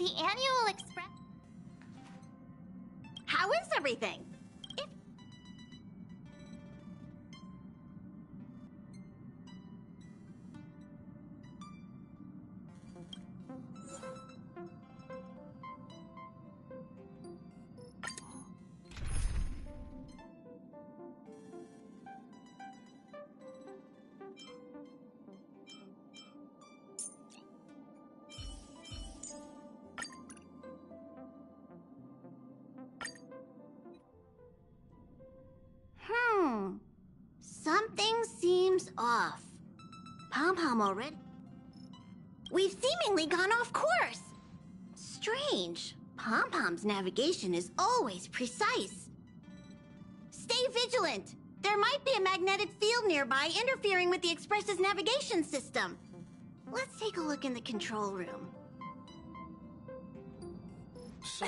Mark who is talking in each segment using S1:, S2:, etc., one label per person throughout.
S1: The annual express...
S2: How is everything? Something seems off. Pom-Pom already... We've seemingly gone off course. Strange. Pom-Pom's navigation is always precise. Stay vigilant. There might be a magnetic field nearby interfering with the Express's navigation system. Let's take a look in the control room.
S3: So...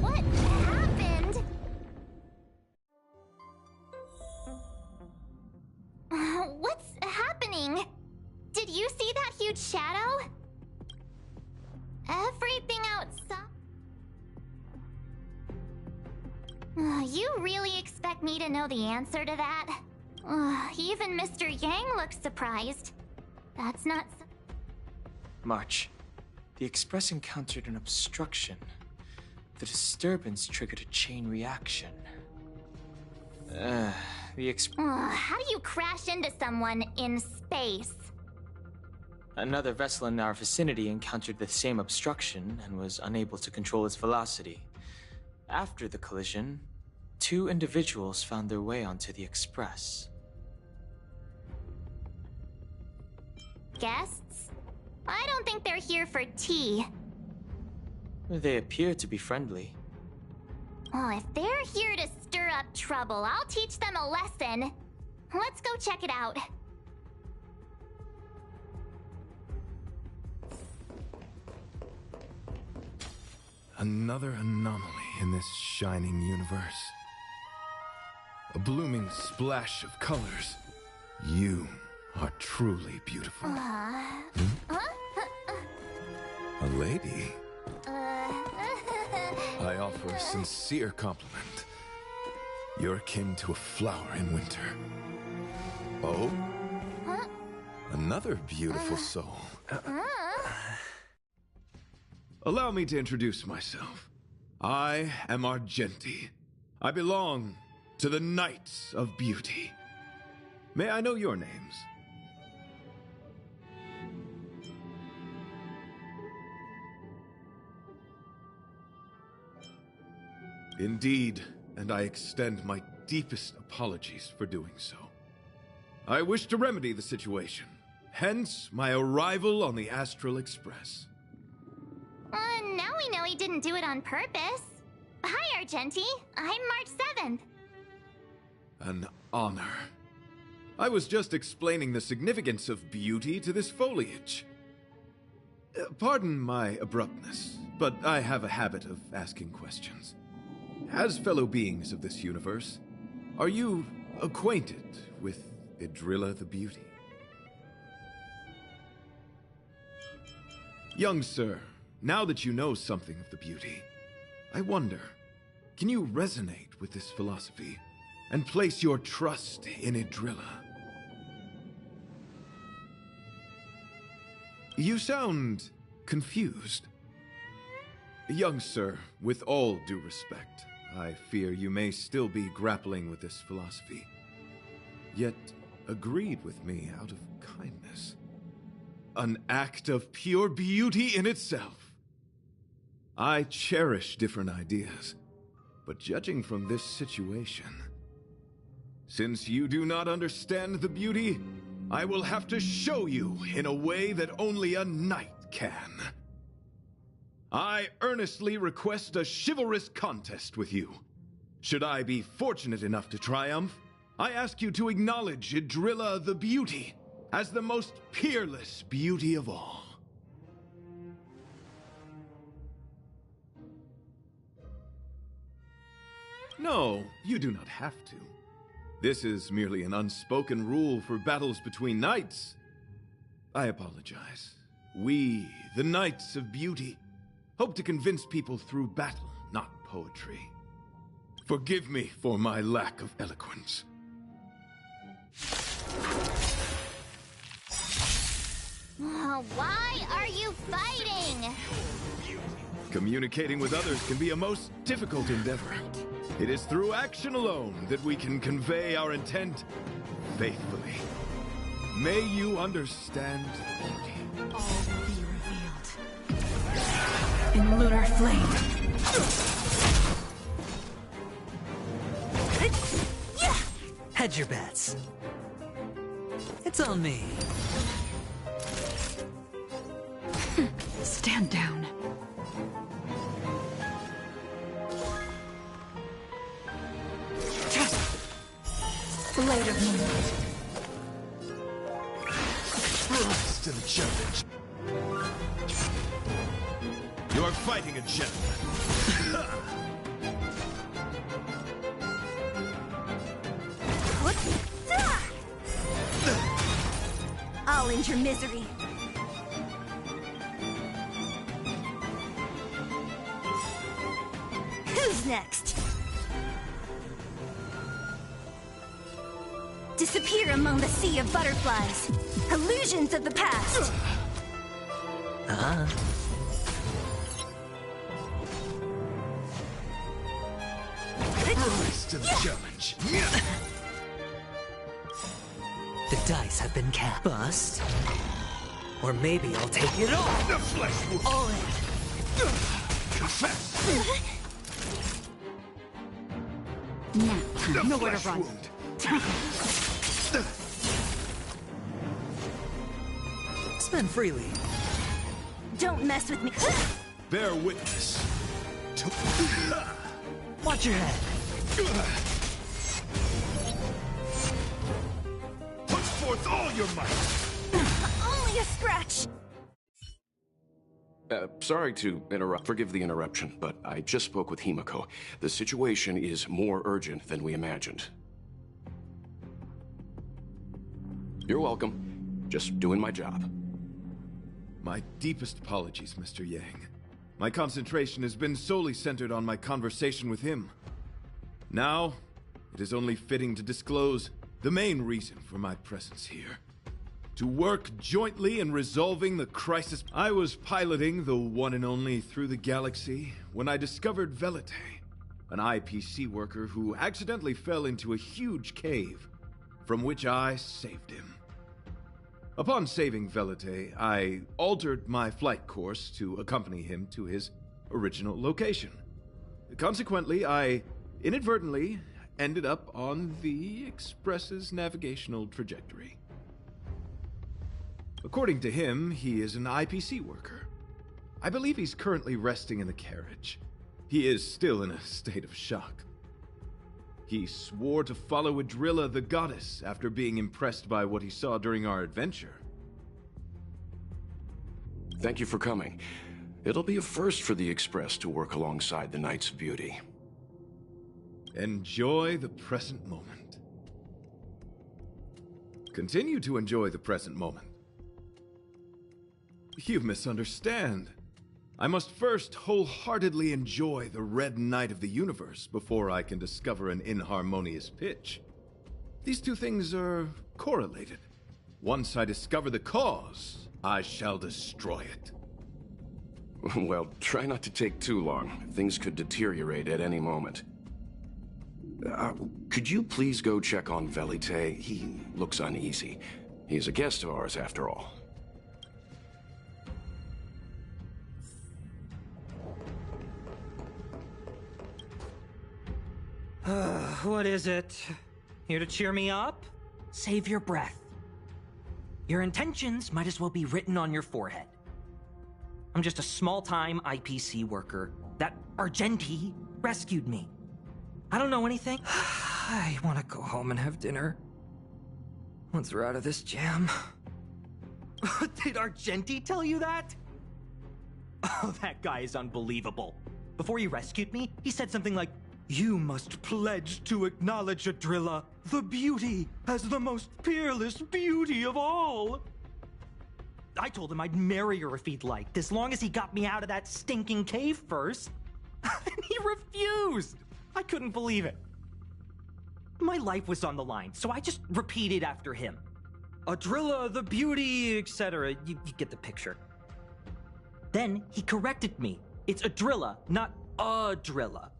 S1: What happened? What's happening? Did you see that huge shadow? Everything outside... You really expect me to know the answer to that? Even Mr. Yang looks surprised. That's not...
S3: March, the Express encountered an obstruction. The disturbance triggered a chain reaction. How do
S1: you crash into someone in space?
S3: Another vessel in our vicinity encountered the same obstruction and was unable to control its velocity. After the collision, 2 individuals found their way onto the Express.
S1: Guests? I don't think they're here for tea.
S3: They appear to be friendly.
S1: If they're here to stir up trouble, I'll teach them a lesson. Let's go check it out.
S4: Another anomaly in this shining universe. A blooming splash of colors. You are truly beautiful. A lady? I offer a sincere compliment. You're akin to a flower in winter. Oh? Another beautiful soul. Allow me to introduce myself. I am Argenti. I belong to the Knights of Beauty. May I know your names? Indeed, and I extend my deepest apologies for doing so. I wish to remedy the situation, hence my arrival on the Astral Express.
S1: Now we know he didn't do it on purpose. Hi, Argenti. I'm March 7th.
S4: An honor. I was just explaining the significance of beauty to this foliage. Pardon my abruptness, but I have a habit of asking questions. As fellow beings of this universe, are you acquainted with Idrilla the Beauty? Young sir, now that you know something of the beauty, I wonder, can you resonate with this philosophy and place your trust in Idrilla? You sound confused. Young sir, with all due respect, I fear you may still be grappling with this philosophy, yet agreed with me out of kindness. An act of pure beauty in itself. I cherish different ideas, but judging from this situation, since you do not understand the beauty, I will have to show you in a way that only a knight can. I earnestly request a chivalrous contest with you. Should I be fortunate enough to triumph, I ask you to acknowledge Idrilla the Beauty as the most peerless beauty of all. No, you do not have to. This is merely an unspoken rule for battles between knights. I apologize. We, the Knights of Beauty, hope to convince people through battle, not poetry. Forgive me for my lack of eloquence.
S1: Why are you fighting?
S4: Communicating with others can be a most difficult endeavor. It is through action alone that we can convey our intent faithfully. May you understand beauty.
S5: All will be revealed in lunar flame.
S6: Hedge your bets. It's on me.
S5: Stand down. Blade of moonlight.
S4: Rise to the challenge. You are fighting a gentleman.
S2: I'll end your misery. Who's next? Disappear among the sea of butterflies. Illusions of the past.
S4: Rise to the challenge.
S6: The dice have been cast. Bust. Or maybe I'll take it all.
S4: The flesh wound.
S6: All in.
S4: Confess.
S5: Now,
S4: The
S5: nowhere to
S4: flesh
S5: run.
S4: wound.
S6: Spend freely.
S2: Don't mess with me.
S4: Bear witness. To...
S6: Watch your head.
S4: Put forth all your might.
S2: Only a scratch.
S7: Sorry to interrupt. Forgive the interruption, but I just spoke with Himiko. The situation is more urgent than we imagined. You're welcome. Just doing my job.
S4: My deepest apologies, Mr. Yang. My concentration has been solely centered on my conversation with him. Now, it is only fitting to disclose the main reason for my presence here. To work jointly in resolving the crisis. I was piloting the one and only through the galaxy when I discovered Velite, an IPC worker who accidentally fell into a huge cave, from which I saved him. Upon saving Velite, I altered my flight course to accompany him to his original location. Consequently, I inadvertently ended up on the Express's navigational trajectory. According to him, he is an IPC worker. I believe he's currently resting in the carriage. He is still in a state of shock. He swore to follow Adrilla the goddess after being impressed by what he saw during our adventure.
S7: Thank you for coming. It'll be a first for the Express to work alongside the Knights of Beauty.
S4: Enjoy the present moment. Continue to enjoy the present moment. You misunderstand. I must first wholeheartedly enjoy the red night of the universe before I can discover an inharmonious pitch. These two things are correlated. Once I discover the cause, I shall destroy it.
S7: Well, try not to take too long. Things could deteriorate at any moment. Could you please go check on Velite? He looks uneasy. He's a guest of ours, after all.
S6: What is it? Here to cheer me up? Save your breath. Your intentions might as well be written on your forehead. I'm just a small-time IPC worker. That Argenti rescued me. I don't know anything. I want to go home and have dinner. Once we're out of this jam. Did Argenti tell you that? Oh, that guy is unbelievable. Before he rescued me, he said something like, You must pledge to acknowledge Adrilla, the beauty, as the most peerless beauty of all. I told him I'd marry her if he'd liked, as long as he got me out of that stinking cave first. And he refused! I couldn't believe it. My life was on the line, so I just repeated after him. Adrilla, the beauty, etc. You get the picture. Then he corrected me. It's Adrilla, not Adrilla.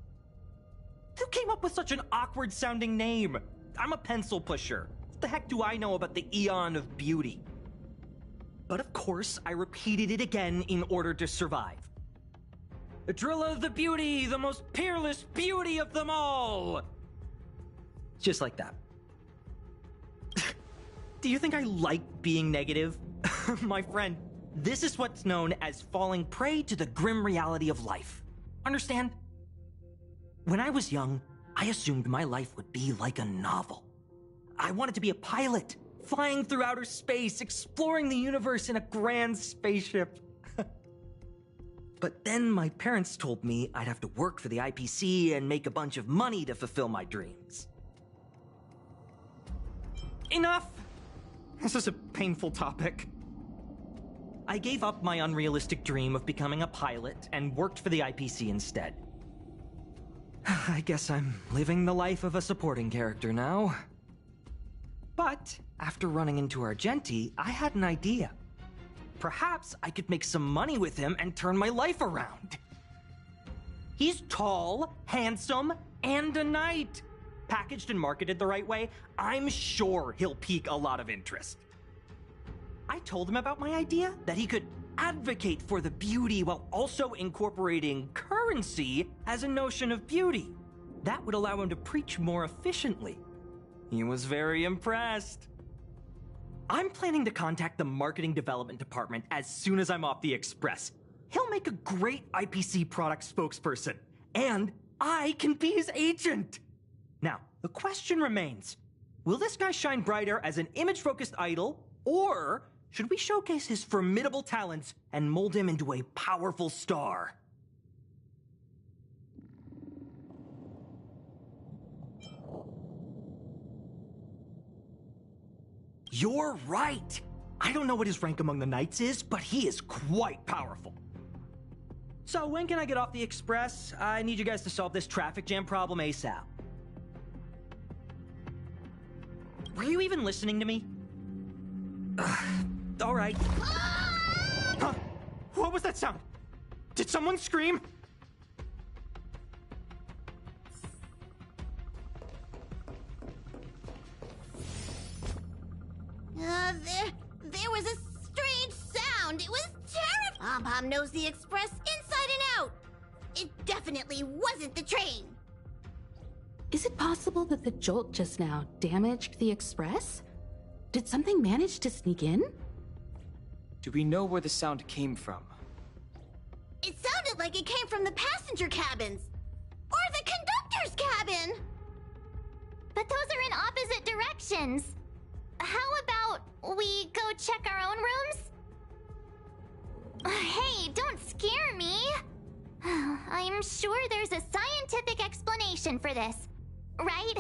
S6: Who came up with such an awkward-sounding name? I'm a pencil pusher. What the heck do I know about the Eon of Beauty? But of course, I repeated it again in order to survive. Adrilla the beauty, the most peerless beauty of them all! Just like that. Do you think I like being negative? My friend, this is what's known as falling prey to the grim reality of life. Understand? When I was young, I assumed my life would be like a novel. I wanted to be a pilot, flying through outer space, exploring the universe in a grand spaceship. But then my parents told me I'd have to work for the IPC and make a bunch of money to fulfill my dreams. Enough! This is a painful topic. I gave up my unrealistic dream of becoming a pilot and worked for the IPC instead. I guess I'm living the life of a supporting character now. But after running into Argenti, I had an idea. Perhaps I could make some money with him and turn my life around. He's tall, handsome, and a knight. Packaged and marketed the right way, I'm sure he'll pique a lot of interest. I told him about my idea, that he could advocate for the beauty while also incorporating currency as a notion of beauty. That would allow him to preach more efficiently. He was very impressed. I'm planning to contact the marketing development department as soon as I'm off the express. He'll make a great IPC product spokesperson, and I can be his agent. Now, the question remains, will this guy shine brighter as an image-focused idol, or should we showcase his formidable talents and mold him into a powerful star? You're right! I don't know what his rank among the knights is, but he is quite powerful. So when can I get off the express? I need you guys to solve this traffic jam problem ASAP. Were you even listening to me? All right. Huh? What was that sound? Did someone scream?
S2: There was a strange sound. It was terrible. Pom knows the express inside and out. It definitely wasn't the train.
S5: Is it possible that the jolt just now damaged the express? Did something manage to sneak in?
S3: Do we know where the sound came from?
S2: It sounded like it came from the passenger cabins. Or the conductor's cabin.
S1: But those are in opposite directions. How about we go check our own rooms? Hey, don't scare me. I'm sure there's a scientific explanation for this, right?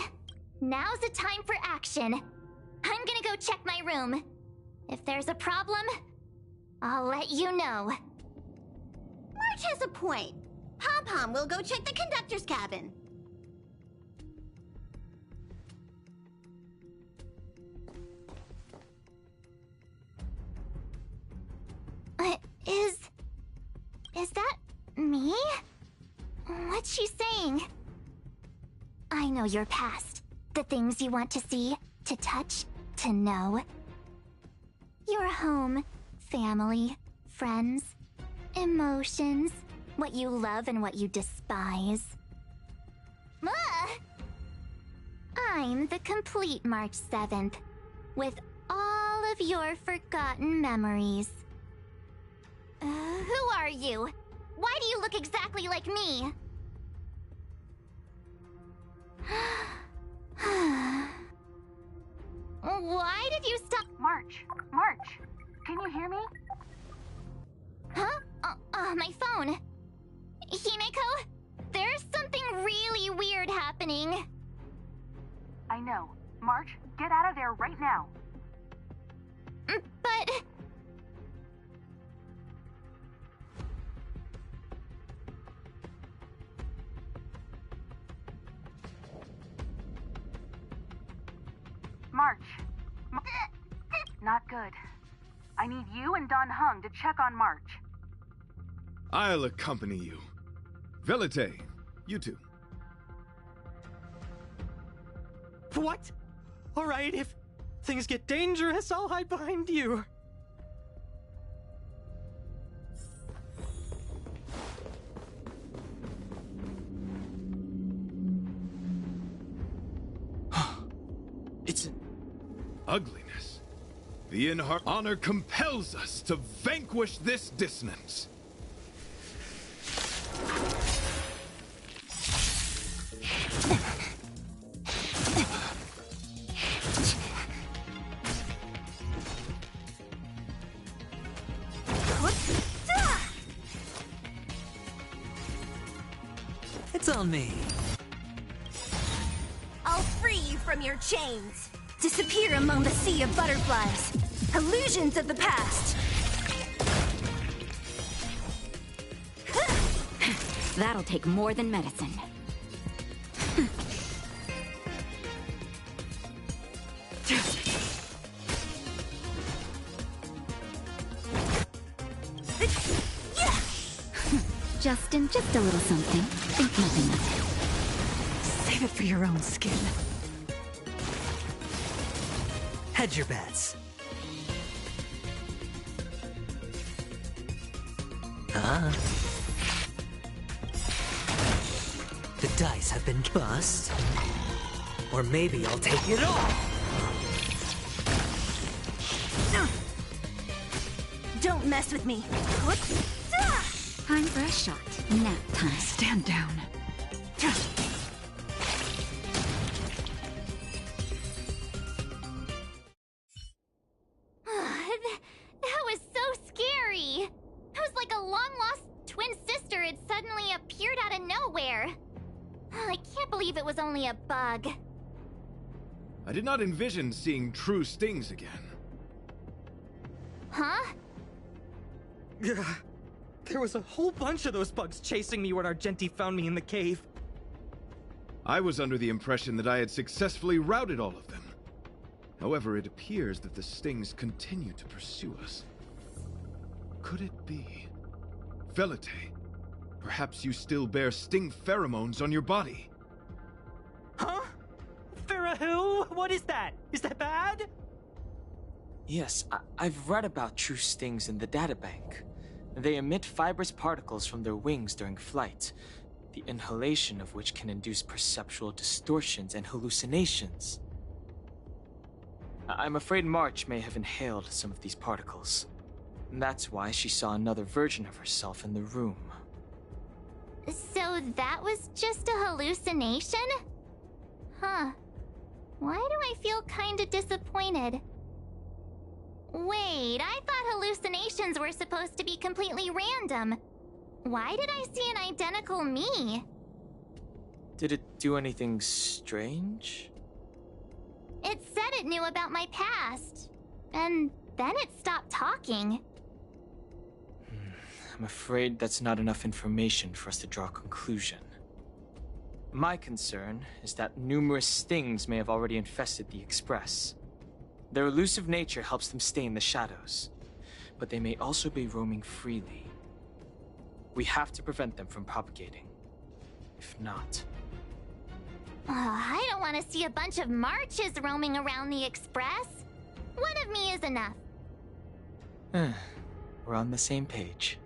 S1: Now's the time for action. I'm gonna go check my room. If there's a problem, I'll let you know.
S2: March has a point. Pom will go check the conductor's cabin.
S1: Is that me? What's she saying? I know your past. The things you want to see, to touch, to know. Your home, family, friends, emotions, what you love and what you despise. I'm the complete March 7th, with all of your forgotten memories. Who are you? Why do you look exactly like me? Why did you stop?
S8: March, can you hear me?
S1: Huh? My phone. Himeko, there's something really weird happening.
S8: I know. March, get out of there right now.
S1: But...
S8: March. Not good. I need you and Don Hung to check on March.
S4: I'll accompany you. Velite, you two.
S6: What? All right, if things get dangerous, I'll hide behind you.
S3: It's an
S4: Ugliness. The honor compels us to vanquish this dissonance.
S9: It's on me.
S2: I'll free you from your chains. Disappear among the sea of butterflies. Illusions of the past.
S10: That'll take more than medicine. Justin, just a little something. Think nothing of it.
S9: Save it for your own skin. Hedge your bets. The dice have been bust. Or maybe I'll take it all.
S2: Don't mess with me.
S10: Time for a shot. Nap time.
S9: Stand down.
S1: That was so scary. It was like a long-lost twin sister had suddenly appeared out of nowhere. I can't believe it was only a bug.
S4: I did not envision seeing true stings again.
S1: Huh?
S6: There was a whole bunch of those bugs chasing me when Argenti found me in the cave.
S4: I was under the impression that I had successfully routed all of them. However, it appears that the stings continue to pursue us. Could it be? Velite, perhaps you still bear sting pheromones on your body.
S6: Huh? Farah, what is that? Is that bad?
S3: Yes, I've read about true stings in the databank. They emit fibrous particles from their wings during flight, the inhalation of which can induce perceptual distortions and hallucinations. I'm afraid March may have inhaled some of these particles. That's why she saw another version of herself in the room.
S1: So that was just a hallucination? Huh. Why do I feel kinda disappointed? Wait, I thought hallucinations were supposed to be completely random. Why did I see an identical me?
S3: Did it do anything strange?
S1: It said it knew about my past. And then it stopped talking.
S3: I'm afraid that's not enough information for us to draw a conclusion. My concern is that numerous stings may have already infested the Express. Their elusive nature helps them stay in the shadows, but they may also be roaming freely. We have to prevent them from propagating. If not...
S1: I don't want to see a bunch of marches roaming around the Express. One of me is enough.
S3: We're on the same page.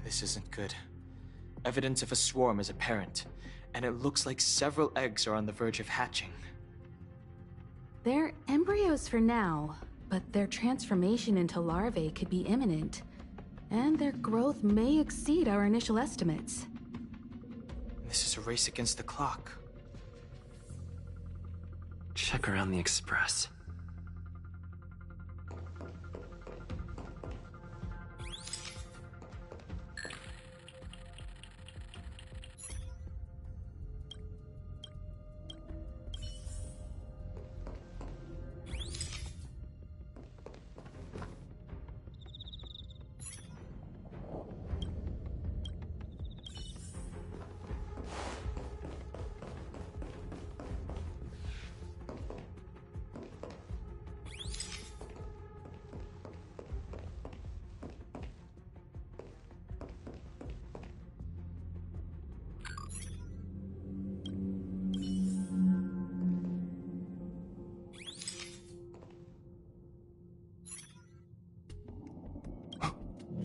S3: This isn't good. Evidence of a swarm is apparent, and it looks like several eggs are on the verge of hatching.
S5: They're embryos for now, but their transformation into larvae could be imminent, and their growth may exceed our initial estimates.
S3: This is a race against the clock.
S9: Check around the Express.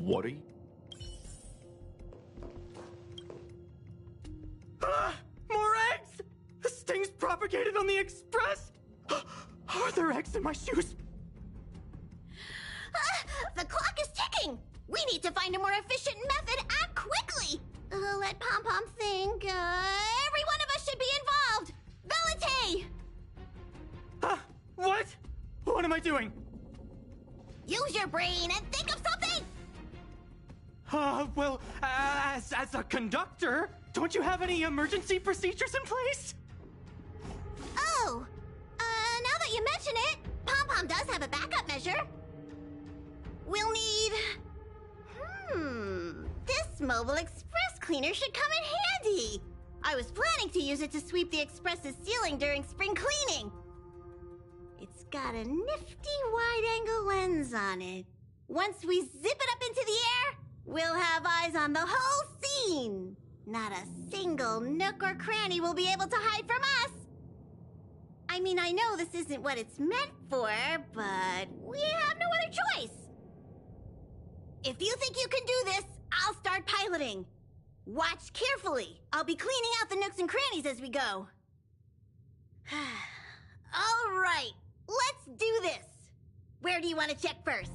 S7: What are you?
S6: More eggs! This thing's propagated on the Express! Are there eggs in my shoes?
S2: The clock is ticking! We need to find a more efficient method. Act quickly! Let Pom Pom think. Every one of us should be involved! Velite!
S6: What? What am I doing?
S2: Use your brain and think of something!
S6: Well, as a conductor, don't you have any emergency procedures in place?
S2: Oh! Now that you mention it, Pom Pom does have a backup measure. We'll need... This mobile express cleaner should come in handy. I was planning to use it to sweep the express's ceiling during spring cleaning. It's got a nifty wide-angle lens on it. Once we zip it up into the air, we'll have eyes on the whole scene. Not a single nook or cranny will be able to hide from us. I mean, I know this isn't what it's meant for, but we have no other choice. If you think you can do this, I'll start piloting. Watch carefully. I'll be cleaning out the nooks and crannies as we go. All right, let's do this. Where do you want to check first?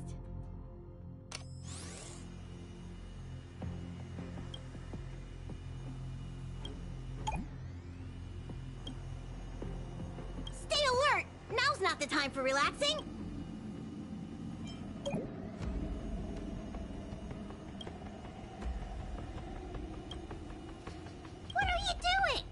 S2: Stay alert! Now's not the time for relaxing. What are you doing?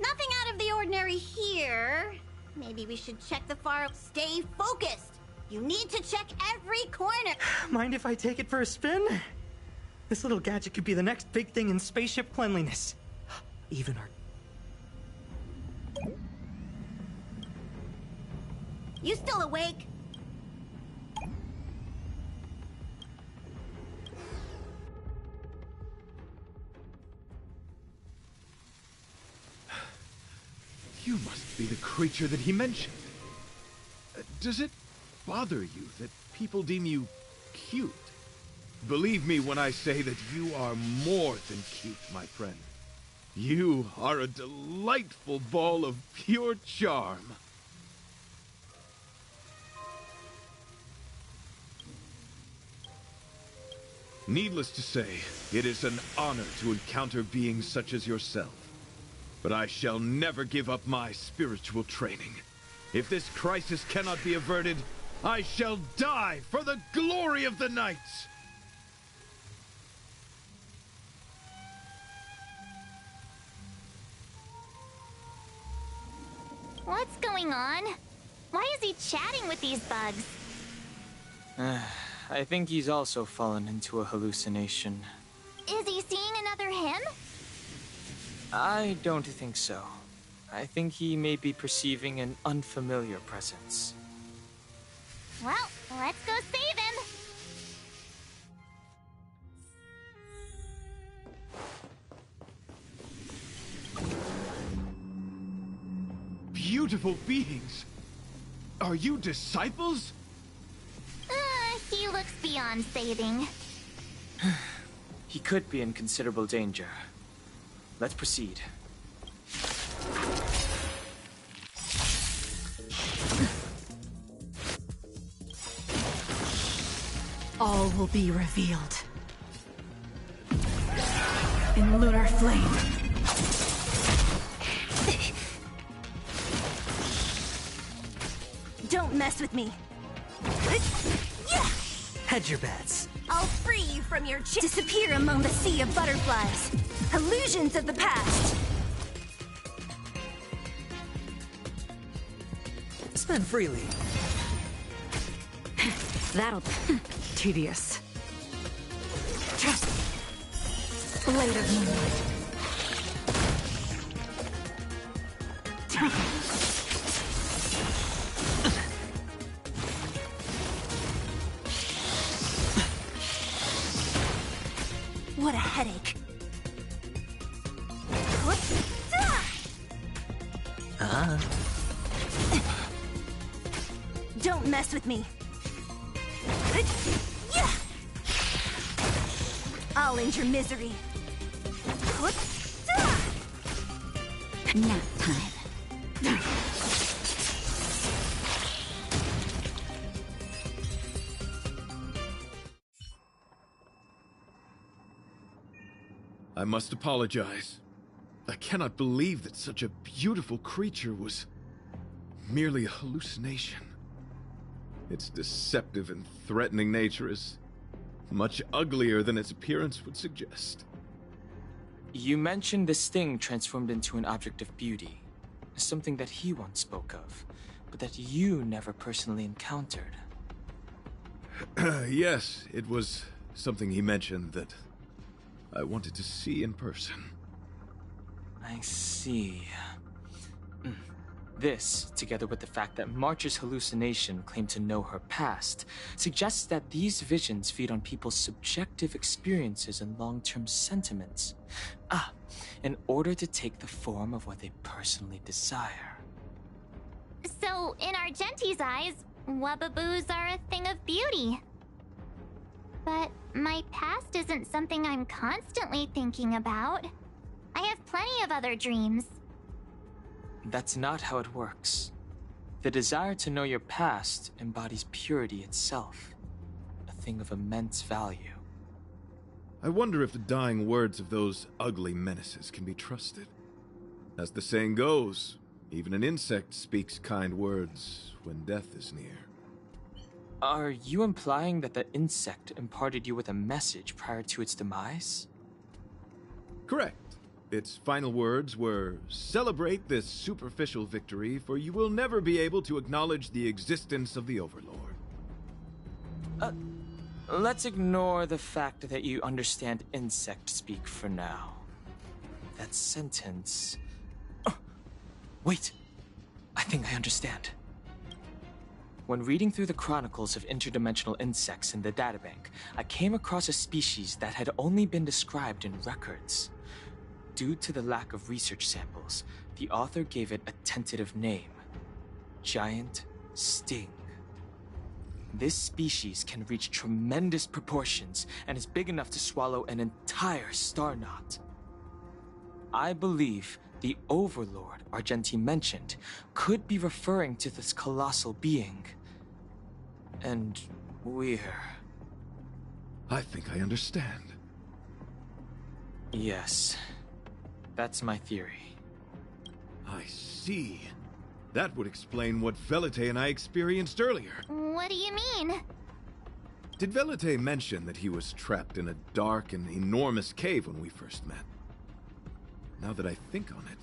S2: Nothing out of the ordinary here. Maybe we should check the far... Stay focused! You need to check every corner!
S6: Mind if I take it for a spin? This little gadget could be the next big thing in spaceship cleanliness. Even our...
S2: You still awake?
S4: You must be the creature that he mentioned. Does it bother you that people deem you cute? Believe me when I say that you are more than cute, my friend. You are a delightful ball of pure charm. Needless to say, it is an honor to encounter beings such as yourself. But I shall never give up my spiritual training. If this crisis cannot be averted, I shall die for the glory of the Knights!
S1: What's going on? Why is he chatting with these bugs?
S3: I think he's also fallen into a hallucination.
S1: Is he seeing another him?
S3: I don't think so. I think he may be perceiving an unfamiliar presence.
S1: Well, let's go save him!
S4: Beautiful beings! Are you disciples?
S1: He looks beyond saving.
S3: He could be in considerable danger. Let's proceed.
S11: All will be revealed. In lunar flame.
S2: Don't mess with me.
S9: Hedge your bets.
S2: I'll free you from your disappear among the sea of butterflies. Illusions of the past.
S9: Spend freely.
S11: That'll tedious. Blade of moonlight.
S2: What a headache. Don't mess with me. I'll end your misery.
S10: Nap time.
S4: I must apologize. I cannot believe that such a beautiful creature was merely a hallucination. Its deceptive and threatening nature is much uglier than its appearance would suggest.
S3: You mentioned this thing transformed into an object of beauty. Something that he once spoke of, but that you never personally encountered.
S4: Yes, it was something he mentioned that I wanted to see in person.
S3: I see. This, together with the fact that March's hallucination claimed to know her past, suggests that these visions feed on people's subjective experiences and long-term sentiments. In order to take the form of what they personally desire.
S1: So, in Argenti's eyes, Wubbaboos are a thing of beauty. But my past isn't something I'm constantly thinking about. I have plenty of other dreams.
S3: That's not how it works. The desire to know your past embodies purity itself, a thing of immense value.
S4: I wonder if the dying words of those ugly menaces can be trusted. As the saying goes, even an insect speaks kind words when death is near.
S3: Are you implying that the insect imparted you with a message prior to its demise?
S4: Correct. Its final words were, "Celebrate this superficial victory, for you will never be able to acknowledge the existence of the Overlord."
S3: Let's ignore the fact that you understand insect speak for now. That sentence... Oh, wait! I think I understand. When reading through the chronicles of interdimensional insects in the databank, I came across a species that had only been described in records. Due to the lack of research samples, the author gave it a tentative name: Giant Sting. This species can reach tremendous proportions and is big enough to swallow an entire star knot. I believe the Overlord Argenti mentioned could be referring to this colossal being. And
S4: I think I understand.
S3: Yes. That's my theory.
S4: I see. That would explain what Velite and I experienced earlier.
S1: What do you mean?
S4: Did Velite mention that he was trapped in a dark and enormous cave when we first met? Now that I think on it,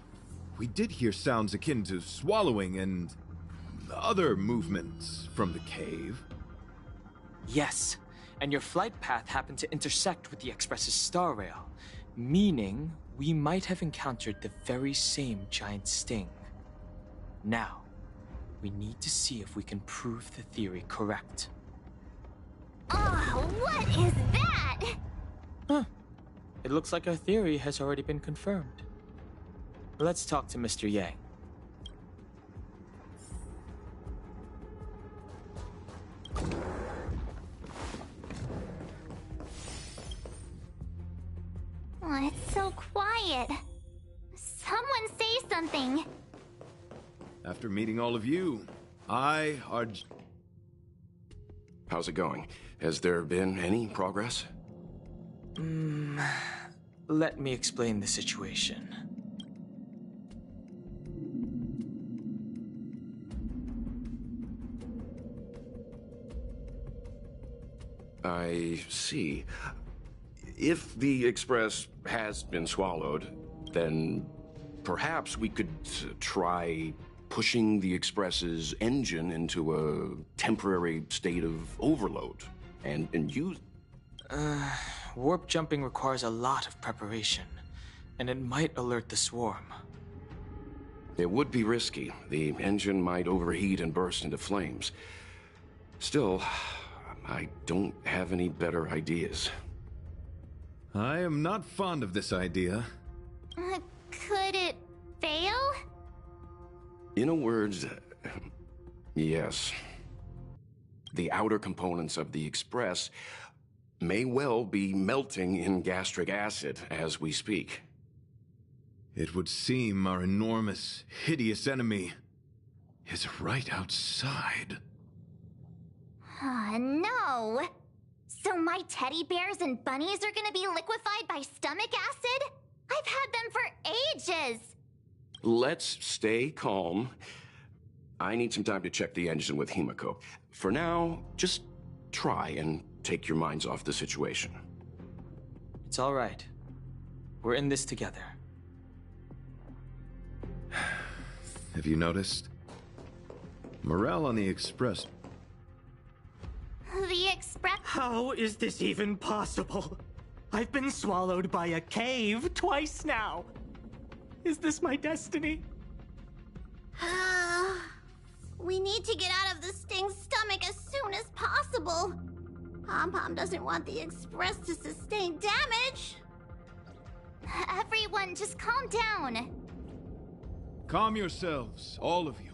S4: we did hear sounds akin to swallowing and other movements from the cave.
S3: Yes, and your flight path happened to intersect with the Express's Star Rail, meaning we might have encountered the very same giant sting. Now, we need to see if we can prove the theory correct.
S1: Oh, what is that?
S3: Huh. It looks like our theory has already been confirmed. Let's talk to Mr. Yang.
S1: so quiet? Someone say something.
S4: After meeting all of you,
S7: How's it going? Has there been any progress?
S3: Let me explain the situation.
S7: I see. If the Express has been swallowed, then perhaps we could try pushing the Express's engine into a temporary state of overload and use...
S3: Warp jumping requires a lot of preparation, and it might alert the swarm.
S7: It would be risky. The engine might overheat and burst into flames. Still, I don't have any better ideas.
S4: I am not fond of this idea.
S1: Could it fail?
S7: In a word, yes. The outer components of the Express may well be melting in gastric acid as we speak.
S4: It would seem our enormous, hideous enemy is right outside.
S1: No. So my teddy bears and bunnies are gonna be liquefied by stomach acid? I've had them for ages.
S7: Let's stay calm. I need some time to check the engine with Himiko. For now, just try and take your minds off the situation.
S3: It's all right. We're in this together.
S4: Have you noticed? Morale on the Express.
S1: The Express...
S6: How is this even possible? I've been swallowed by a cave twice now. Is this my destiny?
S2: We need to get out of the Sting's stomach as soon as possible. Pom-Pom doesn't want the Express to sustain damage.
S1: Everyone, just calm down.
S4: Calm yourselves, all of you.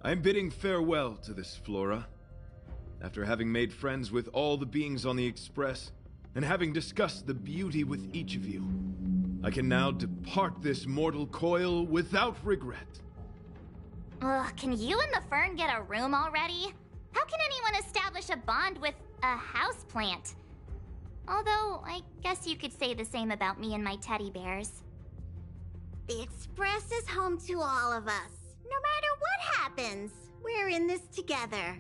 S4: I'm bidding farewell to this Flora. After having made friends with all the beings on the Express, and having discussed the beauty with each of you, I can now depart this mortal coil without regret.
S1: Ugh, can you and the Fern get a room already? How can anyone establish a bond with a houseplant? Although, I guess you could say the same about me and my teddy bears.
S2: The Express is home to all of us. No matter what happens, we're in this together.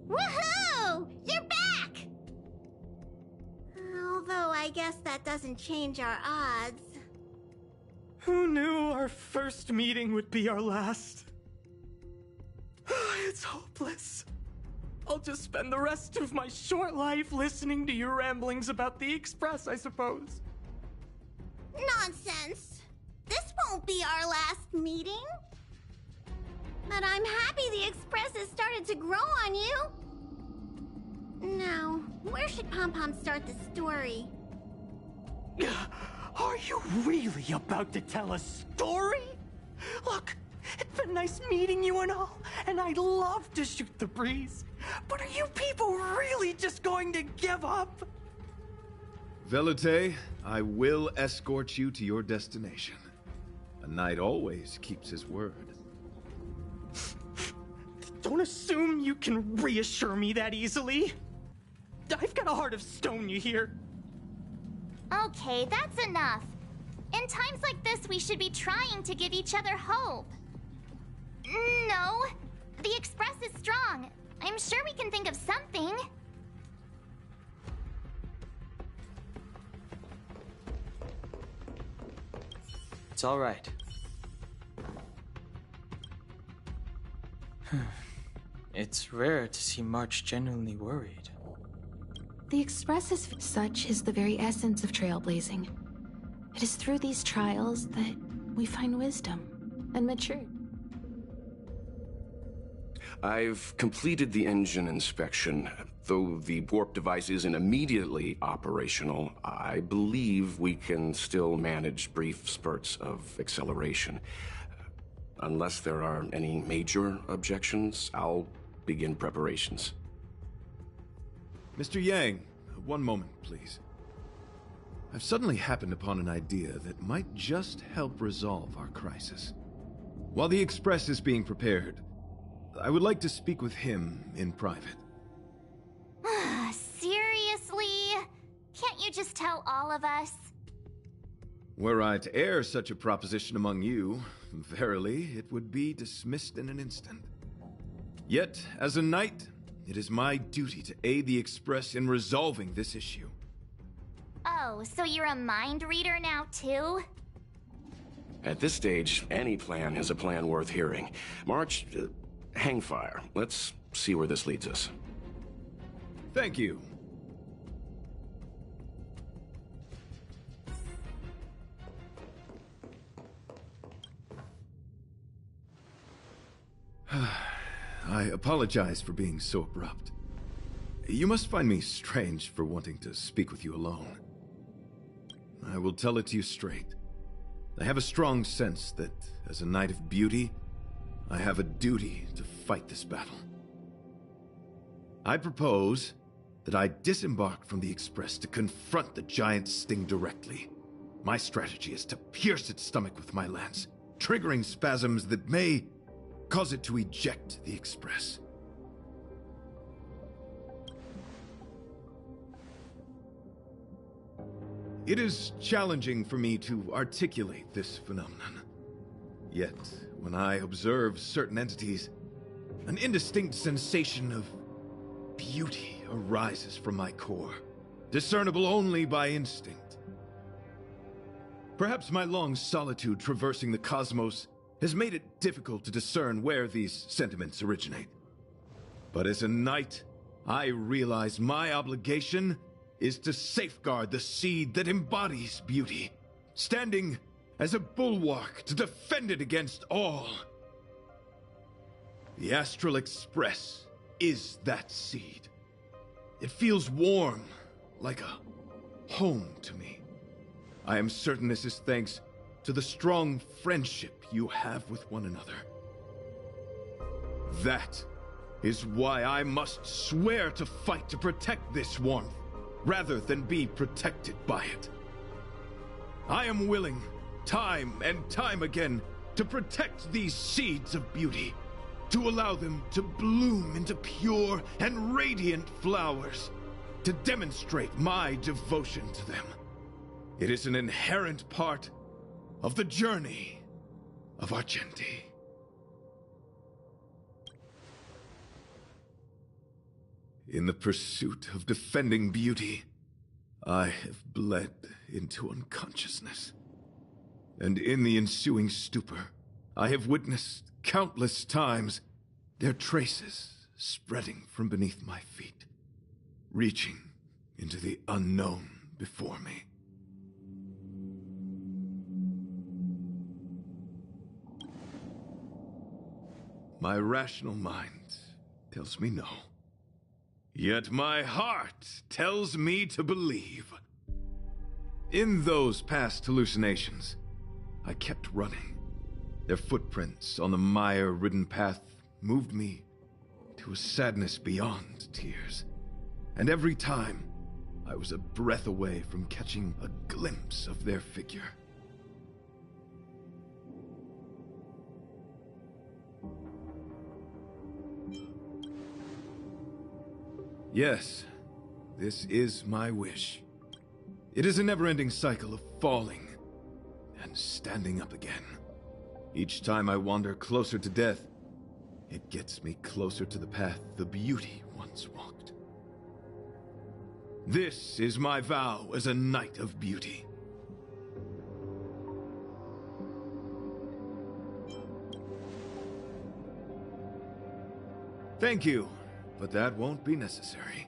S2: Woohoo! You're back! Although I guess that doesn't change our odds.
S6: Who knew our first meeting would be our last? It's hopeless. I'll just spend the rest of my short life listening to your ramblings about the Express, I suppose.
S2: Nonsense! This won't be our last meeting. But I'm happy the Express has started to grow on you. Now, where should Pom-Pom start the story?
S6: Are you really about to tell a story? Look, it's been nice meeting you and all, and I'd love to shoot the breeze. But are you people really just going to give up?
S4: Velite, I will escort you to your destination. A knight always keeps his word.
S6: Don't assume you can reassure me that easily. I've got a heart of stone, you hear?
S1: Okay, that's enough. In times like this, we should be trying to give each other hope. No, the Express is strong. I'm sure we can think of something.
S3: It's all right. It's rare to see March genuinely worried.
S5: The Express is such is the very essence of trailblazing. It is through these trials that we find wisdom and maturity.
S7: I've completed the engine inspection. Though the warp device isn't immediately operational, I believe we can still manage brief spurts of acceleration. Unless there are any major objections, I'll begin preparations.
S4: Mr. Yang, one moment, please. I've suddenly happened upon an idea that might just help resolve our crisis. While the Express is being prepared, I would like to speak with him in private.
S1: Seriously? Can't you just tell all of us?
S4: Were I to air such a proposition among you, verily, it would be dismissed in an instant. Yet, as a knight, it is my duty to aid the Express in resolving this issue.
S1: Oh, so you're a mind reader now, too?
S7: At this stage, any plan is a plan worth hearing. March, hang fire. Let's see where this leads us.
S4: Thank you. I apologize for being so abrupt. You must find me strange for wanting to speak with you alone. I will tell it to you straight. I have a strong sense that, as a knight of beauty, I have a duty to fight this battle. I propose that I disembark from the Express to confront the giant sting directly. My strategy is to pierce its stomach with my lance, triggering spasms that may cause it to eject the Express. It is challenging for me to articulate this phenomenon. Yet, when I observe certain entities, an indistinct sensation of beauty arises from my core, discernible only by instinct. Perhaps my long solitude traversing the cosmos has made it difficult to discern where these sentiments originate. But as a knight, I realize my obligation is to safeguard the seed that embodies beauty, standing as a bulwark to defend it against all. The Astral Express is that seed. It feels warm, like a home to me. I am certain this is thanks to the strong friendship you have with one another. That is why I must swear to fight to protect this warmth, rather than be protected by it. I am willing, time and time again, to protect these seeds of beauty, to allow them to bloom into pure and radiant flowers, to demonstrate my devotion to them. It is an inherent part of the journey of Argenti. In the pursuit of defending beauty, I have bled into unconsciousness. And in the ensuing stupor, I have witnessed countless times their traces spreading from beneath my feet, reaching into the unknown before me. My rational mind tells me no. Yet my heart tells me to believe. In those past hallucinations, I kept running. Their footprints on the mire-ridden path moved me to a sadness beyond tears. And every time, I was a breath away from catching a glimpse of their figure. Yes, this is my wish. It is a never-ending cycle of falling and standing up again. Each time I wander closer to death, it gets me closer to the path the beauty once walked. This is my vow as a knight of beauty. Thank you. But that won't be necessary.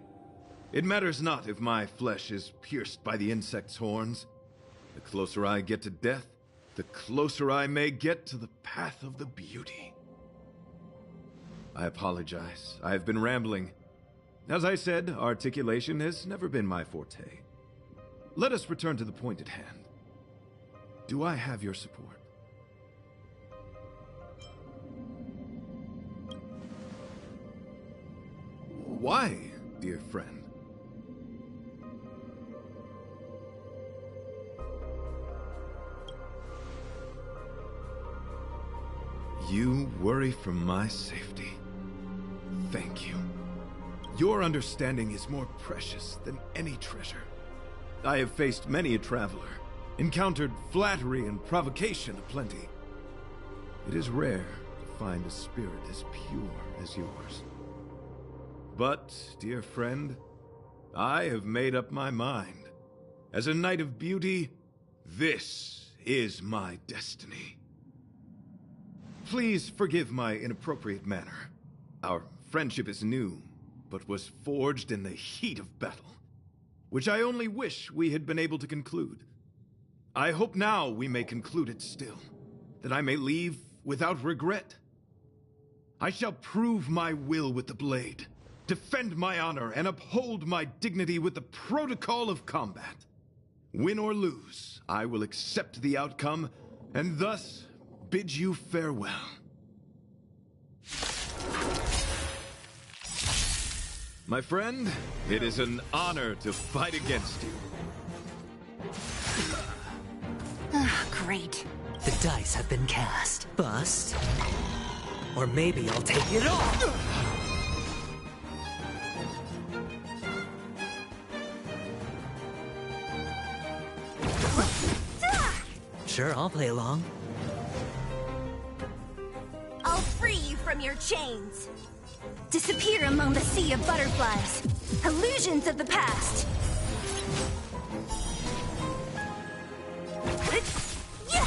S4: It matters not if my flesh is pierced by the insect's horns. The closer I get to death, the closer I may get to the path of the beauty. I apologize. I have been rambling. As I said, articulation has never been my forte. Let us return to the point at hand. Do I have your support? Why, dear friend? You worry for my safety. Thank you. Your understanding is more precious than any treasure. I have faced many a traveler, encountered flattery and provocation aplenty. It is rare to find a spirit as pure as yours. But, dear friend, I have made up my mind. As a knight of beauty, this is my destiny. Please forgive my inappropriate manner. Our friendship is new, but was forged in the heat of battle, which I only wish we had been able to conclude. I hope now we may conclude it still, that I may leave without regret. I shall prove my will with the blade, defend my honor, and uphold my dignity with the protocol of combat. Win or lose, I will accept the outcome, and thus bid you farewell. My friend, it is an honor to fight against you.
S2: Great.
S9: The dice have been cast. Bust. Or maybe I'll take it all! Sure, I'll play along.
S2: I'll free you from your chains. Disappear among the sea of butterflies. Illusions of the past. Yeah!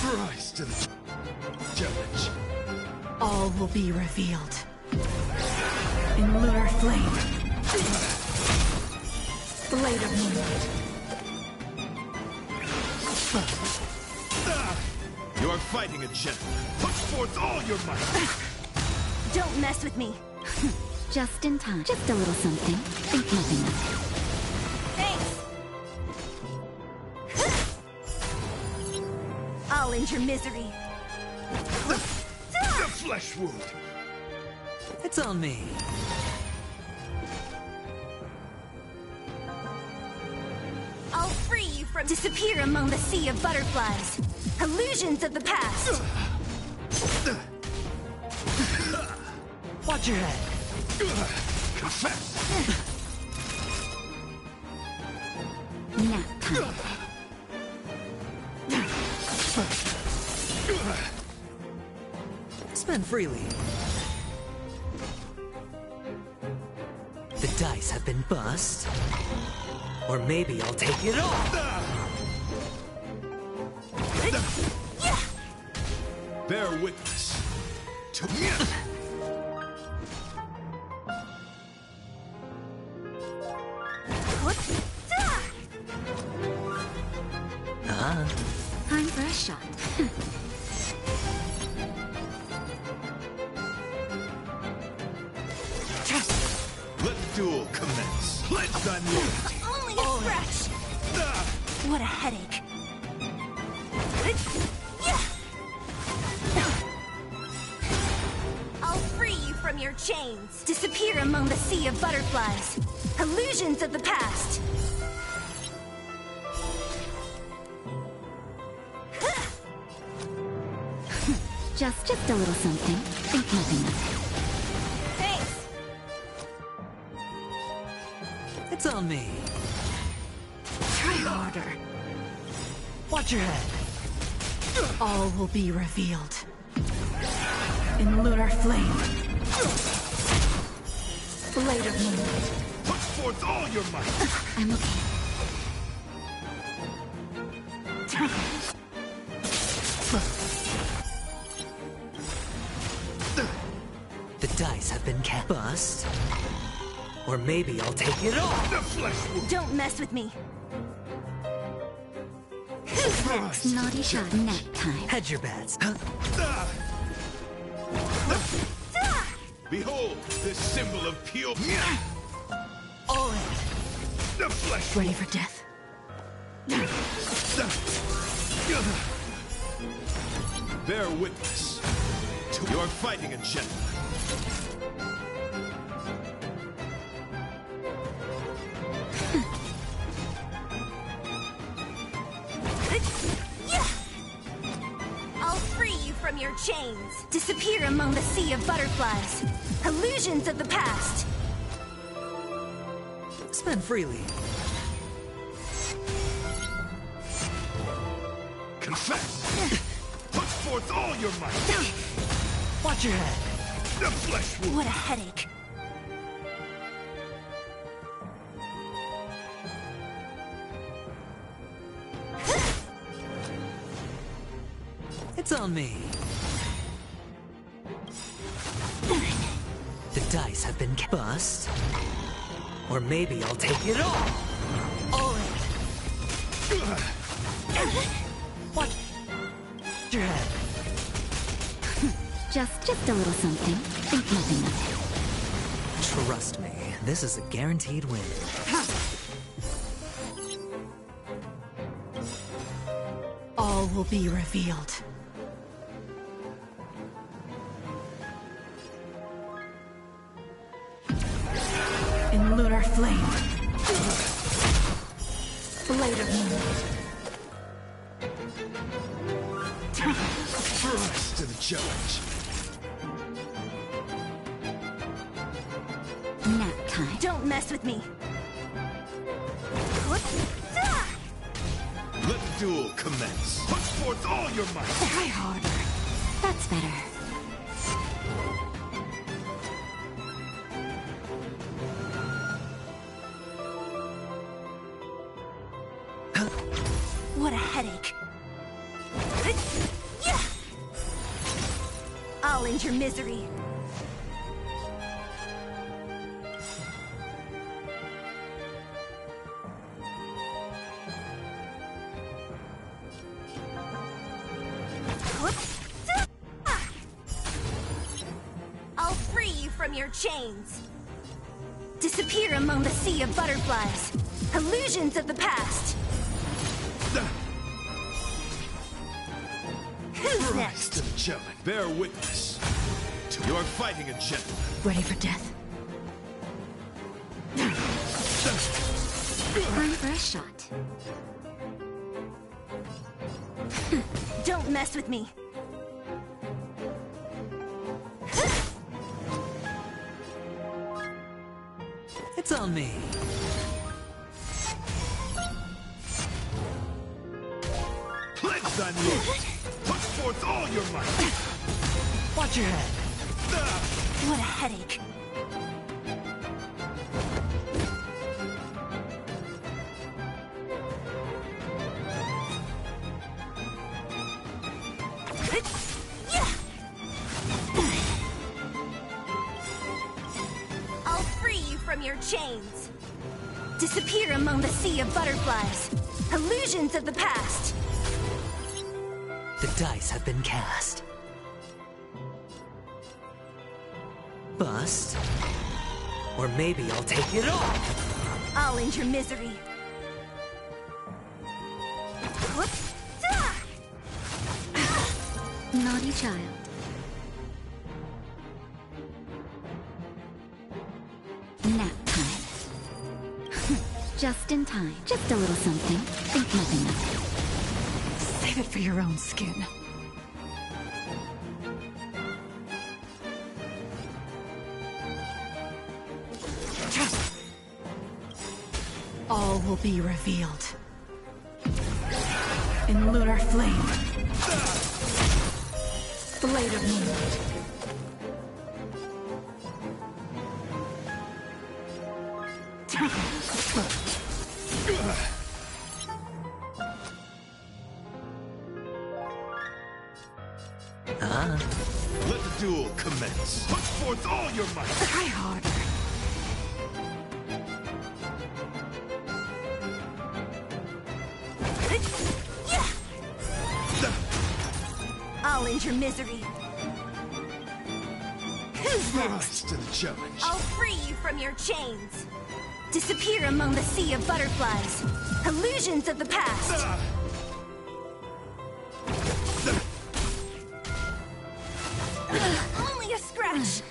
S4: Rise to the challenge.
S11: All will be revealed. In lunar flame. Blade of moonlight.
S4: You are fighting a gentleman. Put forth all your might.
S2: Don't mess with me.
S10: Just in time. Just a little something. Think nothing of it.
S2: Thanks. I'll end your misery.
S4: The flesh wound.
S9: It's on me.
S2: I'll free you from disappear among the sea of butterflies. Illusions of the past.
S9: Watch your head.
S4: Confess.
S10: Nap time.
S9: Spend freely. The dice have been bust. Or maybe I'll take it all.
S4: Bear witness to me.
S10: Time for a shot.
S4: Let the duel commence. Pledge thy loyalty.
S2: Only a scratch. What a headache. I'll free you from your chains. Disappear among the sea of butterflies. Illusions of the past.
S10: Just a little something. Think nothing of it.
S2: Thanks.
S9: It's on me.
S11: Try harder.
S9: Watch your head.
S11: All will be revealed. In lunar flame. Blade of moonlight.
S4: Put forth all your might.
S10: I'm okay.
S9: The dice have been cast. Bust. Or maybe I'll take it all.
S4: The flesh wound.
S2: Don't mess with me.
S10: Naughty shot. Nap time.
S9: Hedge your bets.
S4: Behold, this symbol of pure.
S9: All in.
S4: The flesh.
S11: Ready for death.
S4: Bear witness to your fighting a gentleman.
S2: I'll free you from your chains. Disappear among the sea of butterflies. Illusions of the past.
S9: Spend freely.
S4: Confess! Put forth all your might!
S9: Watch your head.
S4: The flesh wound!
S2: What a headache.
S9: It's on me. The dice have been bust. Or maybe I'll take it all. All in. Watch your head.
S10: Just a little something. Think nothing of it.
S9: Trust me, this is a guaranteed win.
S11: All will be revealed. In lunar flame. Blade of moonlight.
S4: Rise to the challenge.
S10: Nap time.
S2: Don't mess with me.
S4: Let the duel commence. Put forth all your might.
S11: Try harder.
S10: That's better.
S2: What a headache. I'll end your misery. I'll free you from your chains. Disappear among the sea of butterflies. Illusions of the past. Who's
S4: Rise
S2: next?
S4: to the challenge. Bear witness. You are fighting a gentleman.
S11: Ready for death?
S10: Time for a shot.
S2: Don't mess with me.
S9: It's on me.
S4: Pledge thy loyalty. Put forth all your might.
S9: Watch your head.
S2: What a headache. I'll free you from your chains. Disappear among the sea of butterflies. Illusions of the past.
S9: The dice have been cast. Bust. Or maybe I'll take it all.
S2: I'll end your misery.
S10: Naughty child. Nap time. Just in time. Just a little something. Think nothing of it.
S11: Save it for your own skin. All will be revealed. In lunar flame. Blade of moonlight.
S4: Let the duel commence. Put forth all your might.
S11: Try harder.
S2: I'll end your misery. Who's
S4: Rise
S2: next?
S4: to the challenge.
S2: I'll free you from your chains. Disappear among the sea of butterflies. Illusions of the past. Only a scratch.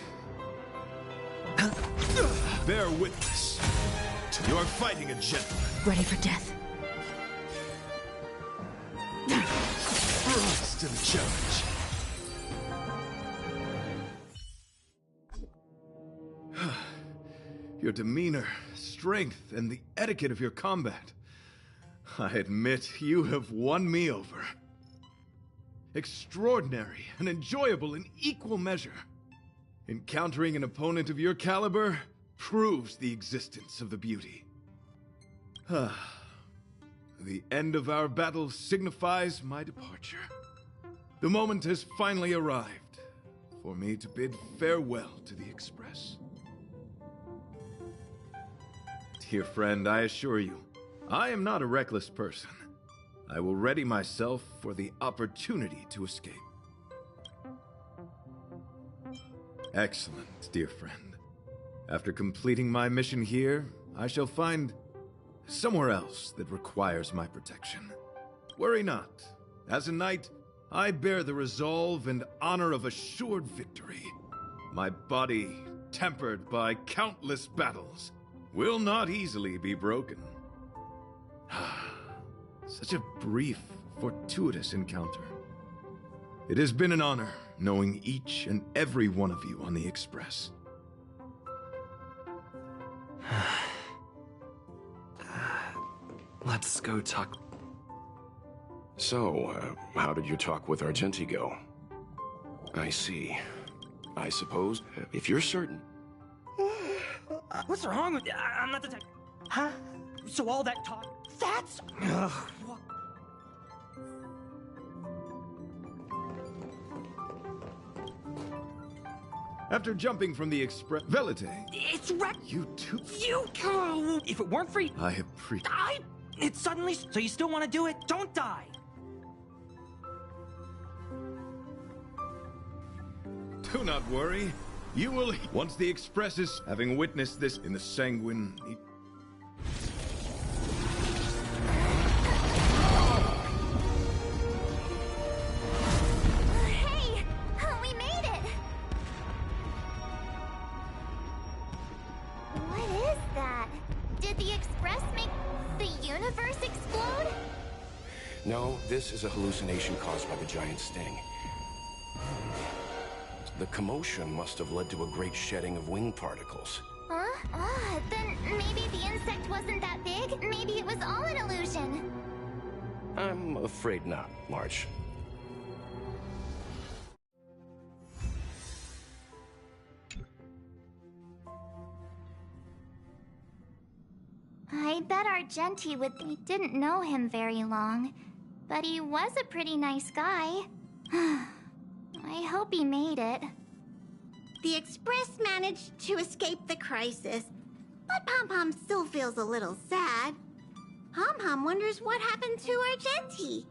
S4: bear witness. You are fighting a gentleman.
S11: Ready for death.
S4: Rise to the challenge. Your demeanor, strength, and the etiquette of your combat. I admit you have won me over. Extraordinary and enjoyable in equal measure. Encountering an opponent of your caliber proves the existence of the beauty. The end of our battle signifies my departure. The moment has finally arrived for me to bid farewell to the Express. Dear friend, I assure you, I am not a reckless person. I will ready myself for the opportunity to escape. Excellent, dear friend. After completing my mission here, I shall find somewhere else that requires my protection. Worry not. As a knight, I bear the resolve and honor of assured victory. My body, tempered by countless battles, will not easily be broken. Such a brief, fortuitous encounter. It has been an honor knowing each and every one of you on the Express.
S9: Let's go talk.
S7: So, how did your talk with Argenti go? I see. I suppose, if you're certain.
S6: What's wrong with you? I'm not the type. Huh? So all that talk, that's... Ugh.
S4: After jumping from the Express... Velite!
S6: It's wrecked.
S4: You too...
S6: You... If it weren't for you...
S4: I have pre...
S6: It suddenly... So you still want to do it? Don't die!
S4: Do not worry. You will... Once the Express is... Having witnessed this in the sanguine...
S1: Hey! We made it! What is that? Did the Express make the universe explode?
S7: No, this is a hallucination caused by the giant sting. The commotion must have led to a great shedding of wing particles.
S1: Huh? Then maybe the insect wasn't that big? Maybe it was all an illusion?
S7: I'm afraid not, March.
S1: I bet Argenti would... We didn't know him very long, but he was a pretty nice guy. I hope he made it.
S2: The Express managed to escape the crisis, but Pom-Pom still feels a little sad. Pom-Pom wonders what happened to Argenti.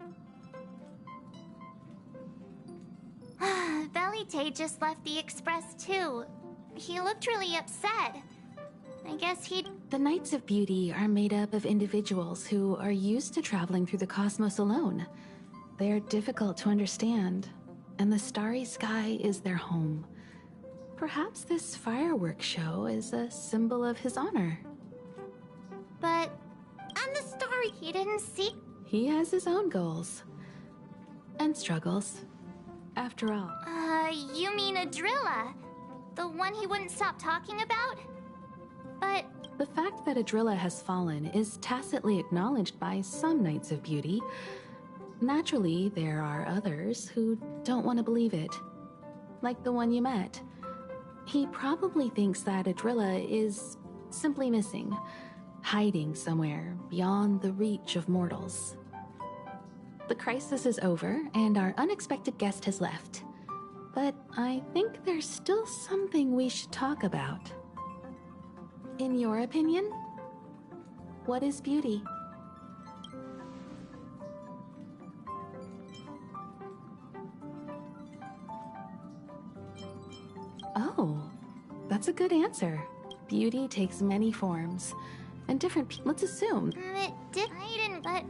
S1: Velite just left the Express too. He looked really upset. I guess he'd...
S5: The Knights of Beauty are made up of individuals who are used to traveling through the cosmos alone. They're difficult to understand, and the starry sky is their home. Perhaps this fireworks show is a symbol of his honor.
S1: But... And the story he didn't see...
S5: He has his own goals. And struggles. After all.
S1: You mean Adrilla? The one he wouldn't stop talking about? But...
S5: The fact that Adrilla has fallen is tacitly acknowledged by some Knights of Beauty. Naturally, there are others who don't want to believe it. Like the one you met. He probably thinks that Adrilla is simply missing, hiding somewhere beyond the reach of mortals. The crisis is over, and our unexpected guest has left. But I think there's still something we should talk about. In your opinion, what is beauty? Oh, that's a good answer. Beauty takes many forms, and different let's assume.
S1: It did... I didn't, but...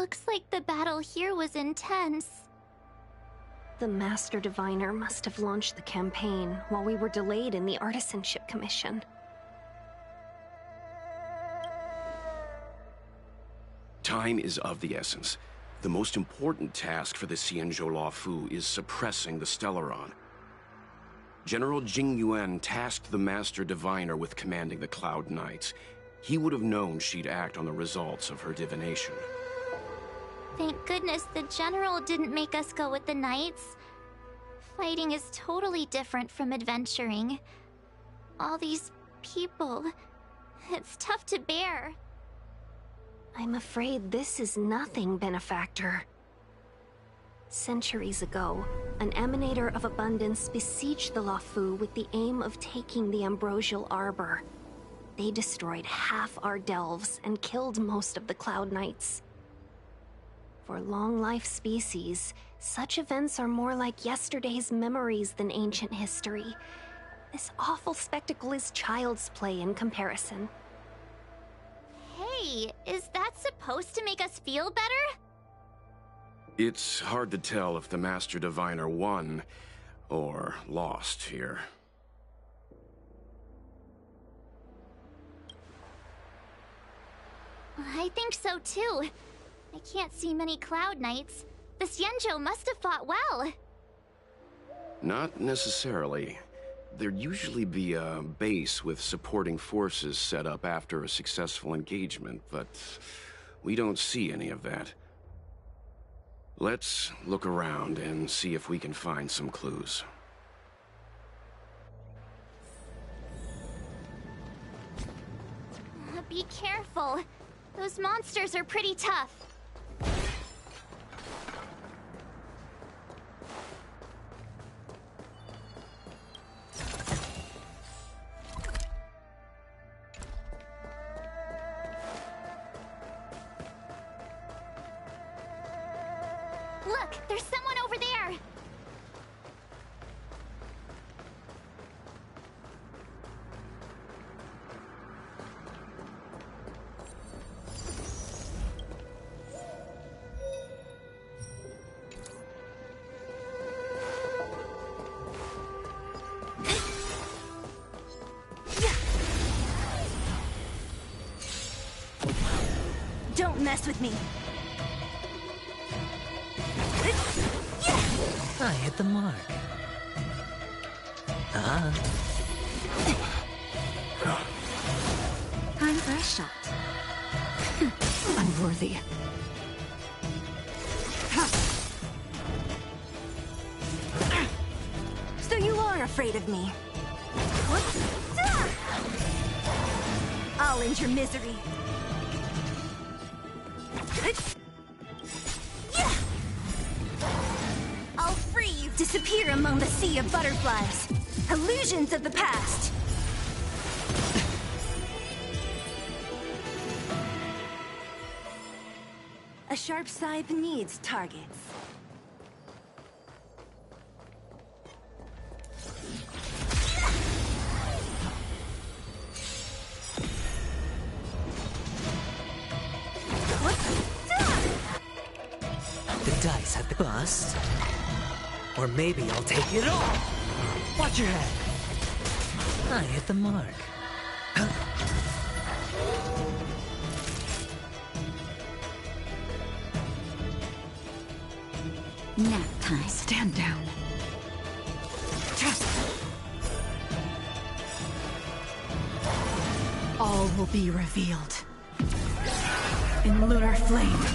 S1: Looks like the battle here was intense.
S12: The Master Diviner must have launched the campaign while we were delayed in the Artisanship Commission.
S7: Time is of the essence. The most important task for the Xianzhou Luofu is suppressing the Stellaron. General Jing Yuan tasked the Master Diviner with commanding the Cloud Knights. He would have known she'd act on the results of her divination.
S1: Thank goodness the General didn't make us go with the Knights. Fighting is totally different from adventuring. All these people... It's tough to bear.
S12: I'm afraid this is nothing, Benefactor. Centuries ago, an Emanator of Abundance besieged the Luofu with the aim of taking the Ambrosial Arbor. They destroyed half our delves and killed most of the Cloud Knights. For long-life species, such events are more like yesterday's memories than ancient history. This awful spectacle is child's play in comparison.
S1: Hey, is that supposed to make us feel better?
S7: It's hard to tell if the Master Diviner won or lost here.
S1: I think so too. I can't see many Cloud Knights. The Xianzhou must have fought well.
S7: Not necessarily. There'd usually be a base with supporting forces set up after a successful engagement, but we don't see any of that. Let's look around and see if we can find some clues.
S1: Be careful. Those monsters are pretty tough. Look, there's someone over there!
S2: Don't mess with me.
S9: I hit the mark.
S10: Time for a shot.
S11: Unworthy.
S2: So you are afraid of me. I'll end your misery. I'll free you. Disappear among the sea of butterflies. Illusions of the past. A sharp scythe needs targets.
S9: The dice have been bust. Or maybe I'll take it all. Watch your head. I hit the mark.
S10: Nap time.
S11: Stand down. All will be revealed. In lunar flame.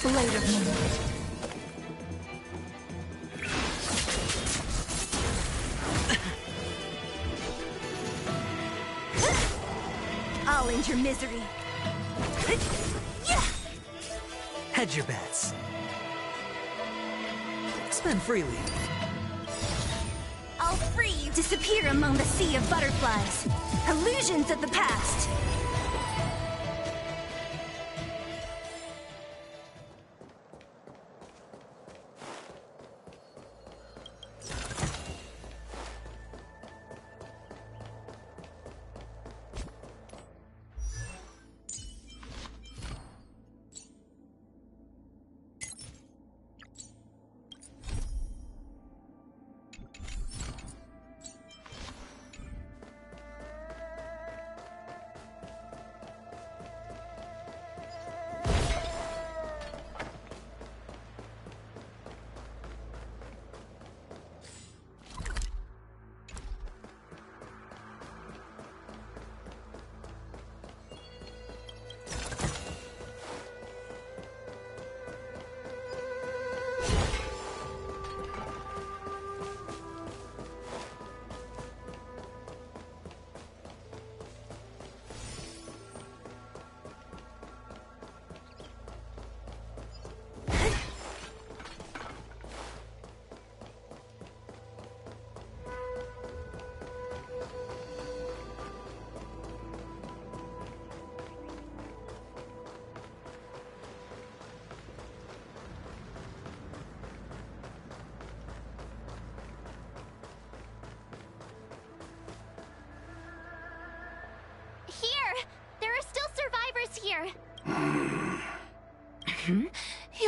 S11: Blade of moonlight.
S2: I'll end your misery.
S9: Hedge your bets. Spend freely.
S2: I'll free you. Disappear among the sea of butterflies. Illusions of the past.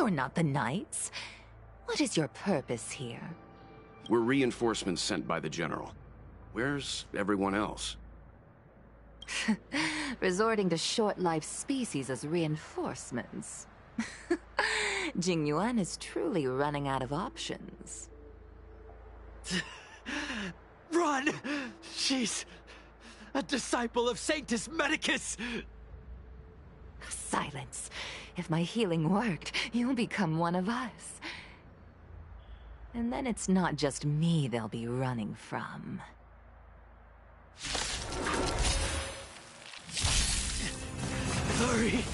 S13: You're not the Knights. What is your purpose here?
S7: We're reinforcements sent by the General. Where's everyone else?
S13: Resorting to short-lived species as reinforcements. Jingyuan is truly running out of options.
S14: Run! She's a disciple of Sanctus Medicus!
S13: Silence. If my healing worked, you'll become one of us. And then it's not just me they'll be running from.
S14: Hurry!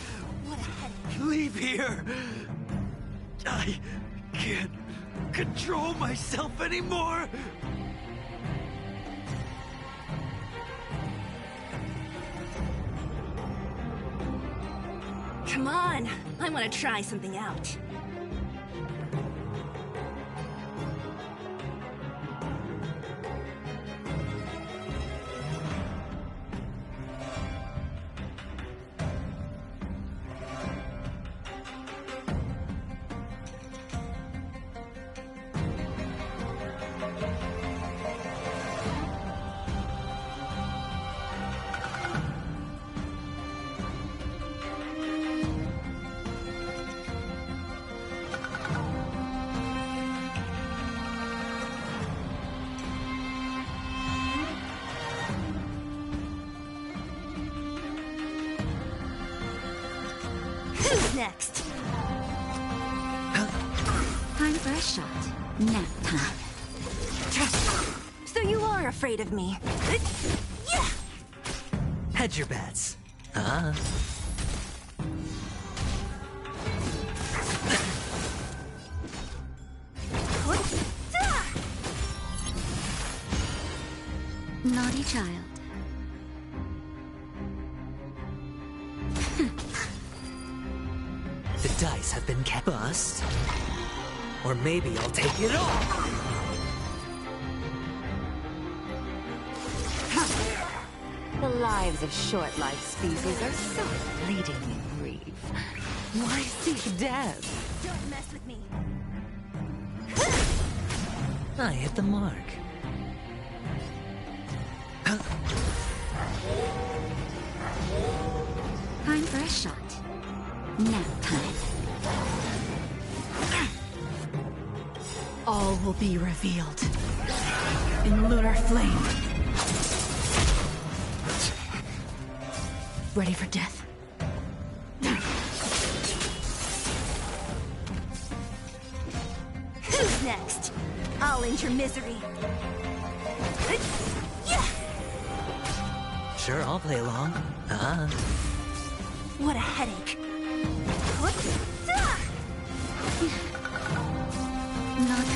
S14: Leave here! I can't control myself anymore!
S2: Come on, I want to try something out. Who's next?
S10: Time for a shot. Nap time.
S2: So you are afraid of me. Yeah!
S9: Hedge your bets.
S10: Naughty child.
S9: The dice have been kept. Bust. Or maybe I'll take it all.
S13: The lives of short-lived species are so fleetingly brief. Why seek death?
S2: Don't mess with me.
S9: I hit the mark.
S10: Time for a shot. Nap time.
S11: All will be revealed in lunar flame. Ready for death?
S2: Who's next? I'll end your misery. Yeah!
S9: Sure, I'll play along.
S2: What a headache.
S10: Not.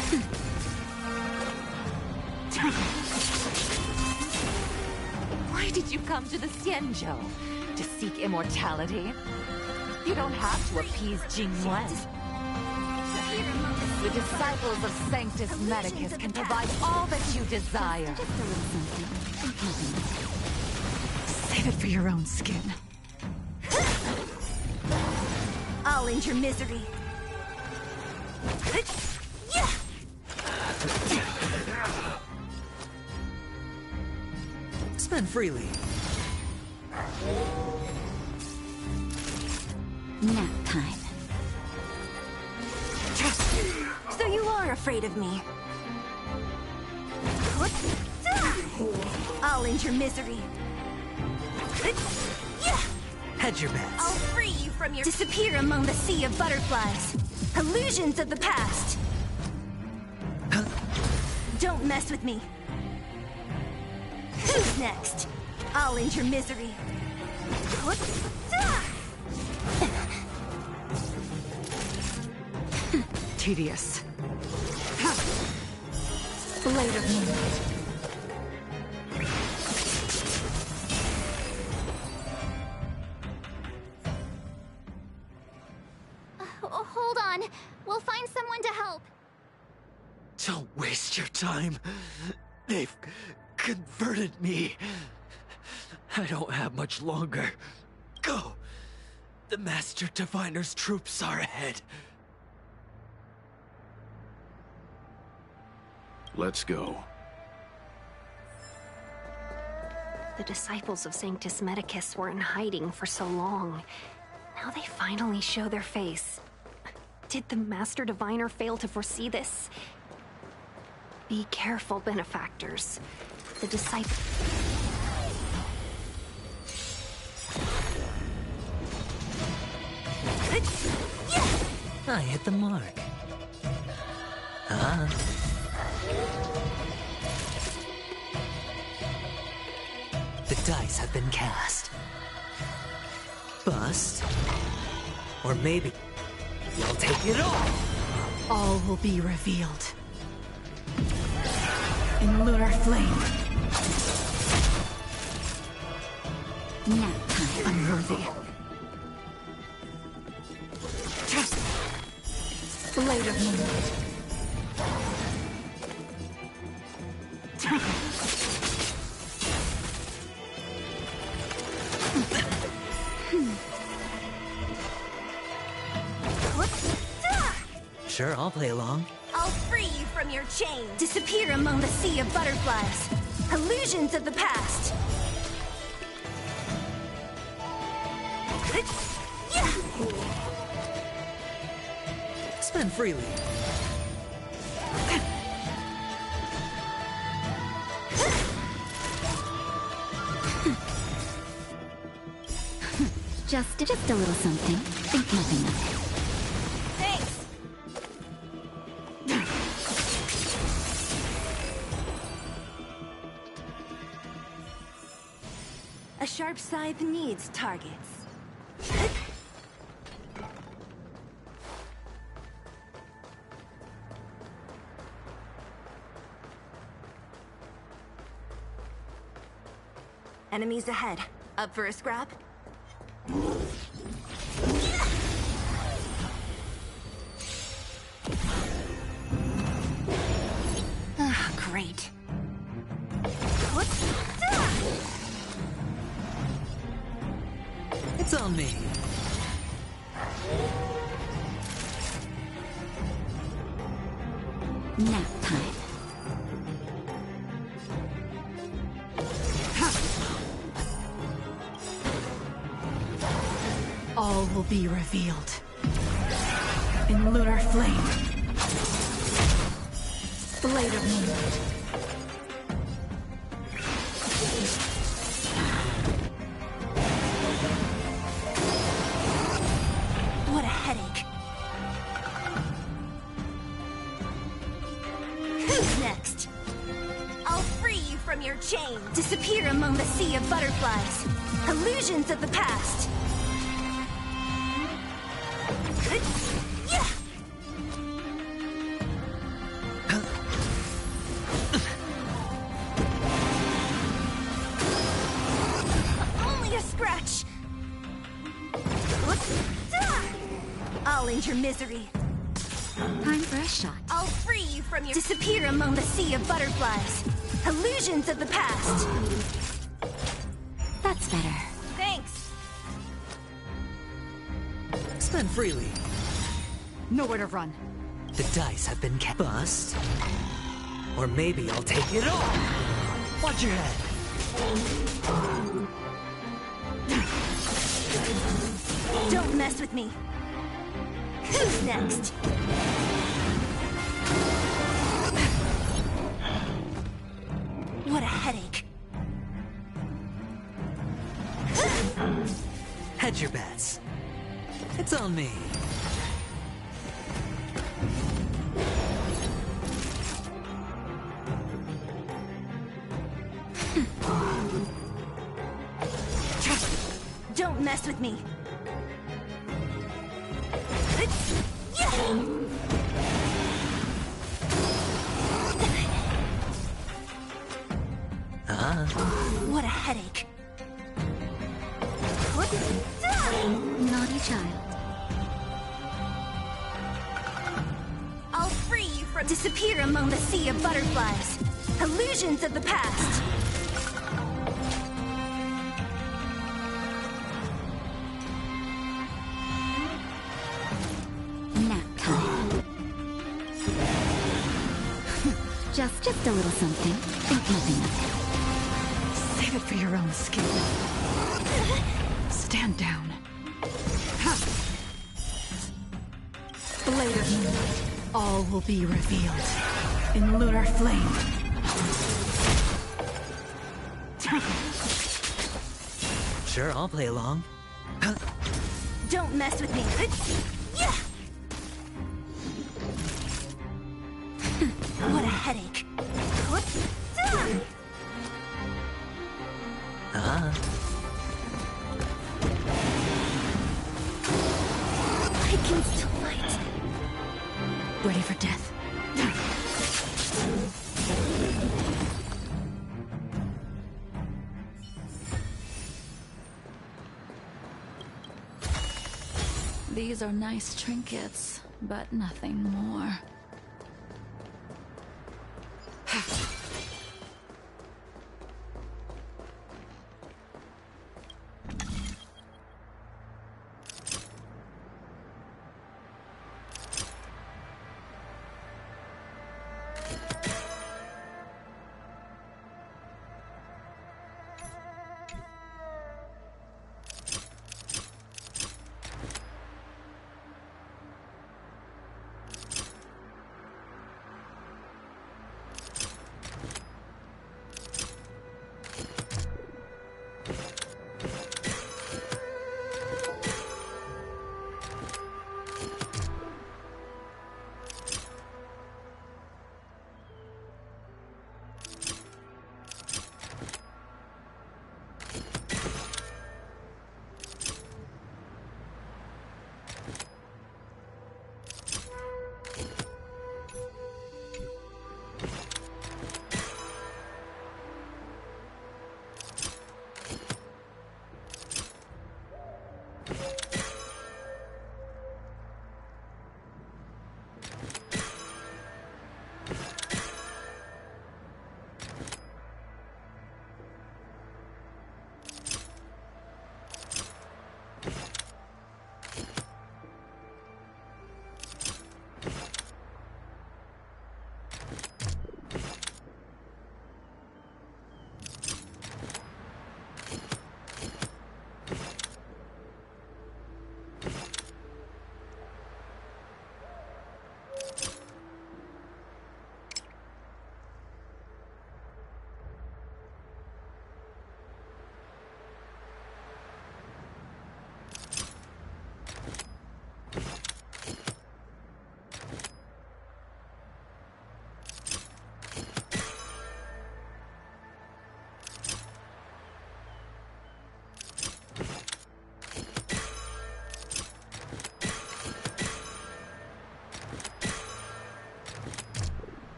S13: Why did you come to the Xianzhou? To seek immortality? You don't have to appease Jingwen. The disciples of Sanctus Medicus can provide all that you desire.
S11: Save it for your own skin.
S2: I'll end your misery. Yeah!
S9: Spend freely.
S10: Nap time.
S2: So you are afraid of me. I'll end your misery. Yeah!
S9: Hedge your bets.
S2: I'll free you from your... Disappear among the sea of butterflies. Illusions of the past. Don't mess with me. Who's next? I'll end your misery.
S11: Tedious. Blade of moonlight.
S1: Hold on. We'll find someone to help.
S14: Don't waste your time. They've converted me. I don't have much longer. Go. The Master Diviner's troops are ahead.
S7: Let's go.
S12: The disciples of Sanctus Medicus were in hiding for so long. Now they finally show their face. Did the Master Diviner fail to foresee this? Be careful, benefactors. The disciples...
S9: I hit the mark. The dice have been cast. Bust. Or maybe you'll take it all.
S11: All will be revealed. In lunar flame.
S10: Nap time.
S11: Unworthy. Blade of moonlight.
S9: Sure, I'll play along.
S2: I'll free you from your chains. Disappear among the sea of butterflies. Illusions of the past.
S9: Spend freely.
S10: Just a little something. Think nothing of it.
S2: Thanks. A sharp scythe needs targets. Enemies ahead. Up for a scrap?
S10: Ah, great.
S9: It's on me.
S10: Nap time.
S11: All will be revealed. In lunar flame. Blade of moonlight.
S2: What a headache. Who's next? I'll free you from your chains. Disappear among the sea of butterflies. Illusions of the past. Only a scratch. I'll end your misery.
S10: Time for a shot.
S2: I'll free you from your... Disappear among the sea of butterflies. Illusions of the past.
S10: That's better.
S2: Thanks.
S9: Spend freely.
S11: Nowhere to run.
S9: The dice have been bust. Or maybe I'll take it all. Watch your head.
S2: Don't mess with me. Who's next? What a headache.
S9: Hedge your bets. It's on me.
S2: Don't mess with me. What a headache.
S10: Naughty child.
S2: I'll free you from... Disappear among the sea of butterflies. Illusions of the past.
S10: Nap time. Just a little something. Think nothing of it.
S11: Save it for your own skin. Stand down. Blade of Moonlight. All will be revealed in lunar flame.
S9: Sure, I'll play along.
S2: Don't mess with me. What a headache. I can still fight.
S11: Ready for death.
S5: These are nice trinkets, but nothing more.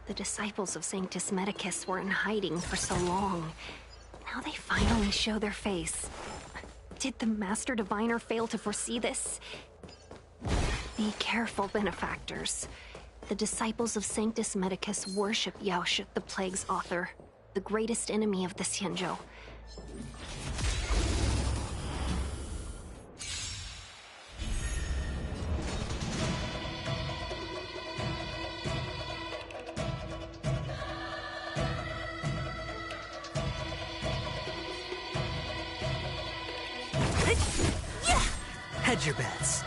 S12: The disciples of Sanctus Medicus were in hiding for so long. Now they finally show their face. Did the Master Diviner fail to foresee this? Be careful, benefactors. The disciples of Sanctus Medicus worship Yaoshut, the Plague's author, the greatest enemy of the Xianzhou.
S9: Hedge your bets.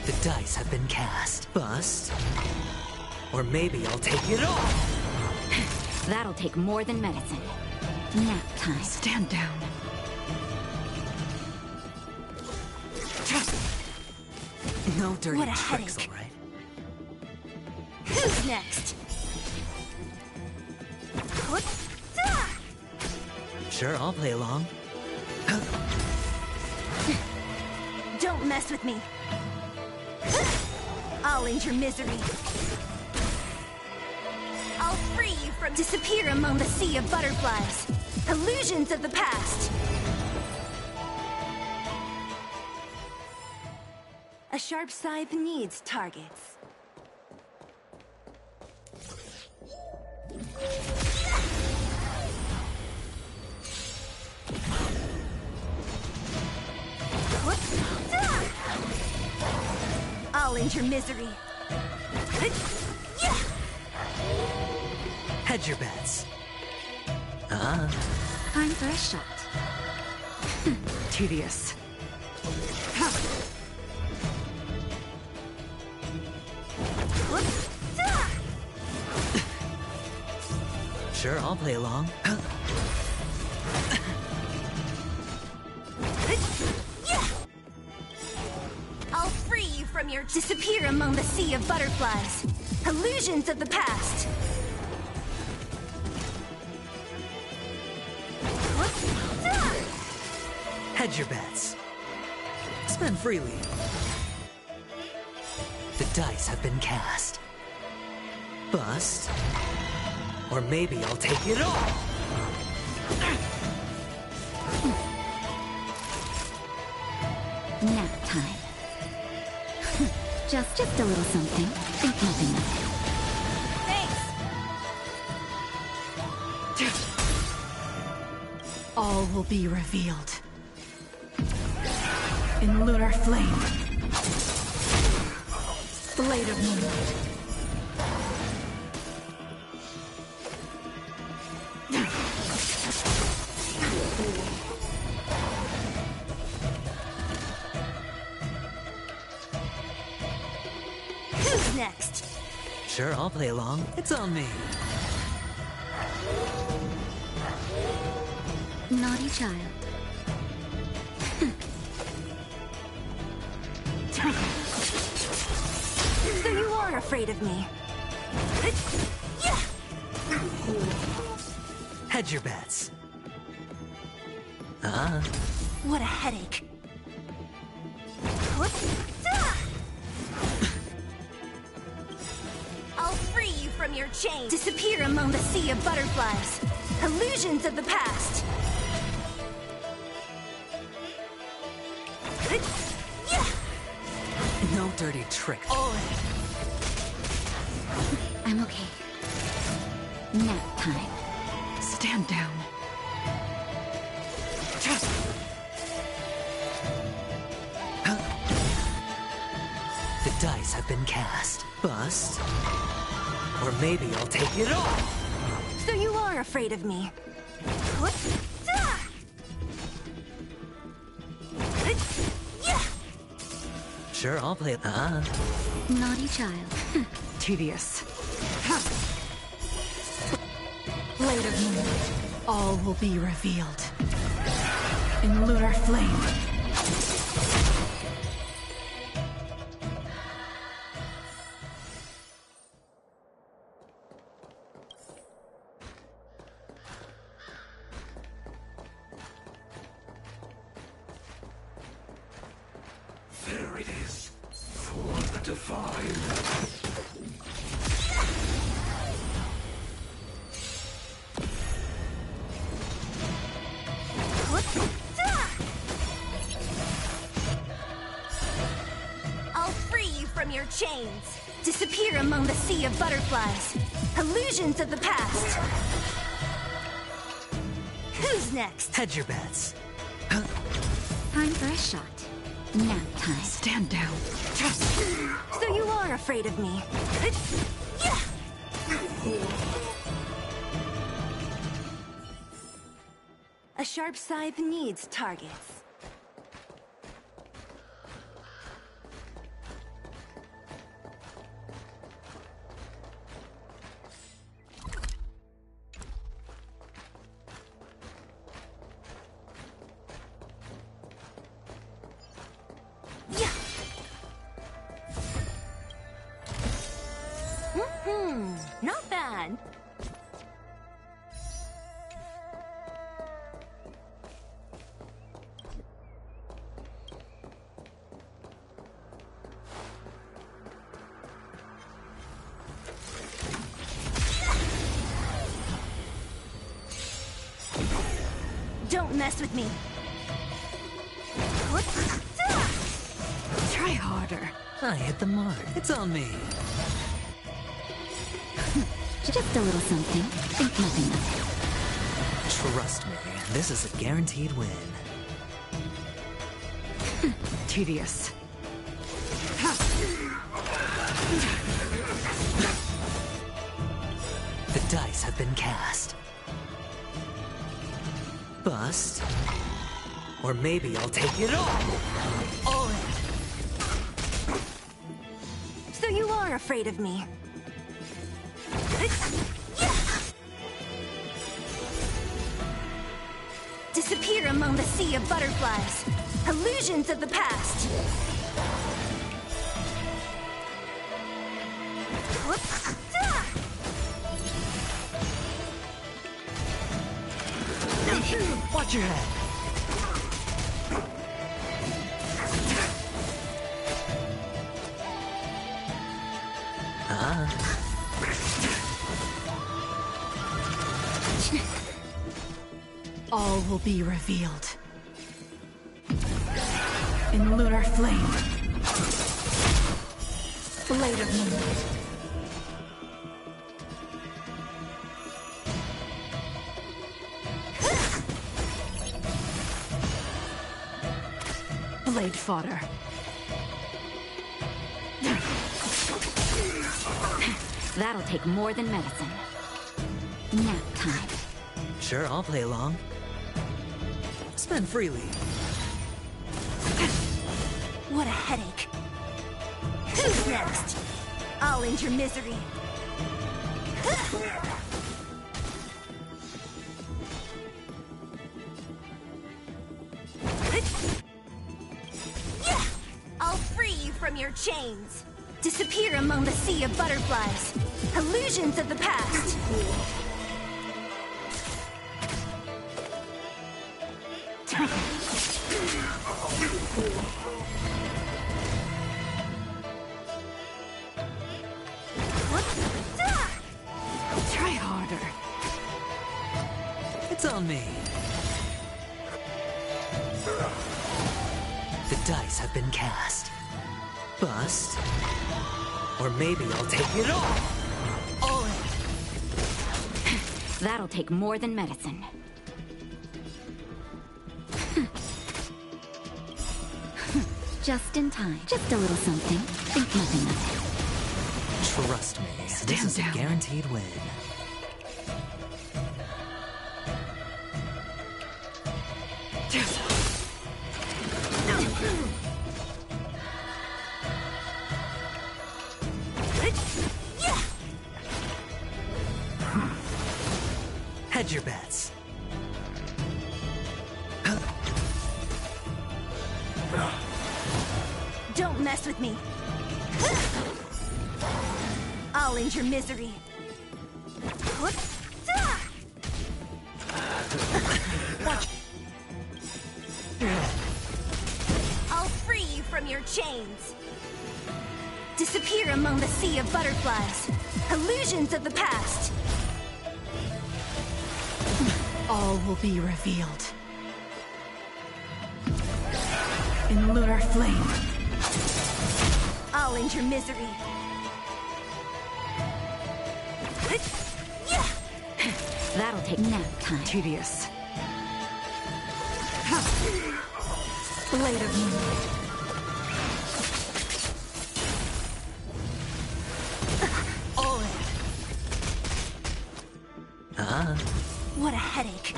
S9: The dice have been cast. Bust. Or maybe I'll take it all.
S10: That'll take more than medicine. Nap time.
S11: Stand down.
S9: No dirty
S2: What a
S9: tricks,
S2: headache.
S9: all right?
S2: Who's next?
S9: Sure, I'll play along.
S2: Don't mess with me. I'll end your misery. I'll free you from disappear among the sea of butterflies. Illusions of the past. A sharp scythe needs targets. I'll end your misery.
S9: Hedge your bets.
S10: Time for a shot.
S11: Tedious.
S9: Sure, I'll play along.
S2: I'll free you from your disappear among the sea of butterflies. Illusions of the past.
S9: Hedge your bets. Spend freely. The dice have been cast. Bust. Or maybe I'll take it all.
S10: Nap time. Just a little something. Think nothing of
S11: Thanks. All will be revealed. In lunar flame. Blade of moonlight.
S2: Who's next?
S9: Sure, I'll play along. It's on me.
S10: Naughty child.
S2: So you are afraid of me.
S9: Hedge your bets.
S2: What a headache. I'll free you from your chains. Disappear among the sea of butterflies. Illusions of the past.
S9: No dirty trick.
S10: I'm okay. Nap time.
S11: Stand down.
S9: The dice have been cast. Bust. Or maybe I'll take it all.
S2: So you are afraid of me.
S9: Sure, I'll play.
S10: Naughty child.
S11: Tedious. Blade of moonlight. All will be revealed. In lunar flame.
S15: There it is. For the
S7: justified.
S2: I'll free you from your chains. Disappear among the sea of butterflies. Illusions of the past. Who's next?
S9: Hedge your bets.
S10: Time for a shot. Nap time.
S11: Stand down.
S2: So you are afraid of me. A sharp scythe needs targets. Not bad. Don't mess with me.
S11: Try harder.
S9: I hit the mark. It's on me.
S10: Just a little something. Think nothing of
S9: Trust me, this is a guaranteed win.
S11: Tedious.
S9: The dice have been cast. Bust. Or maybe I'll take it all. All in.
S2: So you are afraid of me. Disappear among the sea of butterflies. Illusions of the past.
S9: Watch your head.
S11: All will be revealed. In lunar flame. Blade of moonlight. Blade fodder.
S10: That'll take more than medicine. Nap time.
S9: Sure, I'll play along. Spend freely.
S2: What a headache. Who's next? I'll end your misery. I'll free you from your chains. Disappear among the sea of butterflies. Illusions of the past.
S11: Try harder.
S9: It's on me. The dice have been cast. Bust. Or maybe I'll take it all. All in.
S10: That'll take more than medicine. Just in time. Just a little something. Think nothing of it.
S9: Trust me, this is a guaranteed win. Hedge your bets.
S2: Don't mess with me. I'll end your misery. I'll free you from your chains.
S12: Disappear among the sea of butterflies. Illusions of the past.
S11: All will be revealed. In lunar flame.
S12: I'll end your misery.
S10: That'll take nap time.
S11: Tedious. Blade of moonlight.
S12: All in.
S9: Ah.
S12: What a headache.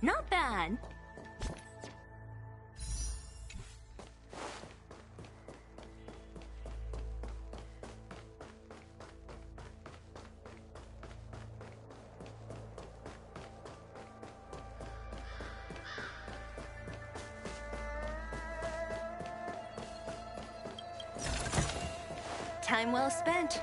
S12: Not bad. Time well spent.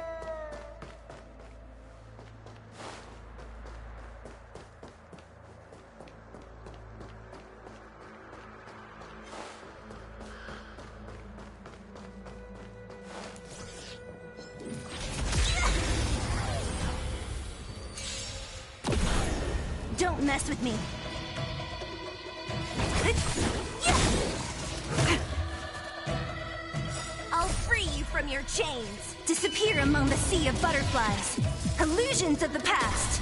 S12: Don't mess with me. I'll free you from your chains. Disappear among the sea of butterflies. Illusions of the past.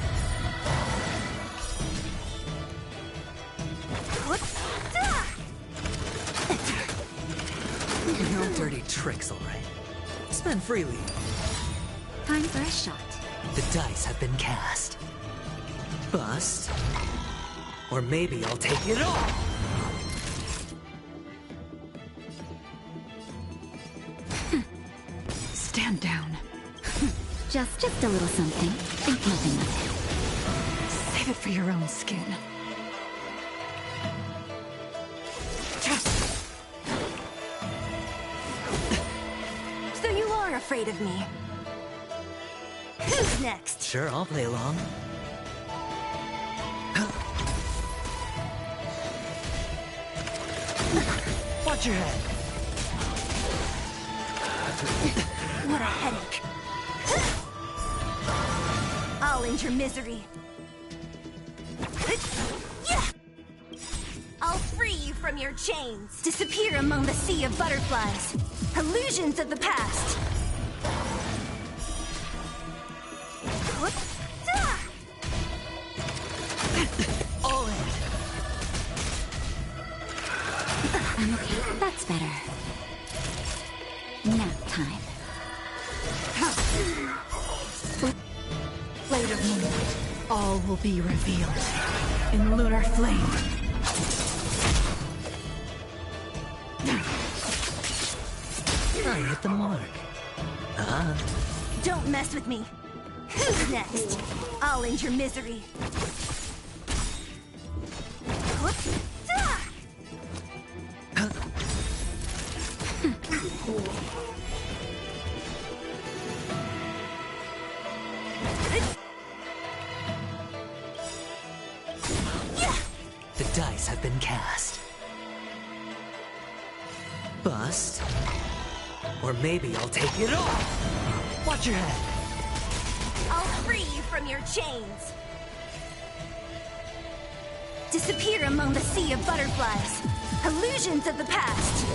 S9: No dirty tricks, all right. Spend freely.
S10: Time for a shot.
S9: The dice have been cast. Bust. Or maybe I'll take it all.
S11: Stand down.
S10: Just a little something. Think nothing of it.
S11: Save it for your own skin.
S12: So you are afraid of me. Who's next?
S9: Sure, I'll play along. Watch your head.
S12: What a headache. I'll end your misery. I'll free you from your chains. Disappear among the sea of butterflies. Illusions of the past.
S9: All in.
S10: I'm okay. That's better. Nap time.
S11: Blade of moonlight. All will be revealed. In lunar flame.
S9: I hit the mark. Ah.
S12: Don't mess with me. Who's next? I'll end your misery.
S9: The dice have been cast. Bust. Or maybe I'll take it all. Watch your head.
S12: I'll free you from your chains. Disappear among the sea of butterflies. Illusions of the past.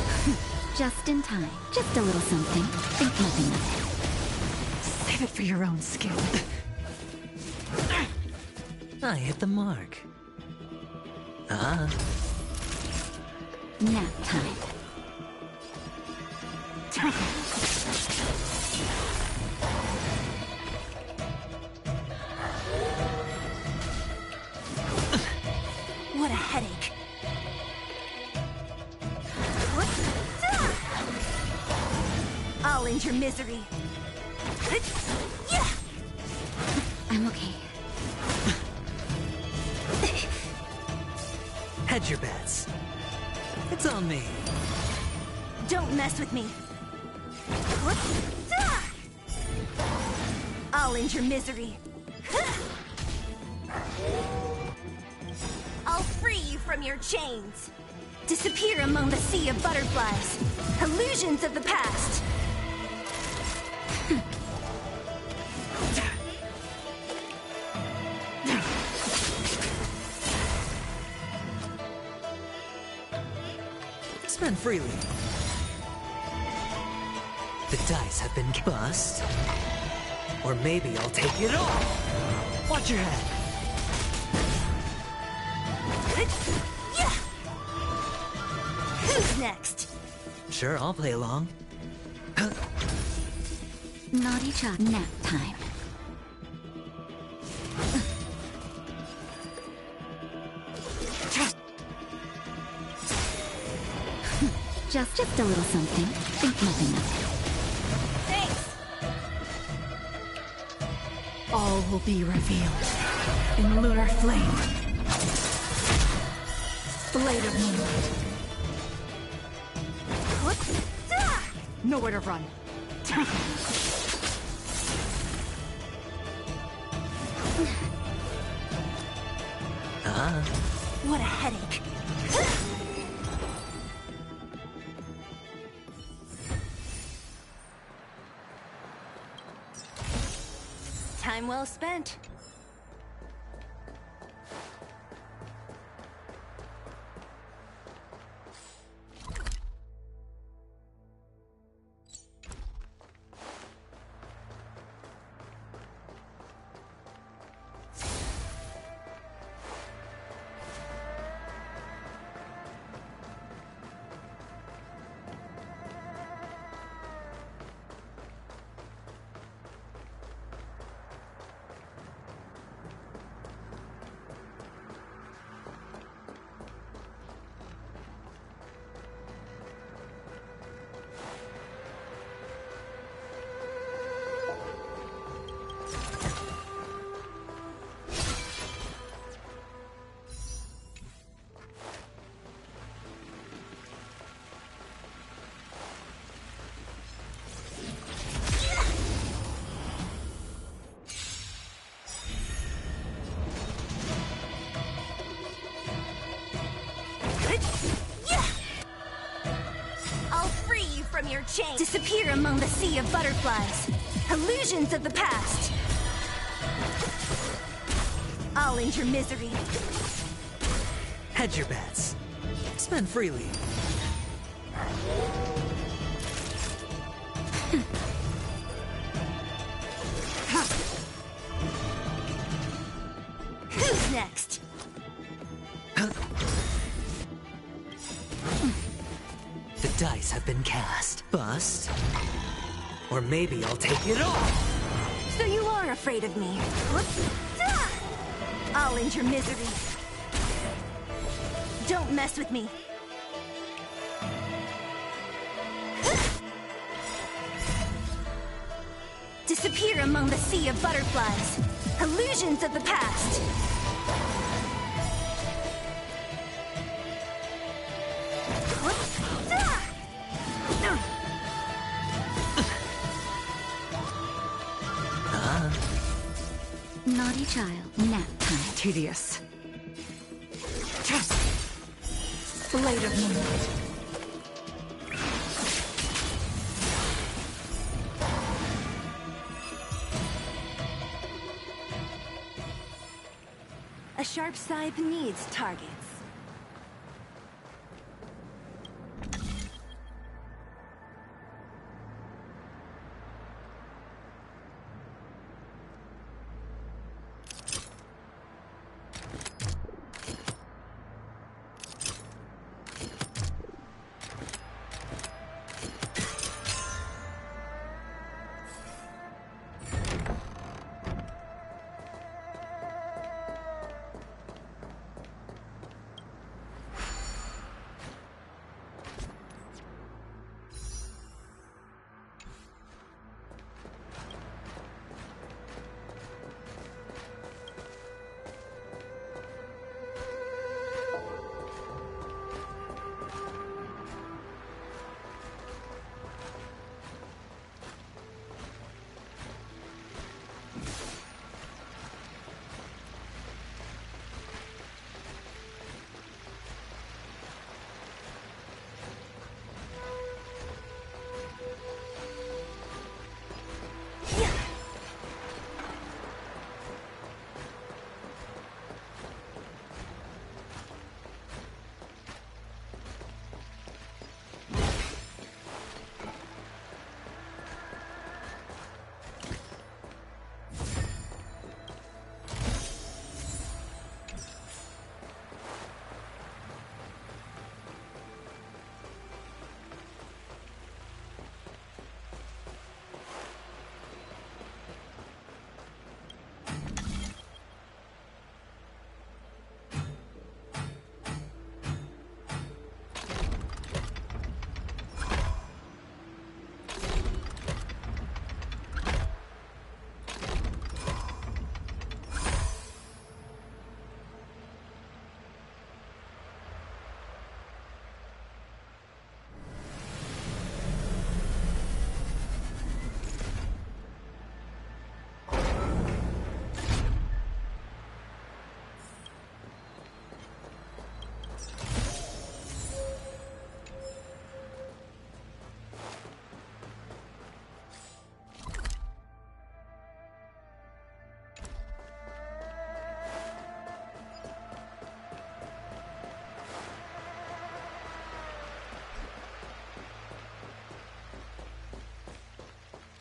S10: Just in time. Just a little something. Think nothing of
S11: Save it for your own skin.
S9: I hit the mark. Ah.
S10: it. Nap time.
S12: What a headache. I'll end your misery.
S10: I'm okay.
S9: Hedge your bets. It's on me.
S12: Don't mess with me. I'll end your misery.
S2: I'll free you from your chains. Disappear among the sea of butterflies. Illusions of the past.
S9: Spend freely. The dice have been bust. Or maybe I'll take it all. Watch your head.
S2: Who's next?
S9: Sure, I'll play along.
S10: Naughty child. Nap time. Just a little something. Think nothing of it.
S2: Thanks.
S11: All will be revealed in lunar flame. Blade of moonlight. Nowhere to run.
S2: What a headache. Time well spent. I'll free you from your chains. Disappear among the sea of butterflies. Illusions of the past. I'll end your misery.
S9: Hedge your bets. Spend freely.
S2: Who's next?
S9: The dice have been cast. Bust. Or maybe I'll take it all.
S2: So you are afraid of me. I'll end your misery. Don't mess with me. Disappear among the sea of butterflies. Illusions of the past.
S10: Naughty child. Nap time.
S11: Tedious. Blade of moonlight.
S2: A sharp scythe needs targets.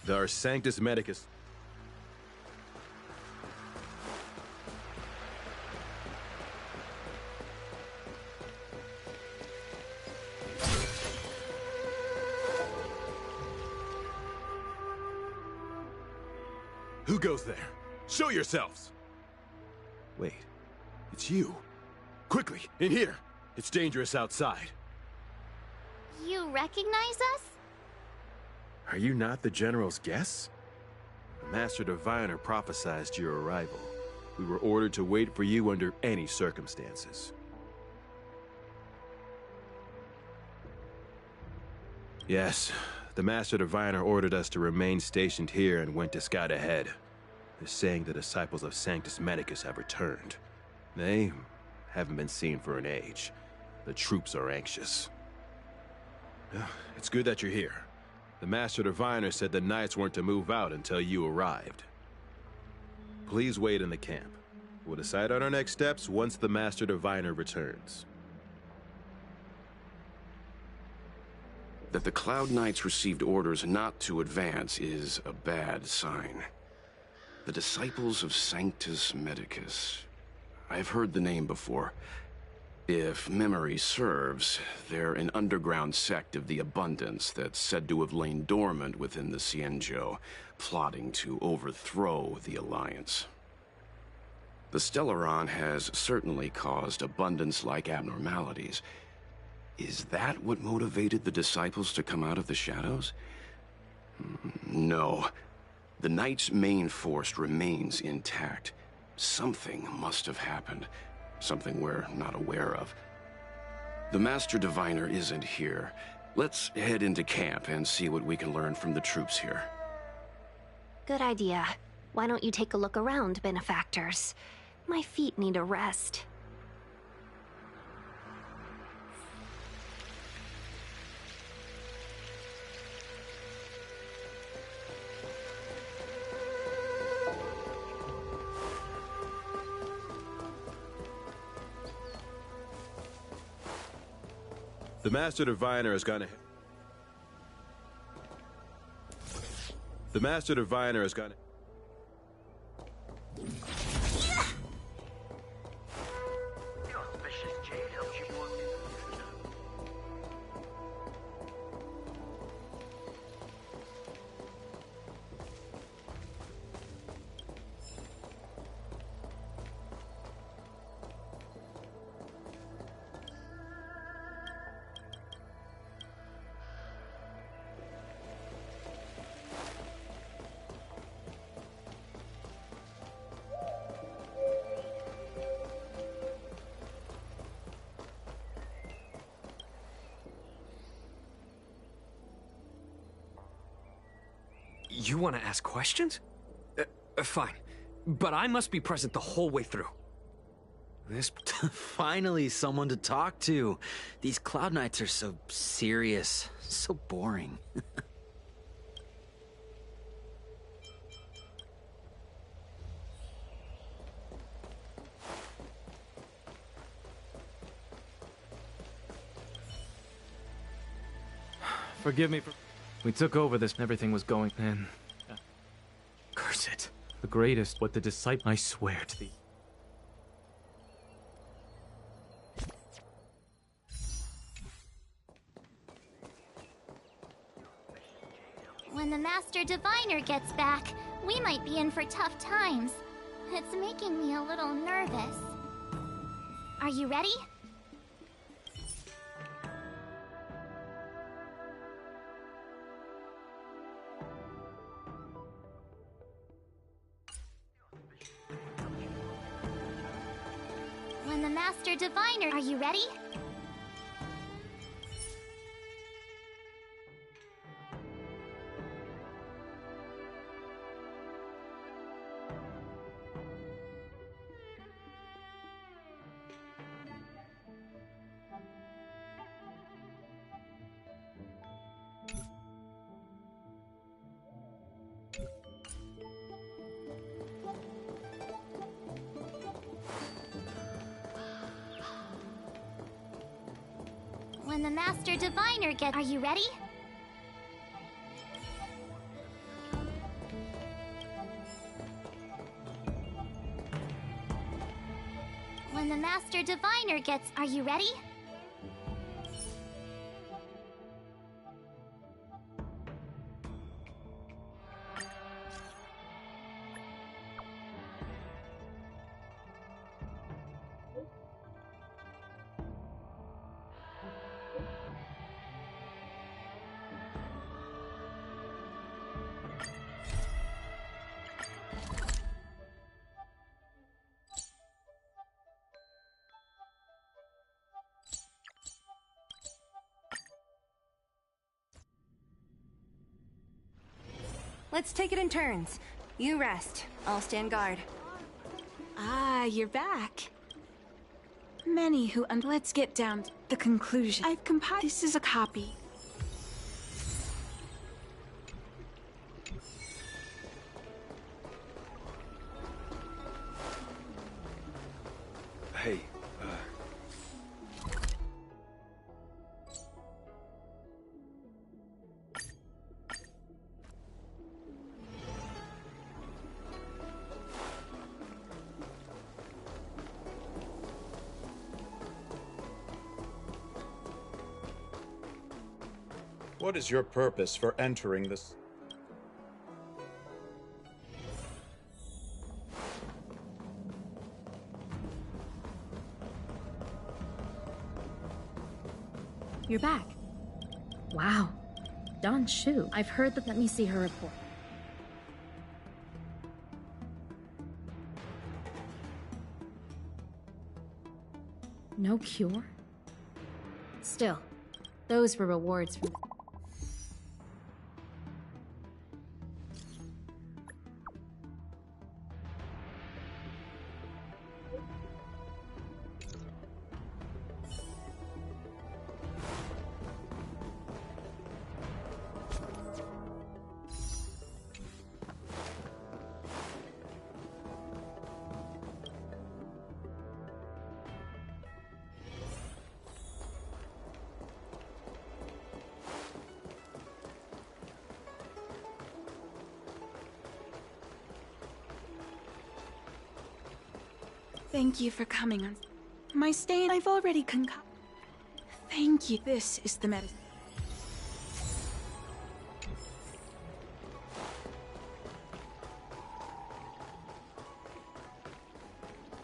S15: Our Sanctus Medicus. Who goes there? Show yourselves! Wait, it's you. Quickly, in here! It's dangerous outside.
S1: You recognize us?
S15: Are you not the General's guests? The Master Diviner prophesied your arrival. We were ordered to wait for you under any circumstances. Yes, the Master Diviner ordered us to remain stationed here and went to scout ahead. They're saying the disciples of Sanctus Medicus have returned. They haven't been seen for an age. The troops are anxious. It's good that you're here. The Master Diviner said the Knights weren't to move out until you arrived. Please wait in the camp. We'll decide on our next steps once the Master Diviner returns.
S7: That the Cloud Knights received orders not to advance is a bad sign. The Disciples of Sanctus Medicus. I've heard the name before. If memory serves, they're an underground sect of the Abundance that's said to have lain dormant within the Cienjo, plotting to overthrow the Alliance. The Stellaron has certainly caused Abundance-like abnormalities. Is that what motivated the Disciples to come out of the shadows? No. The Knight's main force remains intact. Something must have happened. Something we're not aware of. The Master Diviner isn't here. Let's head into camp and see what we can learn from the troops here.
S12: Good idea. Why don't you take a look around, benefactors? My feet need a rest.
S15: The Master Diviner is gonna... The Master Diviner is gonna...
S14: You want to ask questions? Fine. But I must be present the whole way through.
S16: This... Finally, someone to talk to. These Cloud Knights are so serious, so boring.
S3: Forgive me for... We took over this and everything was going in. Curse it. The greatest, what the disciple... I swear to thee.
S1: When the Master Diviner gets back, we might be in for tough times. It's making me a little nervous. Are you ready? When the Master Diviner... Are you ready? When the Master Diviner gets... Are you ready? when the Master Diviner gets... Are you ready?
S17: Let's take it in turns. You rest. I'll stand guard.
S11: Ah, you're back. Many who... And let's get down to the conclusion. I've compiled... This is a copy.
S15: Hey,
S18: What is your purpose for entering this?
S19: You're back. Wow. Don Shu. I've heard that. Let me see her report. No cure? Still, those were rewards from...
S11: Thank you for coming on. My stain, I've already concocted. Thank you. This is the medicine.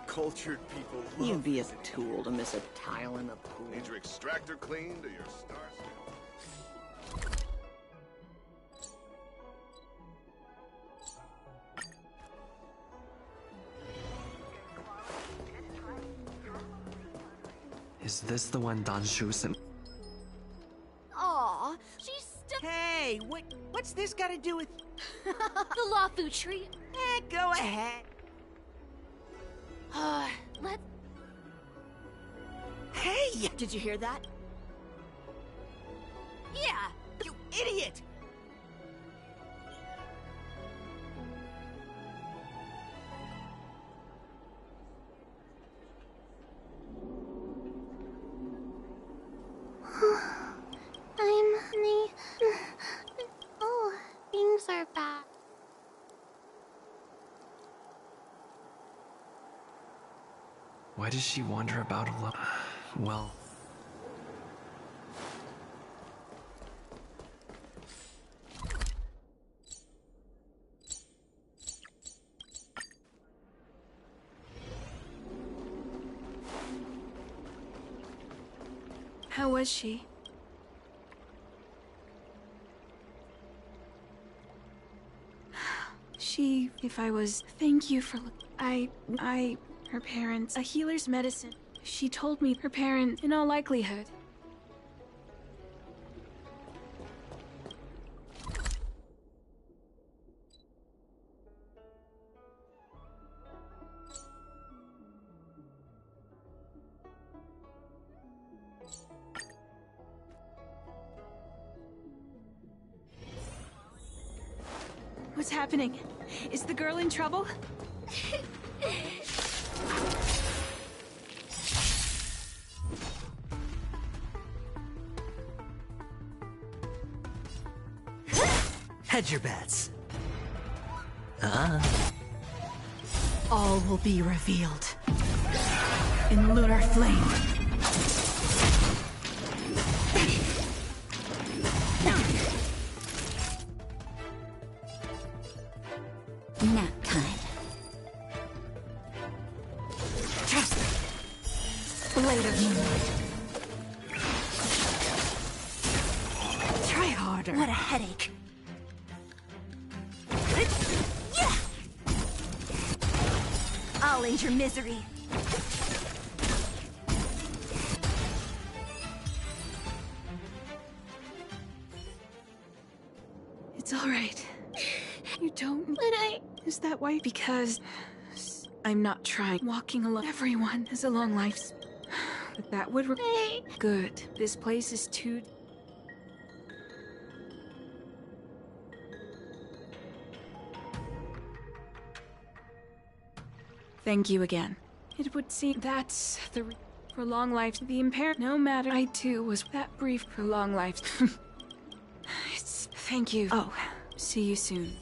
S20: Cultured people love...
S21: You'd be a tool to miss a tile in a pool.
S20: Need your extractor cleaned or your stars...
S22: Is this the one Don Shu sent?
S2: Aw, she's still...
S23: Hey, what's this got to do with...
S1: The Lafu tree.
S23: Go ahead.
S1: Let's...
S23: Hey! Did you hear that? Yeah, you idiot!
S1: Oh, things are bad.
S22: Why does she wander about alone? Well...
S11: How was she? If I was... Thank you for... Her parents... A healer's medicine. She told me her parents, in all likelihood. What's happening? Is the girl in trouble?
S9: Hedge your bets.
S11: All will be revealed in lunar flame.
S10: Nap time.
S11: Blade of moonlight. Try harder.
S17: What a headache. I'll end your misery.
S11: It's all right. You don't. But Is that why? Because I'm not trying. Walking alone. Everyone has a long life. But that would. Good. This place is too. Thank you again. It would seem that's the for long life. The impaired. No matter. I too was that brief for long life. It's. Thank you. Oh, see you soon.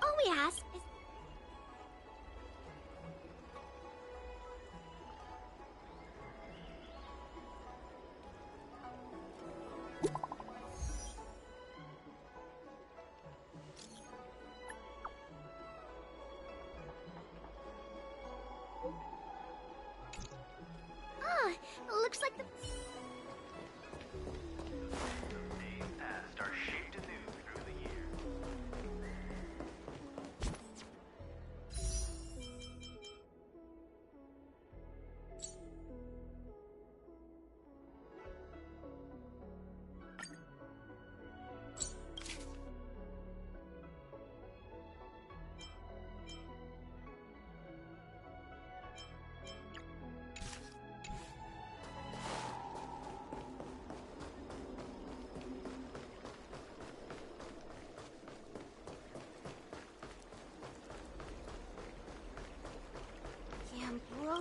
S2: All we ask is... looks like the...
S4: past are shaped anew through the years.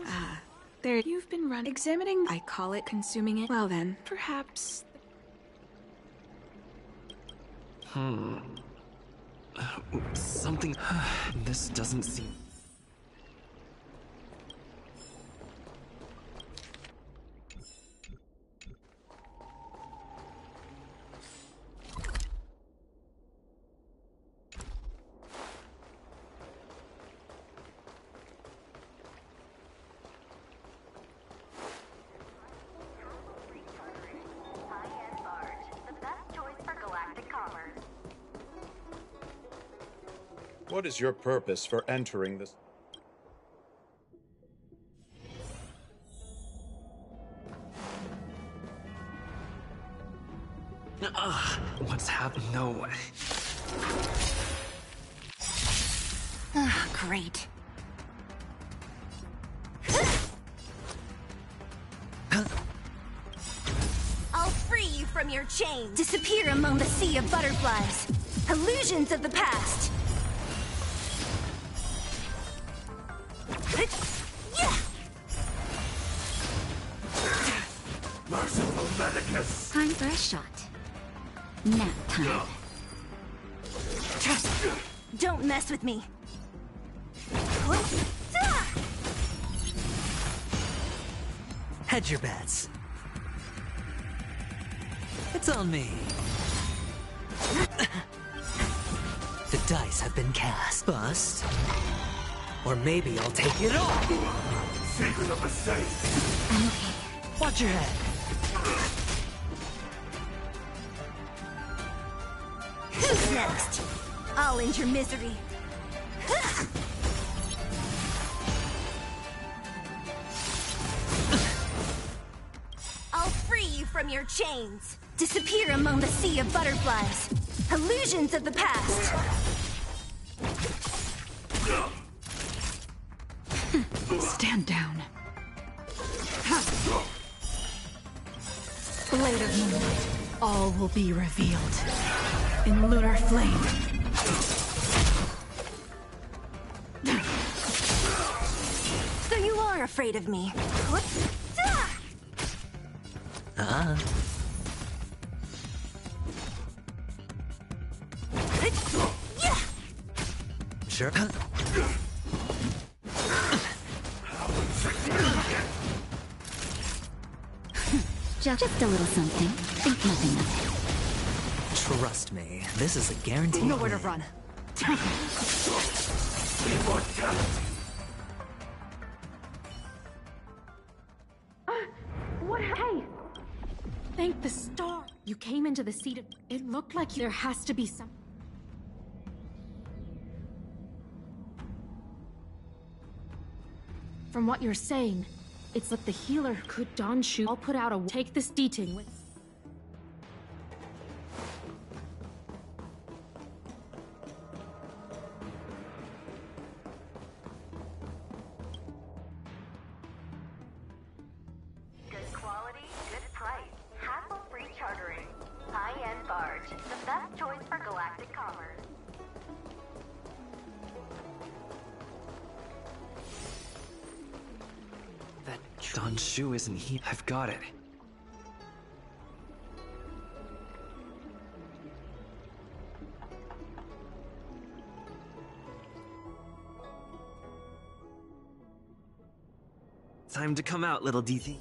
S11: Ah, there. You've been examining. I call it consuming it. Well then, perhaps.
S22: Something. This doesn't seem.
S18: What is your purpose for entering this?
S22: What's happened? No way.
S10: Ah, great.
S17: I'll free you from your chains. Disappear among the sea of butterflies. Illusions of the past.
S20: Merciful Medicus!
S10: Time for a shot. Nap time.
S17: Don't mess with me.
S9: Hedge your bets. It's on me. The dice have been cast. Bust. Or maybe I'll take it all.
S20: Secret of the safe!
S10: I'm okay.
S9: Watch your head.
S17: Who's next? I'll end your misery. I'll free you from your chains. Disappear among the sea of butterflies. Illusions of the past.
S11: Stand down. Blade of Moonlight, all will be revealed in lunar flame.
S17: So you are afraid of me.
S9: Sure.
S10: Just a little something. Think nothing of it.
S9: Trust me, this is a guarantee.
S11: Nowhere to run.
S19: What? Hey! Thank the star. You came into the seat of... It looked like there has to be some... From what you're saying, it's like the healer could Donshu. I'll put out a... Take this D-Ting with...
S17: Good quality, good price. Hassle-free chartering. High-end barge. The best choice for galactic commerce.
S22: That Donshu isn't he? I've got it. Time to come out, little DT.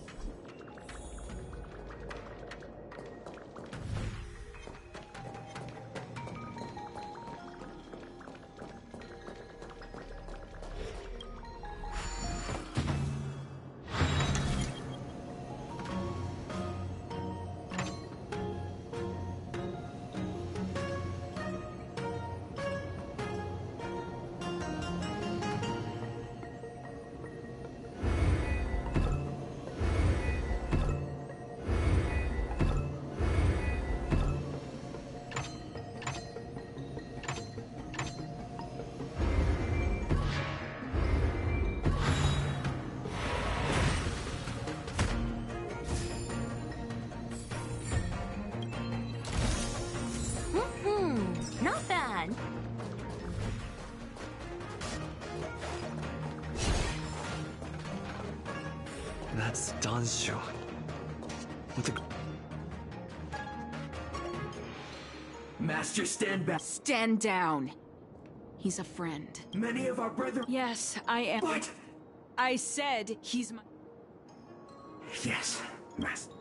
S17: Not bad.
S22: That's Donshu. With the...
S11: Master, stand back. Stand down. He's a friend.
S20: Many of our brethren...
S11: Yes, I am.
S20: What?
S11: I said he's my...
S20: Yes, Master.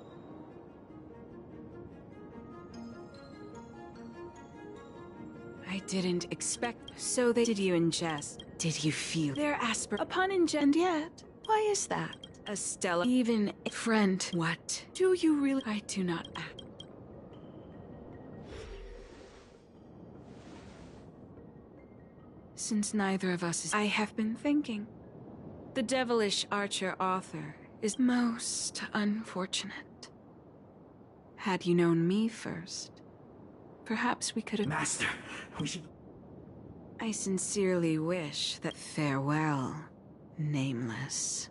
S11: I didn't expect... So they did you ingest. Did you feel their upon ingest? And yet, why is that? Estella, even a friend. What? Do you really? I do not act. Since neither of us is... I have been thinking. The devilish archer author is most unfortunate. Had you known me first, perhaps we could have...
S20: Master, we should...
S11: I sincerely wish that farewell, Nameless.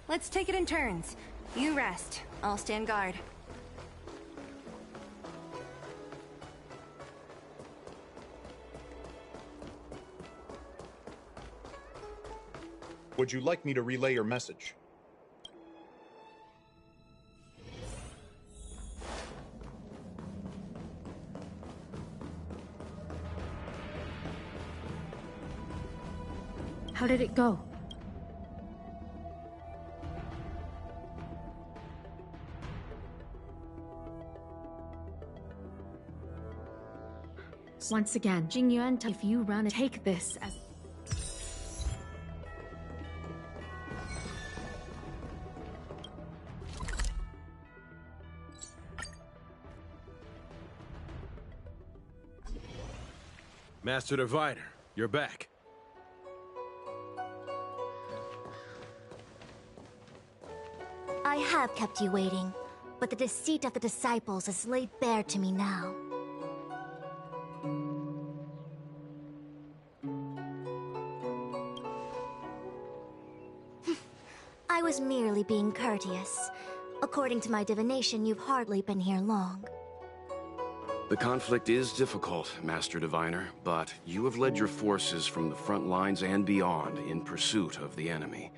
S17: Let's take it in turns. You rest. I'll stand guard.
S18: Would you like me to relay your message?
S19: How did it go? Once again, Jingyuan, if you run and take this as...
S15: Master Diviner, you're back.
S6: I have kept you waiting, but the deceit of the disciples is laid bare to me now. I was merely being courteous. According to my divination, you've hardly been here long.
S7: The conflict is difficult, Master Diviner, but you have led your forces from the front lines and beyond in pursuit of the enemy.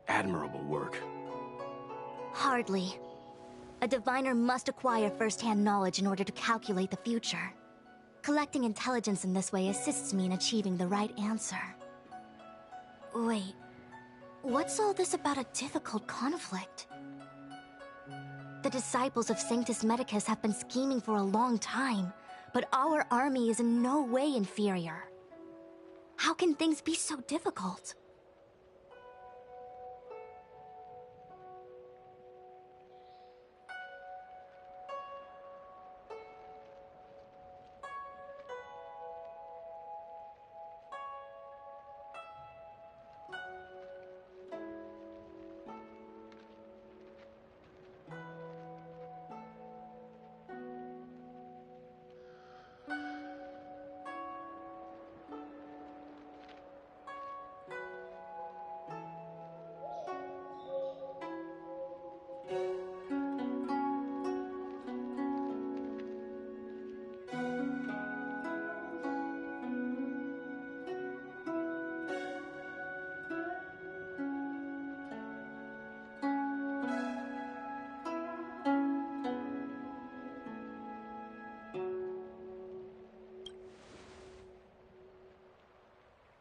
S7: Admirable work.
S6: Hardly. A diviner must acquire first-hand knowledge in order to calculate the future. Collecting intelligence in this way assists me in achieving the right answer. Wait, what's all this about a difficult conflict? The disciples of Sanctus Medicus have been scheming for a long time, but our army is in no way inferior. How can things be so difficult?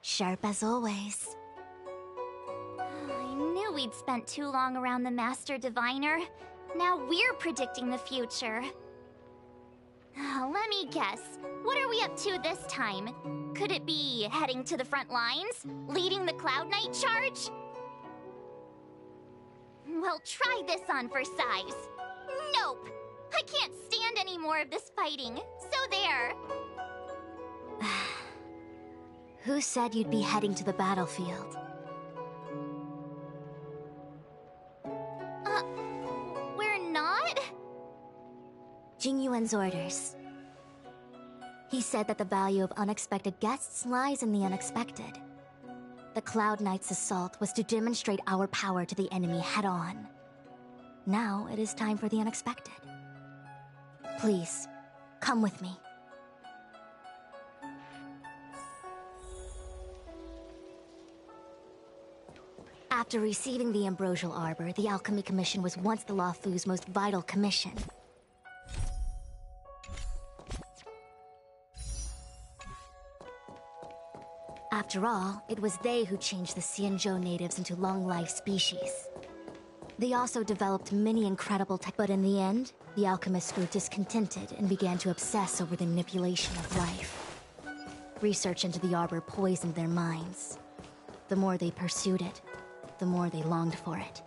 S6: Sharp as always.
S1: I knew we'd spent too long around the Master Diviner. Now we're predicting the future. Let me guess. What are we up to this time? Could it be heading to the front lines? Leading the Cloud Knight charge? Well, try this on for size. Nope! I can't stand any more of this fighting. So there.
S6: Who said you'd be heading to the battlefield?
S1: We're not?
S6: Jingyuan's orders. He said that the value of unexpected guests lies in the unexpected. The Cloud Knight's assault was to demonstrate our power to the enemy head-on. Now it is time for the unexpected. Please, come with me. After receiving the Ambrosial Arbor, the Alchemy Commission was once the Luofu's most vital commission. After all, it was they who changed the Xianzhou natives into long-life species. They also developed many incredible tech, but in the end, the alchemists grew discontented and began to obsess over the manipulation of life. Research into the Arbor poisoned their minds. The more they pursued it, the more they longed for it.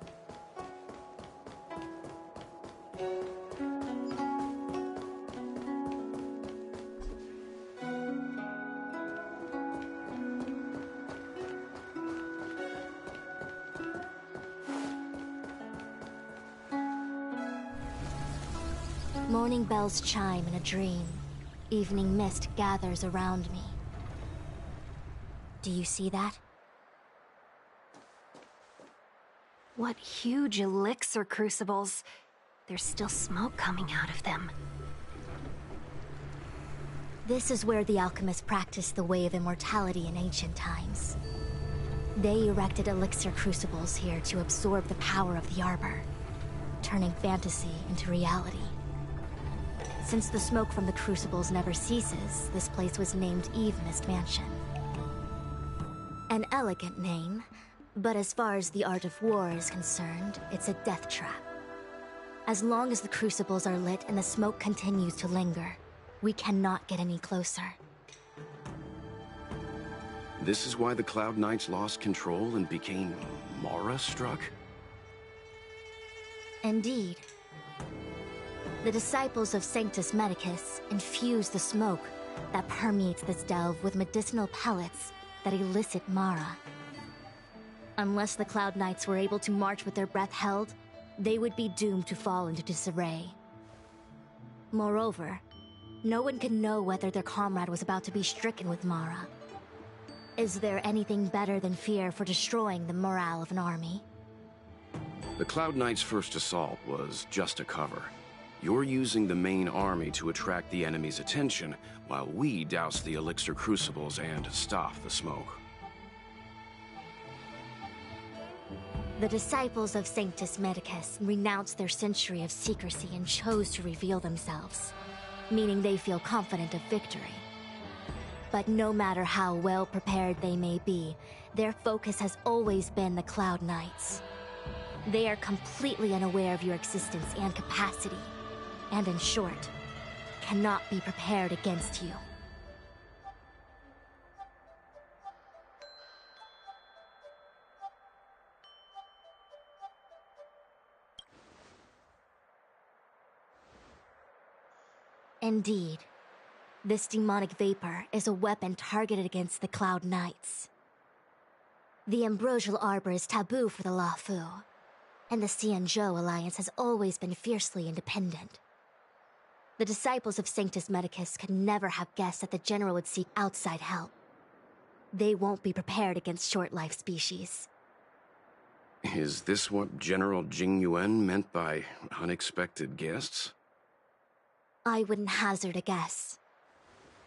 S6: Morning bells chime in a dream. Evening mist gathers around me. Do you see that?
S12: What huge elixir crucibles. There's still smoke coming out of them.
S6: This is where the alchemists practiced the way of immortality in ancient times. They erected elixir crucibles here to absorb the power of the Arbor, turning fantasy into reality. Since the smoke from the crucibles never ceases, this place was named Eve Mist Mansion. An elegant name, but as far as the art of war is concerned, it's a death trap. As long as the crucibles are lit and the smoke continues to linger, we cannot get any closer.
S7: This is why the Cloud Knights lost control and became Mara-struck?
S6: Indeed. The disciples of Sanctus Medicus infuse the smoke that permeates this delve with medicinal pellets that elicit Mara. Unless the Cloud Knights were able to march with their breath held, they would be doomed to fall into disarray. Moreover, no one can know whether their comrade was about to be stricken with Mara. Is there anything better than fear for destroying the morale of an army?
S7: The Cloud Knight's first assault was just a cover. You're using the main army to attract the enemy's attention, while we douse the elixir crucibles and stop the smoke.
S6: The disciples of Sanctus Medicus renounced their century of secrecy and chose to reveal themselves, meaning they feel confident of victory. But no matter how well prepared they may be, their focus has always been the Cloud Knights. They are completely unaware of your existence and capacity, and in short, cannot be prepared against you. Indeed, this demonic vapor is a weapon targeted against the Cloud Knights. The Ambrosial Arbor is taboo for the Luofu, and the Xianzhou Alliance has always been fiercely independent. The disciples of Sanctus Medicus could never have guessed that the General would seek outside help. They won't be prepared against short-life species.
S7: Is this what General Jing Yuan meant by unexpected guests?
S6: I wouldn't hazard a guess.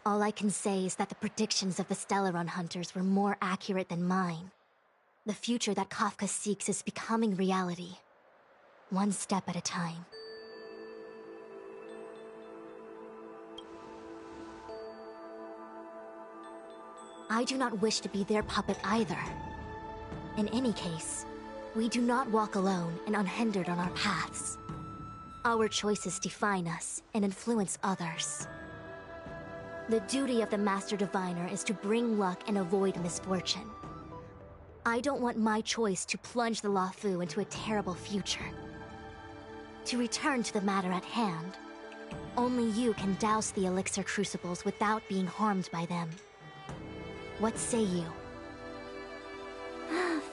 S6: All I can say is that the predictions of the Stellaron hunters were more accurate than mine. The future that Kafka seeks is becoming reality, one step at a time. I do not wish to be their puppet either. In any case, we do not walk alone and unhindered on our paths. Our choices define us and influence others. The duty of the Master Diviner is to bring luck and avoid misfortune. I don't want my choice to plunge the Luofu into a terrible future. To return to the matter at hand, only you can douse the elixir crucibles without being harmed by them. What say you?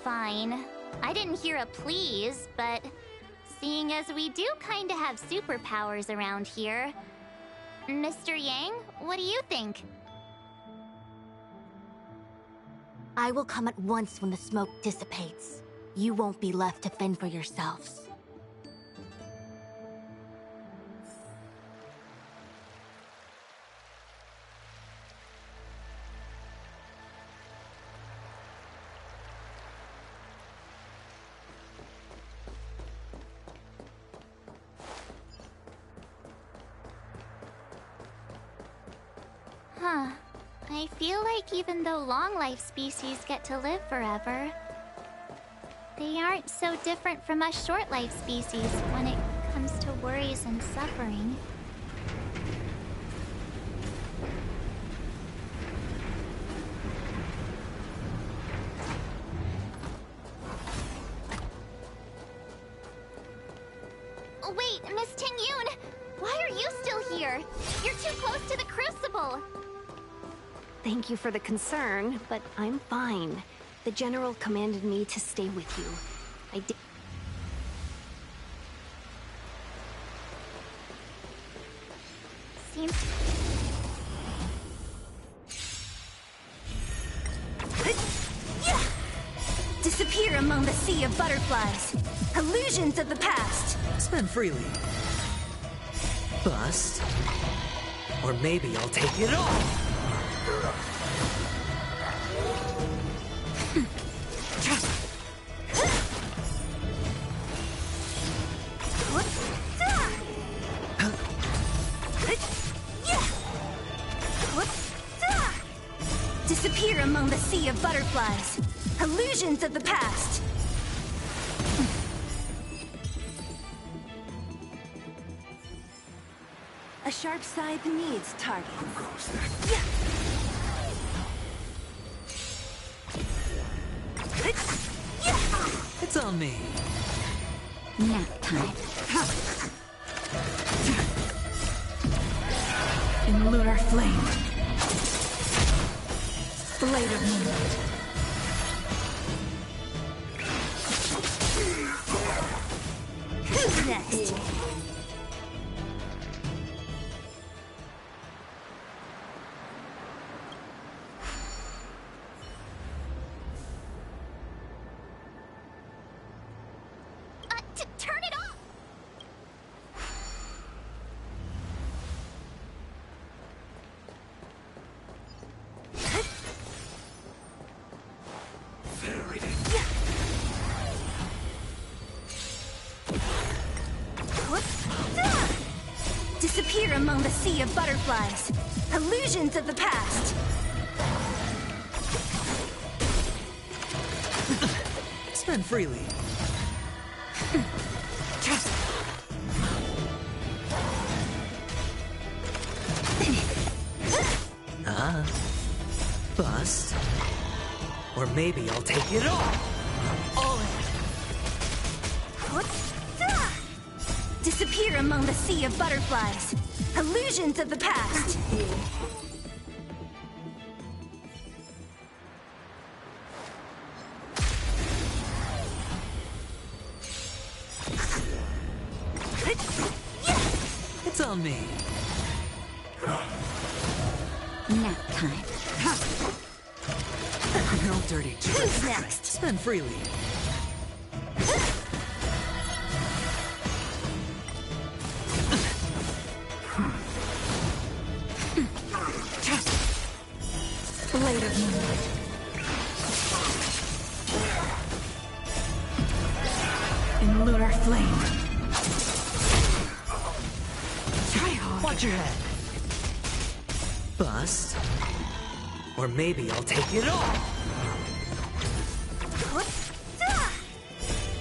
S1: Fine. I didn't hear a please, but seeing as we do kinda have superpowers around here, Mr. Yang, what do you think?
S6: I will come at once when the smoke dissipates. You won't be left to fend for yourselves.
S1: Huh. I feel like even though long-life species get to live forever, they aren't so different from us short-life species when it comes to worries and suffering. Wait, Miss Tingyun! Why are you still here? You're too close to the Crucible!
S12: Thank you for the concern, but I'm fine. The General commanded me to stay with you. I did.
S1: Seems...
S17: Disappear among the sea of butterflies. Illusions of the past.
S9: Spend freely. Bust. Or maybe I'll take it all!
S17: Disappear among the sea of butterflies. Illusions of the past. A sharp scythe needs target.
S9: It's on me.
S10: Nap time.
S11: In lunar flame. Blade of moonlight.
S17: next?
S1: Turn it off!
S17: Disappear among the sea of butterflies. Illusions of the past.
S9: Spend freely. Bust. Or maybe I'll take it all. All in.
S17: Disappear among the sea of butterflies. Illusions of the past.
S9: It's on me.
S10: Nap time.
S9: No dirty tricks.
S17: Who's next?
S9: Spend freely.
S11: Blade of moonlight. In lunar flame. Try hard.
S9: Watch your head. Bust. Or maybe I'll take it all.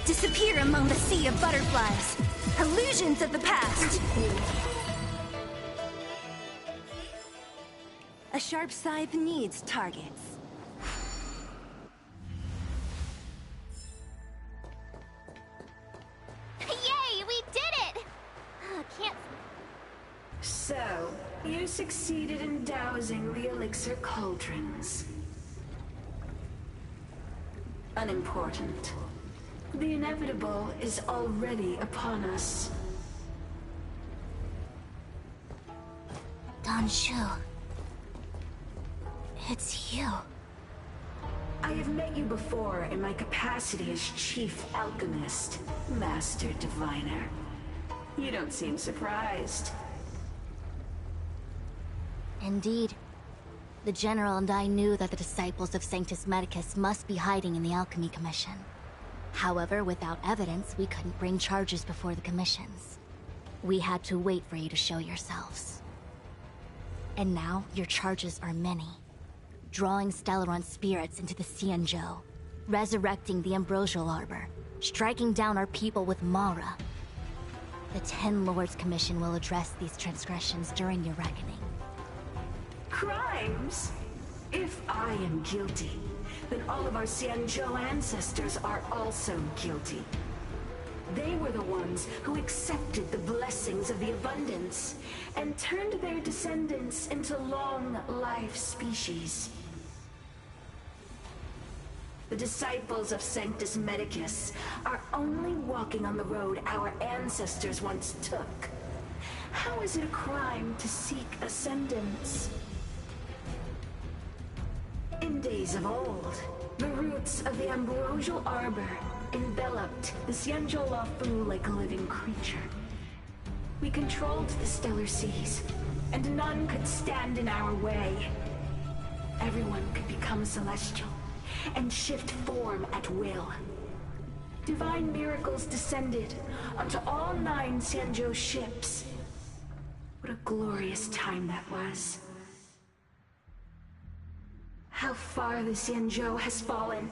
S17: Disappear among the sea of butterflies. Illusions of the past. A sharp scythe needs targets.
S1: Yay, we did it! Can't...
S5: So, you succeeded in dousing the elixir cauldrons. Unimportant. The inevitable is already upon us.
S6: Danshu. It's you.
S5: I have met you before in my capacity as Chief Alchemist, Master Diviner. You don't seem surprised.
S6: Indeed. The General and I knew that the disciples of Sanctus Medicus must be hiding in the Alchemy Commission. However, without evidence, we couldn't bring charges before the commissions. We had to wait for you to show yourselves. And now, your charges are many. Drawing Stellaron spirits into the Xianzhou, resurrecting the Ambrosial Arbor, striking down our people with Mara. The Ten Lords Commission will address these transgressions during your reckoning.
S5: Crimes? If I am guilty, then all of our Xianzhou ancestors are also guilty. They were the ones who accepted the blessings of the abundance and turned their descendants into long-life species. The disciples of Sanctus Medicus are only walking on the road our ancestors once took. How is it a crime to seek ascendance? In days of old, the roots of the Ambrosial Arbor enveloped the Xianzhou Lafu like a living creature. We controlled the stellar seas, and none could stand in our way. Everyone could become celestial and shift form at will. Divine miracles descended onto all 9 Xianzhou ships. What a glorious time that was. How far the Xianzhou has fallen.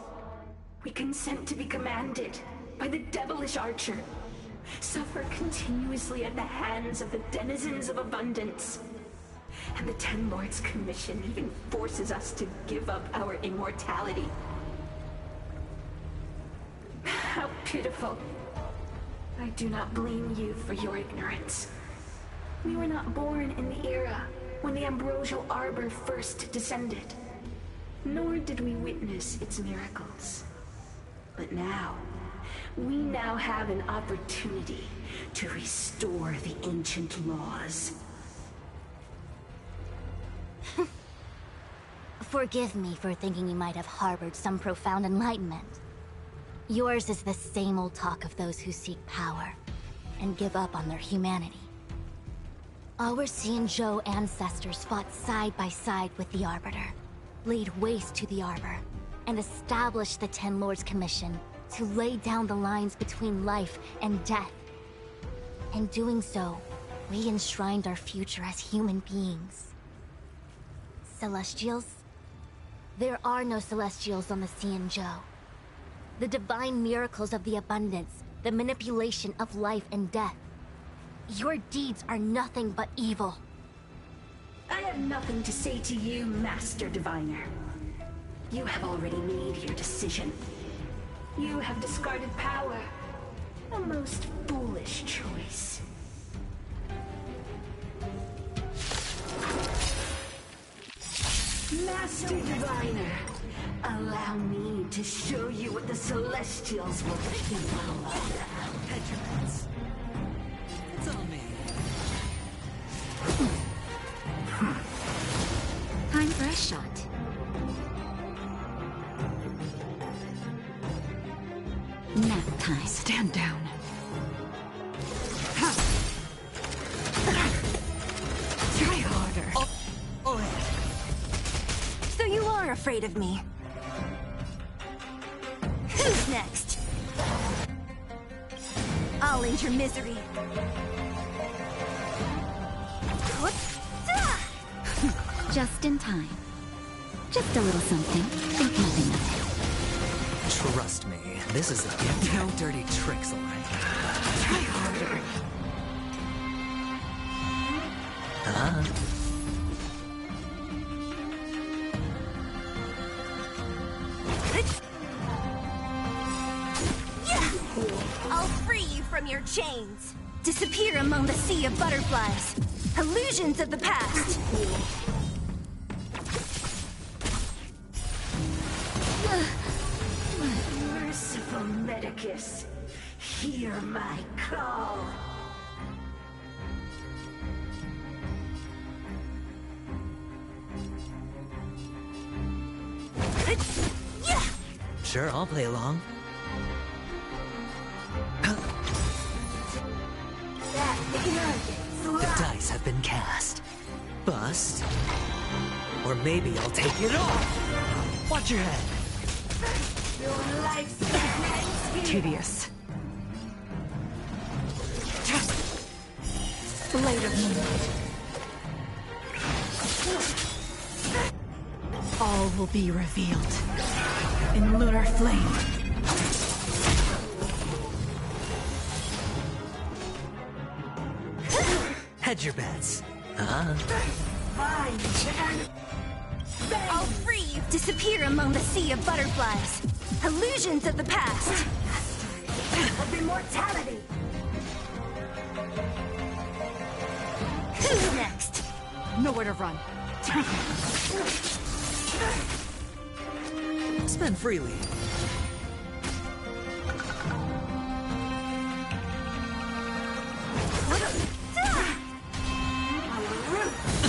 S5: We consent to be commanded by the devilish archer. Suffer continuously at the hands of the denizens of abundance. And the Ten Lords Commission even forces us to give up our immortality. How pitiful. I do not blame you for your ignorance. We were not born in the era when the Ambrosial Arbor first descended. Nor did we witness its miracles. But now, we now have an opportunity to restore the ancient laws.
S6: Forgive me for thinking you might have harbored some profound enlightenment. Yours is the same old talk of those who seek power and give up on their humanity. Our Xianzhou ancestors fought side by side with the Arbiter, laid waste to the Arbor, and established the Ten Lords Commission to lay down the lines between life and death. In doing so, we enshrined our future as human beings. Celestials? There are no Celestials on the Xianzhou. The divine miracles of the abundance, the manipulation of life and death. Your deeds are nothing but evil.
S5: I have nothing to say to you, Master Diviner. You have already made your decision. You have discarded power. A most foolish choice. Master Diviner, allow me to show you what the Celestials will capable of.
S9: Petrovitz. It's on me.
S10: Time for a shot. Nap time.
S11: Stand down.
S17: Try harder. So you are afraid of me. Who's next? I'll end your misery.
S10: Just in time. Just a little something. Think nothing of it.
S9: Trust me, this is a gift. No dirty tricks, alright?
S11: Try harder.
S17: I'll free you from your chains. Disappear among the sea of butterflies. Illusions of the past.
S5: Merciful Medicus, hear my call.
S9: Sure, I'll play along. The dice have been cast. Bust. Or maybe I'll take it all. Watch your head.
S5: Your life's
S11: Tedious. Blade of Moonlight. All will be revealed in lunar flame.
S9: Hedge your bets.
S17: I'll free you. Disappear among the sea of butterflies. Illusions of the past.
S5: Of immortality.
S17: Who's next?
S11: Nowhere to run.
S9: Spend freely.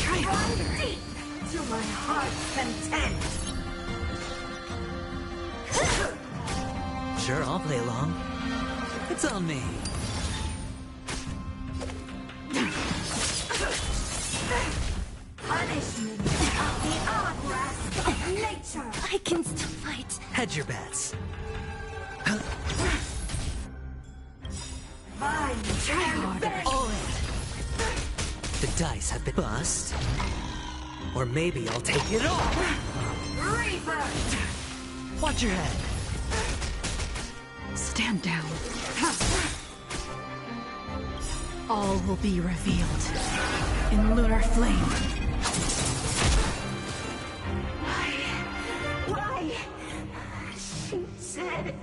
S5: Try harder. To my heart's content.
S9: Sure, I'll play along. It's on me.
S5: Punishment of the Arbrest of nature.
S17: I can still fight.
S9: Hedge your bets.
S5: Mine.
S11: Try harder.
S9: All in. The dice have been bust. Or maybe I'll take it all.
S5: Reaper.
S9: Watch your head.
S11: Stand down. All will be revealed in lunar flame.
S5: Why? She said...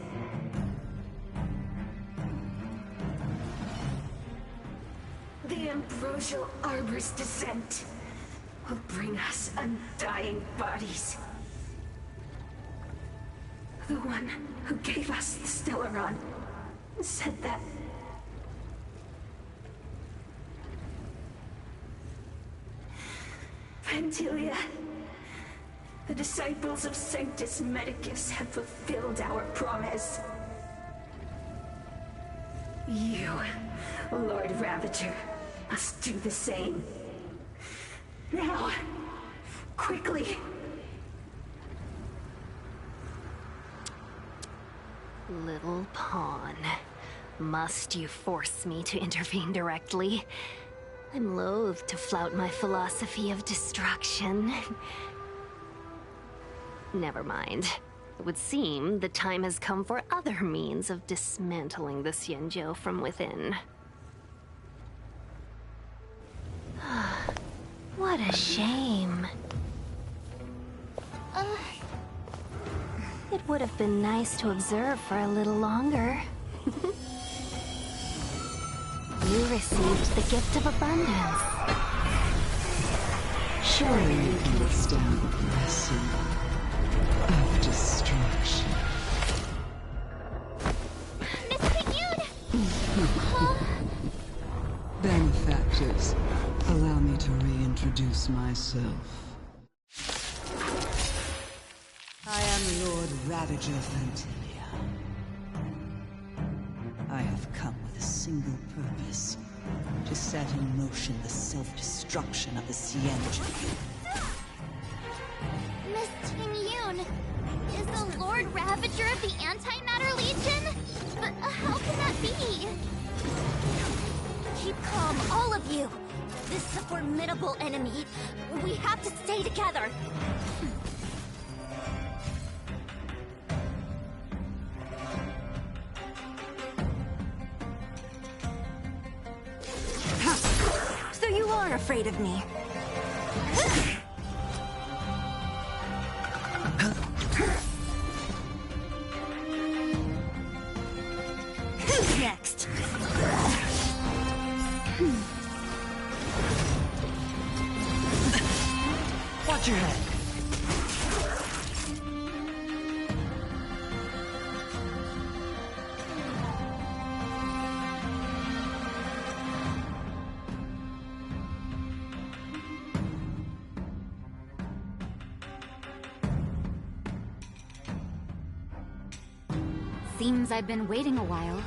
S5: The ambrosial arbor's descent will bring us undying bodies. The one who gave us the Stellaron said that. Vantilia, the disciples of Sanctus Medicus have fulfilled our promise. You, Lord Ravager, must do the same. Now, quickly.
S12: Little pawn. Must you force me to intervene directly? I'm loath to flout my philosophy of destruction. Never mind. It would seem the time has come for other means of dismantling the Xianzhou from within. What a shame. It would have been nice to observe for a little longer. You received the gift of abundance.
S8: Surely you can withstand the blessing of destruction.
S1: Miss Pigune!
S8: Benefactors, allow me to reintroduce myself. I am Lord Ravager Vantilia. I have come with a single purpose: to set in motion the self-destruction of the Xianzhou.
S1: Miss Tingyun, is the Lord Ravager of the Antimatter Legion? But how can that be?
S17: Keep calm, all of you. This is a formidable enemy. We have to stay together. So you are afraid of me. Who's next?
S9: Watch your head.
S10: Seems I've been waiting a while.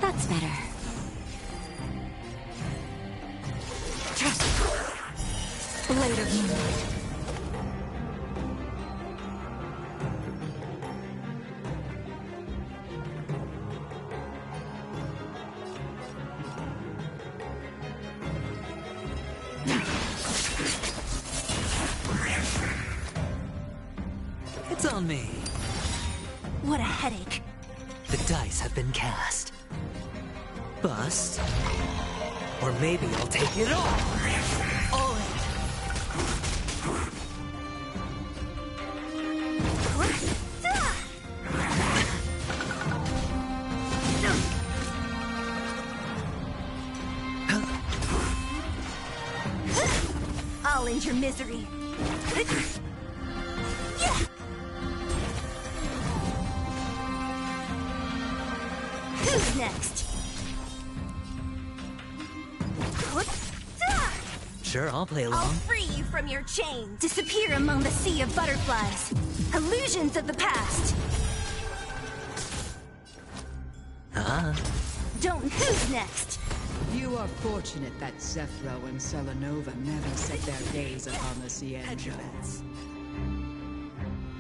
S10: That's better. Blade of Moonlight.
S9: It's on me.
S17: What a headache.
S9: The dice have been cast. Bust. Or maybe I'll take it all. All in.
S17: I'll end your misery. Who's next?
S9: Sure, I'll play along.
S17: I'll free you from your chains. Disappear among the sea of butterflies. Illusions of the past. Don't. Who's next?
S8: You are fortunate that Zephyro and Selenova never set their gaze upon the Xianzhou.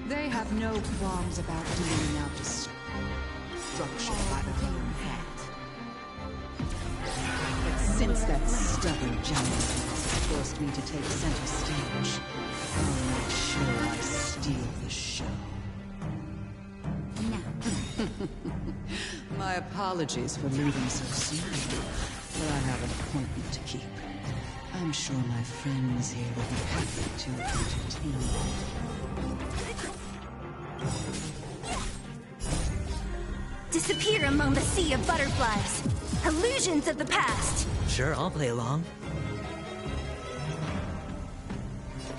S8: They have no qualms about dealing out destruction by the human hand. But since that stubborn giant has forced me to take center stage, I'll make sure I steal the show. My apologies for leaving so soon, but I have an appointment to keep. I'm sure my friends here will be happy to entertain you.
S17: Disappear among the sea of butterflies. Illusions of the past.
S9: Sure, I'll play along.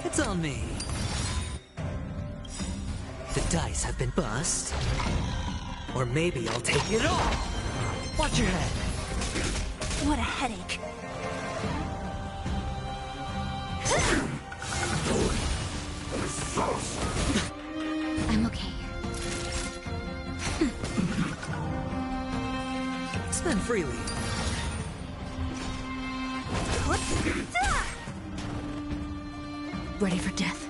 S9: It's on me. The dice have been bust. Or maybe I'll take it all. Watch your head.
S17: What a headache.
S10: I'm okay.
S9: Spend freely.
S10: Ready for death?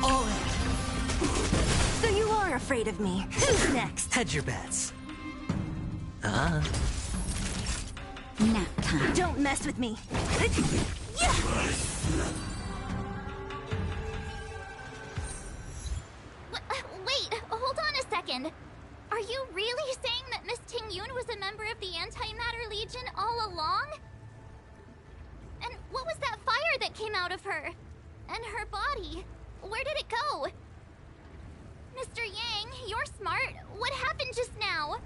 S9: All in.
S17: So you are afraid of me. Who's next?
S9: Hedge your bets.
S10: Nap time.
S17: Don't mess with me.
S1: Wait, hold on a second. Are you really saying that Miss Ting-Yun was a member of the Antimatter Legion all along? And what was that fire that came out of her? And her body? Where did it go? Mr. Yang, you're smart. What happened just now?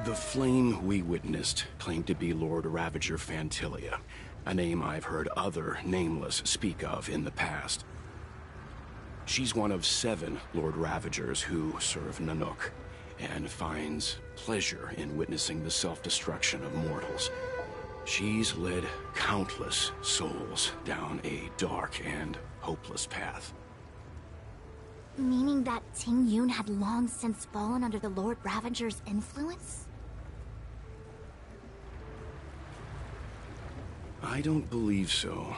S7: The flame we witnessed claimed to be Lord Ravager Fantilia, a name I've heard other Nameless speak of in the past. She's one of 7 Lord Ravagers who serve Nanook, and finds pleasure in witnessing the self-destruction of mortals. She's led countless souls down a dark and hopeless path.
S6: Meaning that Ting-Yun had long since fallen under the Lord Ravager's influence?
S7: I don't believe so.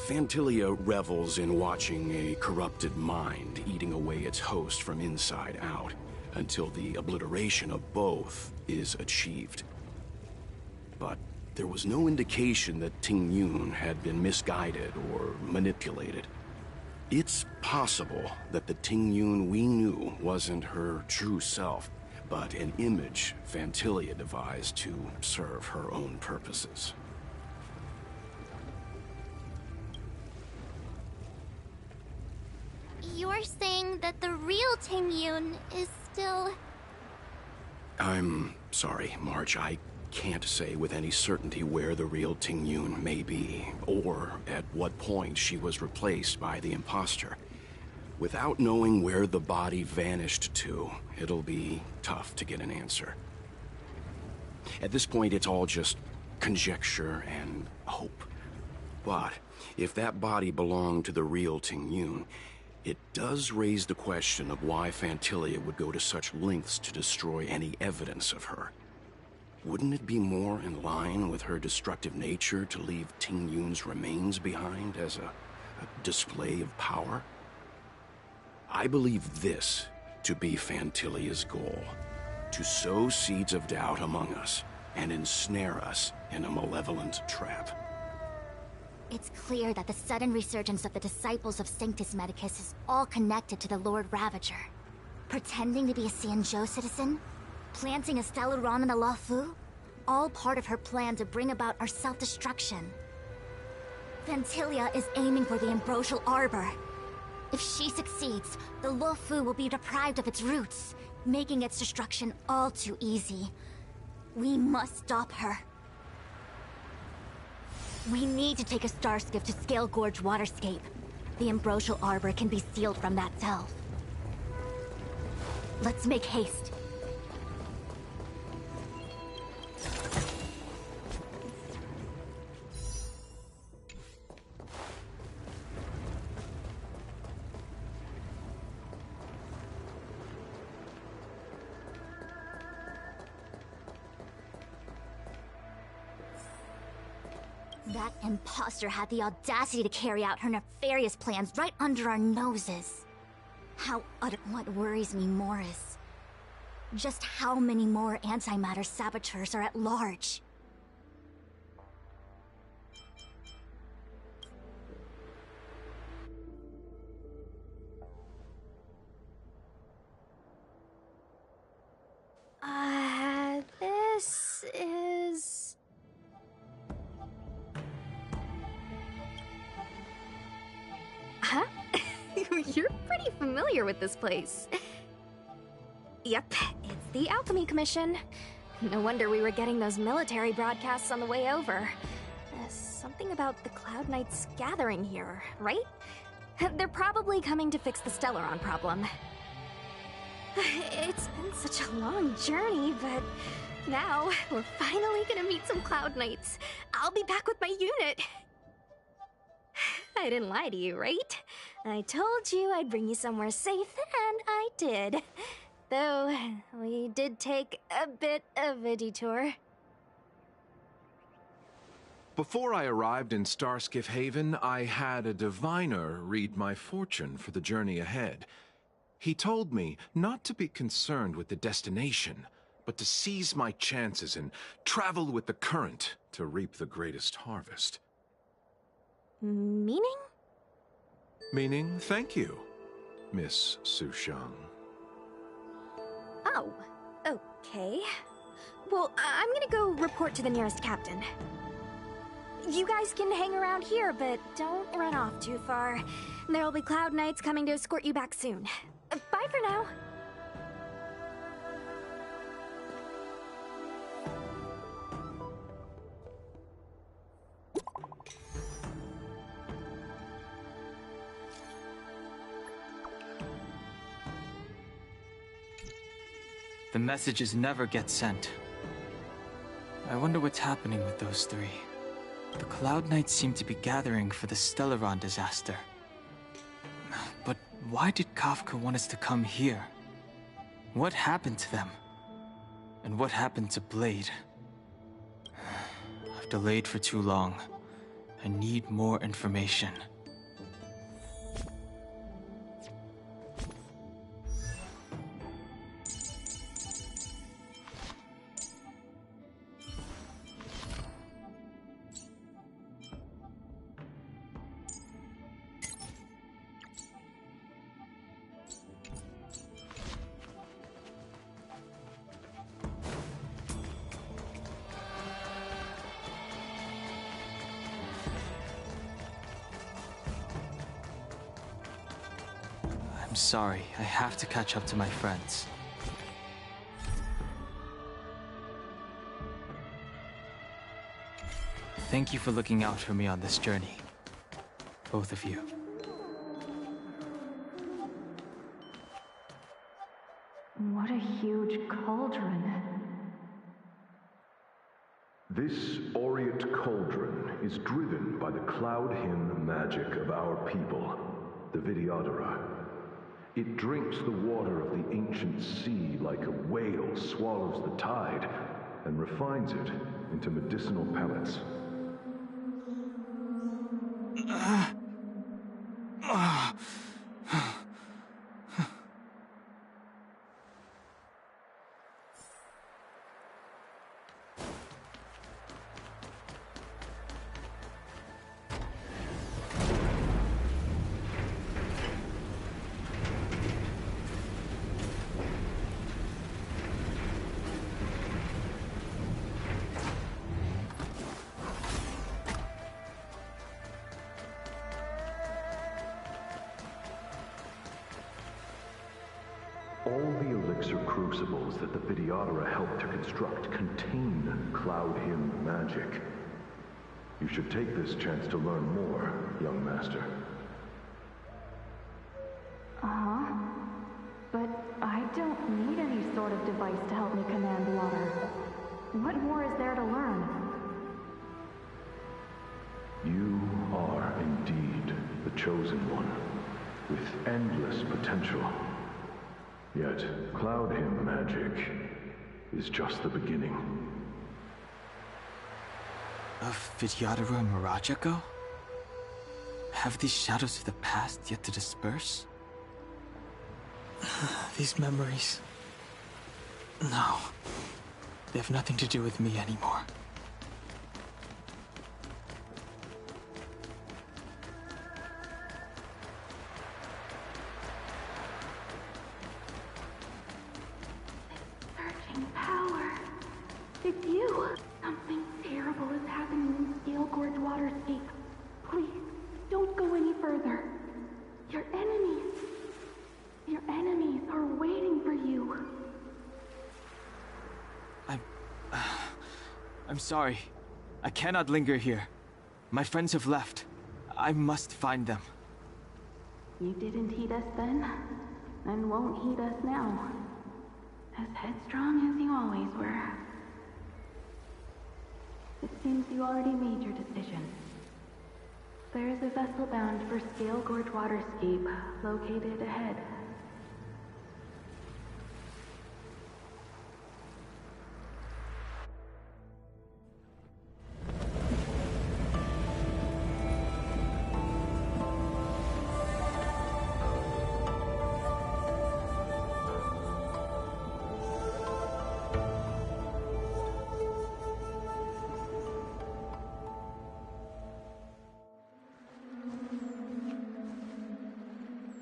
S7: Fantilia revels in watching a corrupted mind eating away its host from inside out, until the obliteration of both is achieved. But there was no indication that Ting-Yun had been misguided or manipulated. It's possible that the Ting-Yun we knew wasn't her true self, but an image Fantilia devised to serve her own purposes.
S1: You're saying that the real Ting-Yun is still...
S7: I'm sorry, March. I can't say with any certainty where the real Ting-Yun may be, or at what point she was replaced by the imposter. Without knowing where the body vanished to, it'll be tough to get an answer. At this point, it's all just conjecture and hope. But if that body belonged to the real Ting-Yun, it does raise the question of why Fantilia would go to such lengths to destroy any evidence of her. Wouldn't it be more in line with her destructive nature to leave Ting-Yun's remains behind as a display of power? I believe this to be Fantilia's goal: to sow seeds of doubt among us and ensnare us in a malevolent trap.
S6: It's clear that the sudden resurgence of the disciples of Sanctus Medicus is all connected to the Lord Ravager. Pretending to be a Xianzhou citizen? Planting a Stellaron in the Luofu? All part of her plan to bring about our self-destruction. Fantilia is aiming for the Ambrosial Arbor. If she succeeds, the Luofu will be deprived of its roots, making its destruction all too easy. We must stop her. We need to take a star skiff to Scale Gorge Waterscape. The Ambrosial Arbor can be sealed from that delve. Let's make haste. That imposter had the audacity to carry out her nefarious plans right under our noses. What worries me more is Just how many more antimatter saboteurs are at large?
S12: This is... Huh? You're pretty familiar with this place. Yep, it's the Alchemy Commission. No wonder we were getting those military broadcasts on the way over. Something about the Cloud Knights gathering here, right? They're probably coming to fix the Stellaron problem. It's been such a long journey, but now we're finally gonna meet some Cloud Knights. I'll be back with my unit. I didn't lie to you, right? I told you I'd bring you somewhere safe, and I did. Though, we did take a bit of a detour.
S13: Before I arrived in Starskiff Haven, I had a diviner read my fortune for the journey ahead. He told me not to be concerned with the destination, but to seize my chances and travel with the current to reap the greatest harvest.
S12: Meaning?
S13: Meaning, thank you, Miss Sushang.
S12: Oh, okay. Well, I'm gonna go report to the nearest captain. You guys can hang around here, but don't run off too far. There'll be Cloud Knights coming to escort you back soon. Bye for now.
S3: The messages never get sent. I wonder what's happening with those three. The Cloud Knights seem to be gathering for the Stellaron disaster. But why did Kafka want us to come here? What happened to them? And what happened to Blade? I've delayed for too long. I need more information. I'm sorry, I have to catch up to my friends. Thank you for looking out for me on this journey. Both of you.
S19: What a huge cauldron.
S14: This aureate cauldron is driven by the cloud hymn magic of our people, the Vidyadhara. It drinks the water of the ancient sea like a whale swallows the tide and refines it into medicinal pellets. All the elixir crucibles that the Vidyadhara helped to construct contain Cloud Hymn magic. You should take this chance to learn more, young master.
S19: Uh-huh. But I don't need any sort of device to help me command water. What more is there to learn?
S14: You are indeed the chosen one, with endless potential. Yet, Cloud Hymn magic is just the beginning.
S3: Of Vidyadhara and Mirajako? Have these shadows of the past yet to disperse? These memories. No. They have nothing to do with me anymore.
S19: Surging power. It's you. Something terrible is happening in Scale Gorge Waterscape. Please, don't go any further. Your enemies are waiting for you.
S3: I'm sorry. I cannot linger here. My friends have left. I must find them.
S19: You didn't heed us then, and won't heed us now. As headstrong as you always were. It seems you already made your decision. There is a vessel bound for Scale Gorge Waterscape, located ahead.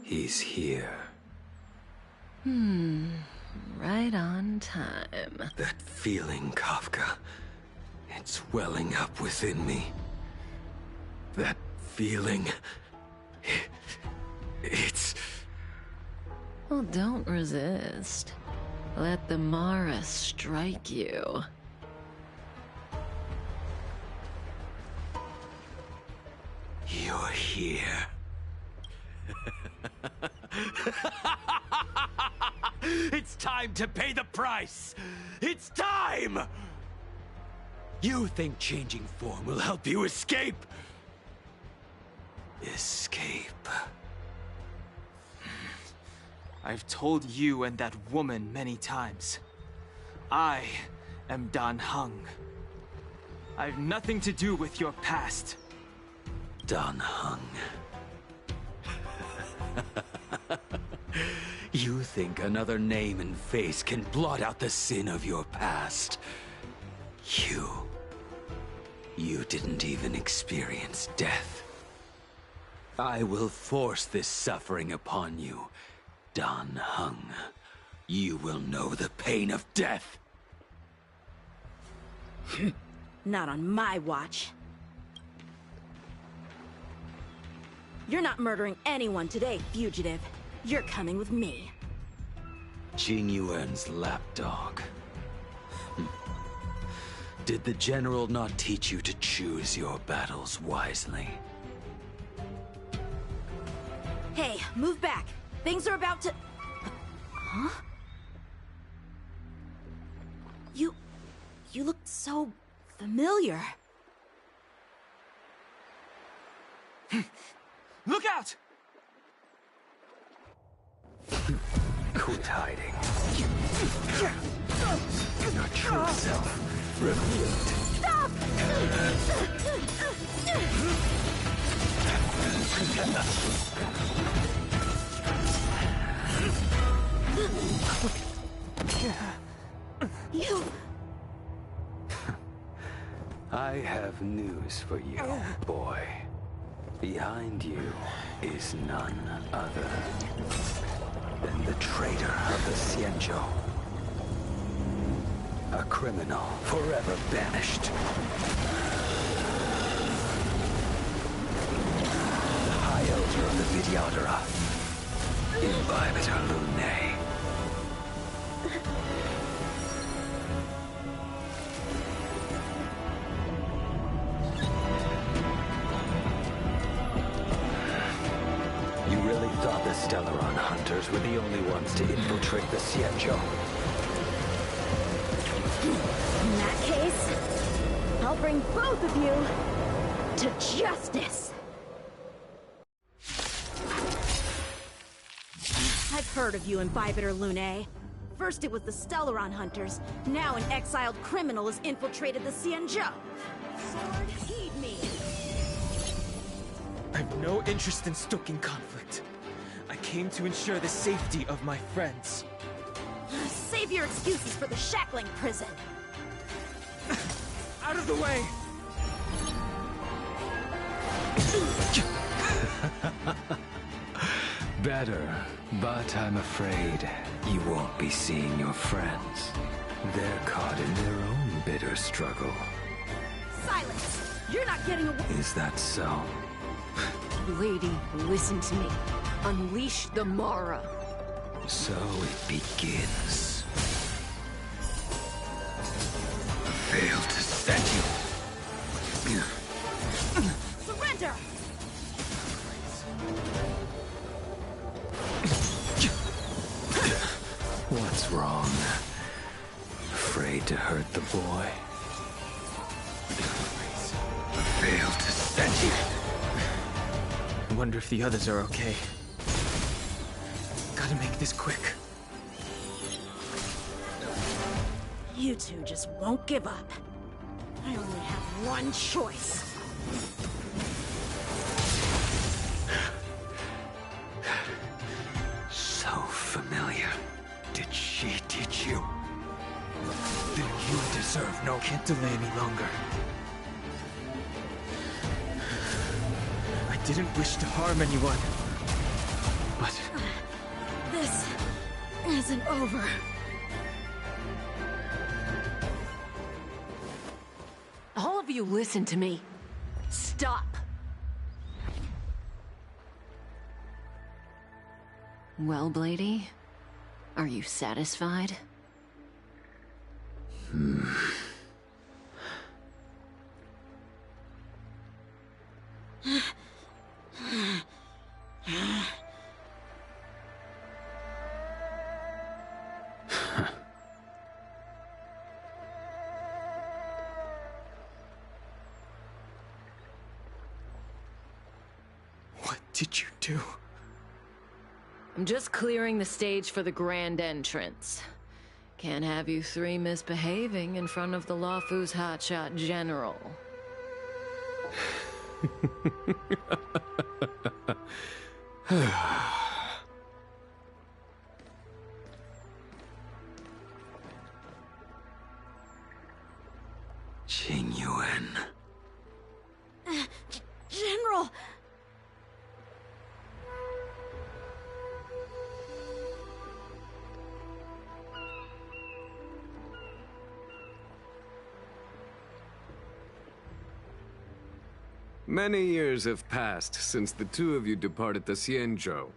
S16: He's here.
S21: Right on time.
S16: That feeling, Kafka. It's welling up within me. That feeling... It's...
S21: Well, don't resist. Let the Mara strike you.
S16: You're here. It's time to pay the price! It's time! You think changing form will help you escape? Escape.
S3: I've told you and that woman many times. I am Dan Heng. I've nothing to do with your past.
S16: Dan Heng. You think another name and face can blot out the sin of your past? You didn't even experience death. I will force this suffering upon you, Dan Heng. You will know the pain of death.
S23: Not on my watch. You're not murdering anyone today, fugitive. You're coming with me.
S16: Jing Yuan's lapdog. Did the General not teach you to choose your battles wisely?
S23: Hey, move back. Things are about to... Huh? You look so familiar.
S3: Look out!
S16: Quit hiding. Your true self revealed.
S23: Stop! You...
S16: I have news for you, boy. Behind you is none other than the traitor of the Xianzhou. A criminal forever banished. The High Elder of the Vidyadhara. Imbibitor Lunae. You really thought the Stellaron hunters were the only ones to infiltrate the Xianzhou?
S23: In that case, I'll bring both of you to justice. I've heard of you, Imbibitor Lunae. First it was the Stellaron hunters, now an exiled criminal has infiltrated the Xianzhou. Sword, heed me.
S3: I've no interest in stoking conflict. I came to ensure the safety of my friends.
S23: Save your excuses for the shackling prison.
S9: Out of the way!
S16: Better, but I'm afraid you won't be seeing your friends. They're caught in their own bitter struggle.
S23: Silence! You're not getting away.
S16: Is that so?
S2: Lady, listen to me. Unleash the Mara.
S16: So it begins. I failed to set you.
S23: Surrender!
S16: What's wrong? Afraid to hurt the boy? I failed to set you.
S3: I wonder if the others are okay. Gotta make this quick.
S23: You two just won't give up. I only have one choice.
S16: So familiar. Did she teach you? Then you deserve no...
S3: Can't delay any longer. I didn't wish to harm anyone. But...
S23: This isn't over.
S2: All of you listen to me. Stop. Well, Blady, are you satisfied?
S3: What did you do?
S2: I'm just clearing the stage for the grand entrance. Can't have you three misbehaving in front of the Lawfu's hotshot general.
S16: Qing Yuan.
S23: General!
S4: Many years have passed since the two of you departed the Xianzhou,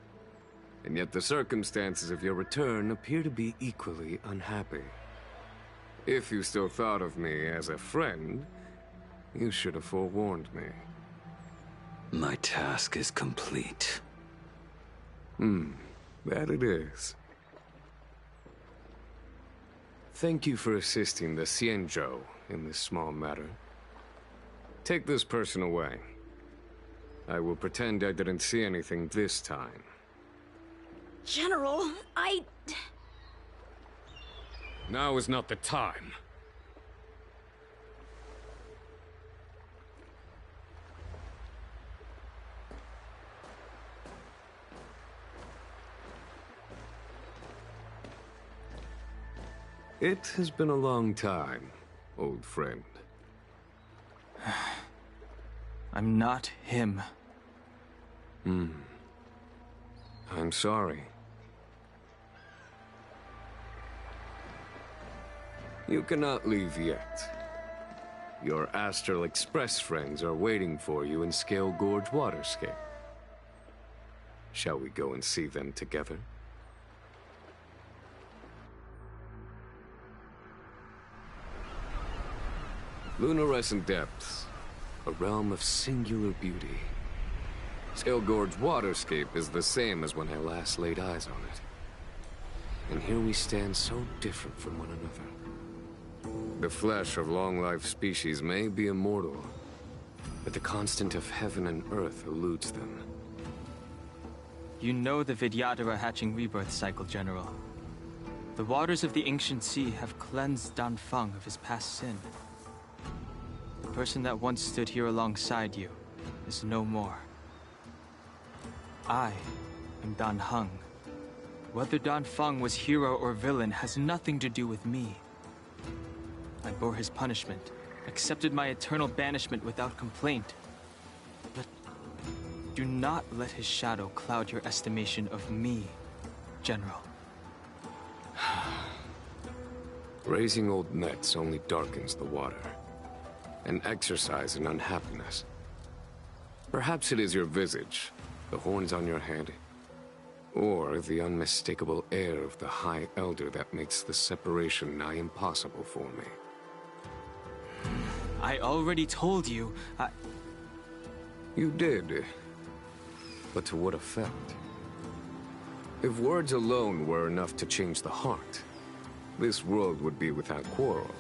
S4: and yet the circumstances of your return appear to be equally unhappy. If you still thought of me as a friend, you should have forewarned me.
S16: My task is complete.
S4: That it is. Thank you for assisting the Xianzhou in this small matter. Take this person away. I will pretend I didn't see anything this time.
S23: General,
S4: Now is not the time. It has been a long time, old friend.
S3: I'm not him.
S4: I'm sorry. You cannot leave yet. Your Astral Express friends are waiting for you in Scale Gorge Waterscape. Shall we go and see them together? Lunarescent Depths, a realm of singular beauty. Scale Gorge Waterscape is the same as when I last laid eyes on it. And here we stand so different from one another. The flesh of long-lived species may be immortal, but the constant of heaven and earth eludes them.
S3: You know the Vidyadhara hatching rebirth cycle, General. The waters of the ancient sea have cleansed Danfeng of his past sin. The person that once stood here alongside you is no more. I am Dan Heng, Whether Dan Feng was hero or villain has nothing to do with me. I bore his punishment, accepted my eternal banishment without complaint. But do not let his shadow cloud your estimation of me, General.
S4: Raising old nets only darkens the water. An exercise in unhappiness. Perhaps it is your visage, the horns on your head, or the unmistakable air of the High Elder that makes the separation nigh impossible for me.
S3: I already told you,
S4: You did. But to what effect? If words alone were enough to change the heart, this world would be without quarrel.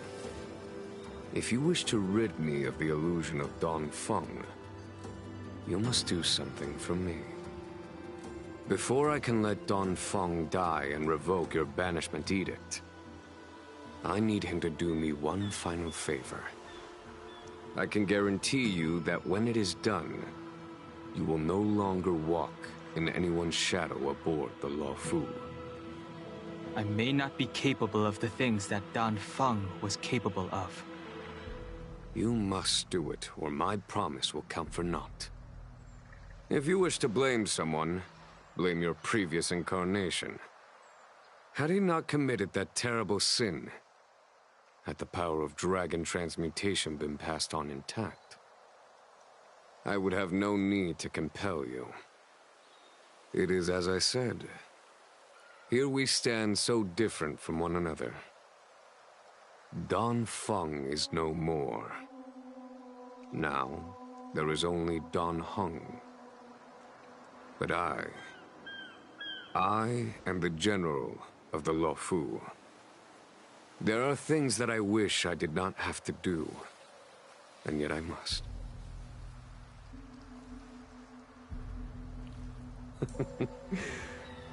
S4: If you wish to rid me of the illusion of Dan Feng, you must do something for me. Before I can let Dan Feng die and revoke your banishment edict, I need him to do me one final favor. I can guarantee you that when it is done, you will no longer walk in anyone's shadow aboard the Luofu.
S3: I may not be capable of the things that Dan Feng was capable of.
S4: You must do it, or my promise will count for naught. If you wish to blame someone, blame your previous incarnation. Had he not committed that terrible sin, had the power of dragon transmutation been passed on intact, I would have no need to compel you. It is as I said. Here we stand so different from one another. Dan Feng is no more. Now, there is only Dan Heng. But I am the general of the Luofu. There are things that I wish I did not have to do, and yet I must.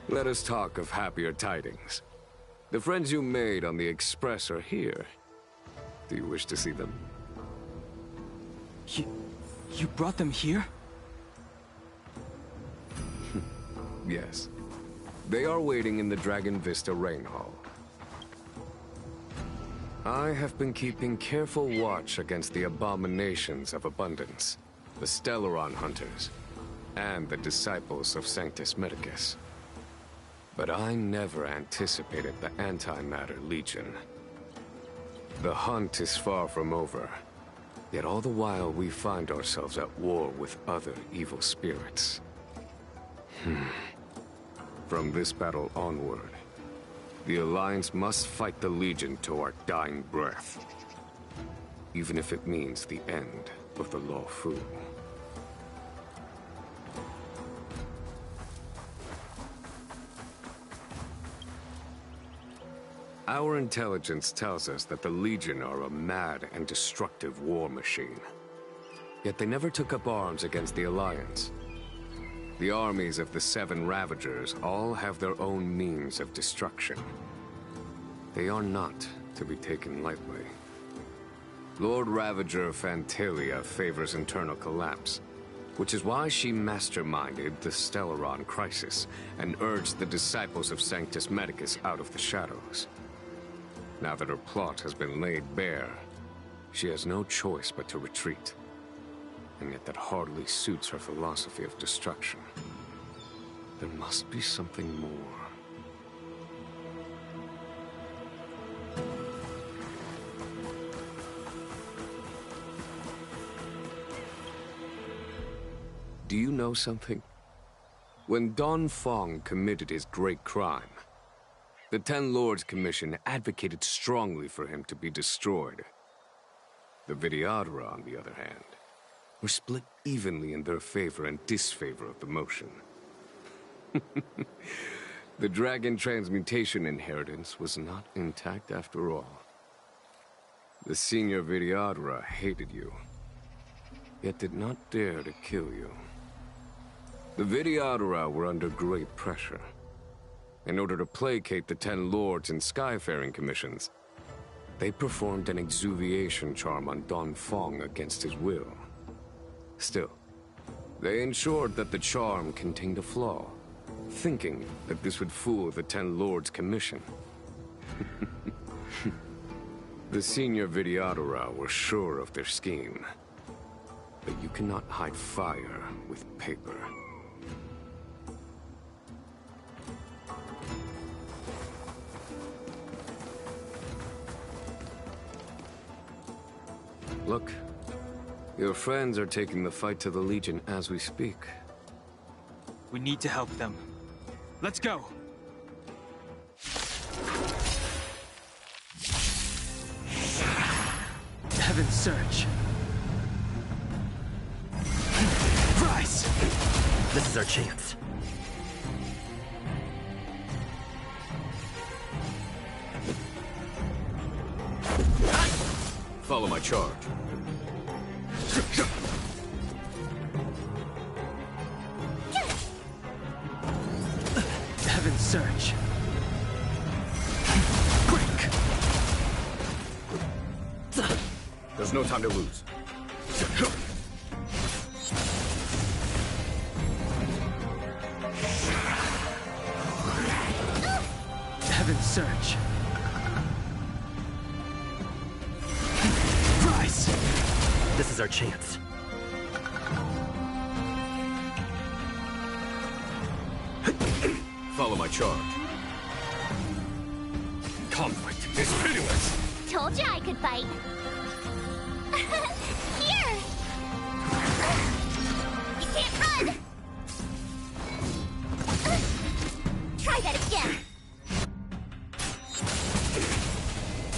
S4: Let us talk of happier tidings. The friends you made on the Express are here. Do you wish to see them?
S3: You brought them here?
S4: Yes. They are waiting in the Dragon Vista Rain Hall. I have been keeping careful watch against the abominations of abundance, the Stellaron Hunters, and the disciples of Sanctus Medicus. But I never anticipated the Antimatter Legion. The hunt is far from over, yet all the while we find ourselves at war with other evil spirits. From this battle onward, the Alliance must fight the Legion to our dying breath, even if it means the end of the Luofu. Our intelligence tells us that the Legion are a mad and destructive war machine. Yet they never took up arms against the Alliance. The armies of the Seven Ravagers all have their own means of destruction. They are not to be taken lightly. Lord Ravager Fantalia favors internal collapse, which is why she masterminded the Stellaron crisis and urged the disciples of Sanctus Medicus out of the shadows. Now that her plot has been laid bare, she has no choice but to retreat. And yet that hardly suits her philosophy of destruction. There must be something more. Do you know something? When Dan Feng committed his great crime, the Ten Lords Commission advocated strongly for him to be destroyed. The Vidyadhara, on the other hand, were split evenly in their favor and disfavor of the motion. The dragon transmutation inheritance was not intact after all. The senior Vidyadhara hated you, yet did not dare to kill you. The Vidyadhara were under great pressure. In order to placate the Ten Lords and Skyfaring Commissions, they performed an exuviation charm on Dan Feng against his will. Still, they ensured that the charm contained a flaw, thinking that this would fool the Ten Lords' commission. The senior Videodora were sure of their scheme. But you cannot hide fire with paper. Look, your friends are taking the fight to the Legion as we speak.
S3: We need to help them. Let's go! Heaven's Search. Rise!
S9: This is our chance.
S4: Follow my charge.
S3: Heaven's Search. Break!
S4: There's no time to lose.
S3: Heaven's Search. Rise!
S9: This is our chance.
S4: Follow my charge. Conflict is pitiless!
S1: Told you I could fight. Here! You can't run! Try that again!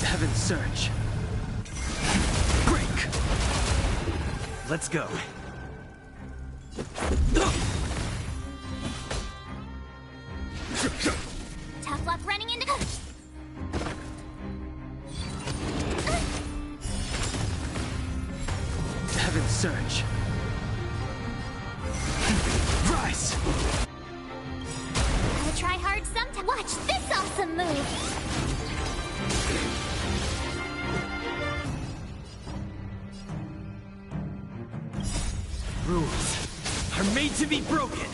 S3: Heaven's Search. Break!
S9: Let's go.
S1: Tough luck running into...
S3: Heaven's Search. Rise!
S1: Gotta try hard sometime. Watch this awesome move!
S3: Rules are made to be broken.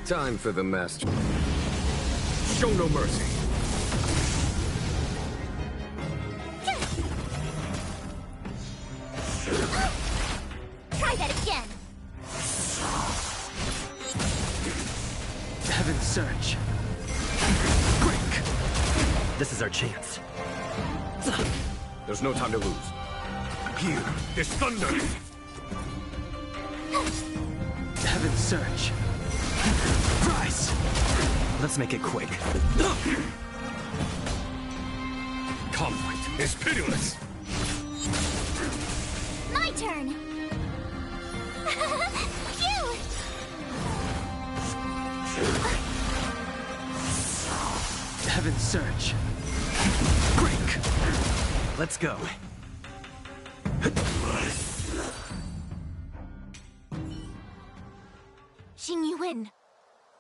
S4: Time for the master. Show no mercy.
S1: Try that again!
S3: Heaven's Search. Break!
S9: This is our chance.
S4: There's no time to lose. Here is thunder!
S3: Heaven's Search. Rise!
S9: Let's make it quick.
S4: Conflict is pitiless!
S1: My turn! Phew!
S3: Heaven's Search. Break!
S9: Let's go.
S1: Xingyuan,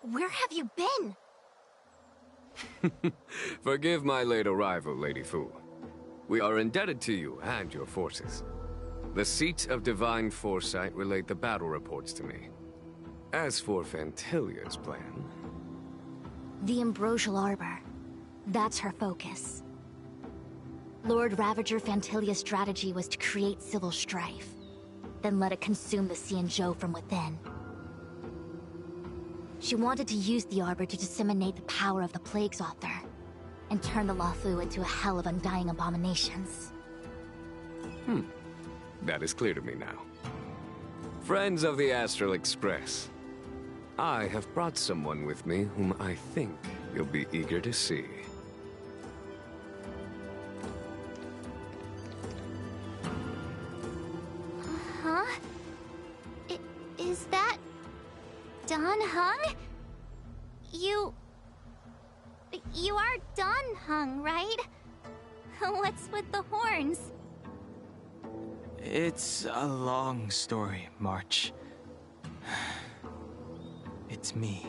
S1: where have you been?
S4: Forgive my late arrival, Lady Fu. We are indebted to you and your forces. The Seat of Divine Foresight relayed the battle reports to me. As for Fantilia's plan...
S6: The Ambrosial Arbor. That's her focus. Lord Ravager Fantilia's strategy was to create civil strife, then let it consume the Xianzhou from within. She wanted to use the Arbor to disseminate the power of the Plague's author, and turn the Luofu into a hell of undying abominations.
S4: That is clear to me now. Friends of the Astral Express, I have brought someone with me whom I think you'll be eager to see.
S1: Huh? Is that... Don Hung? You are Don Hung, right? What's with the horns?
S3: It's a long story, March. It's me.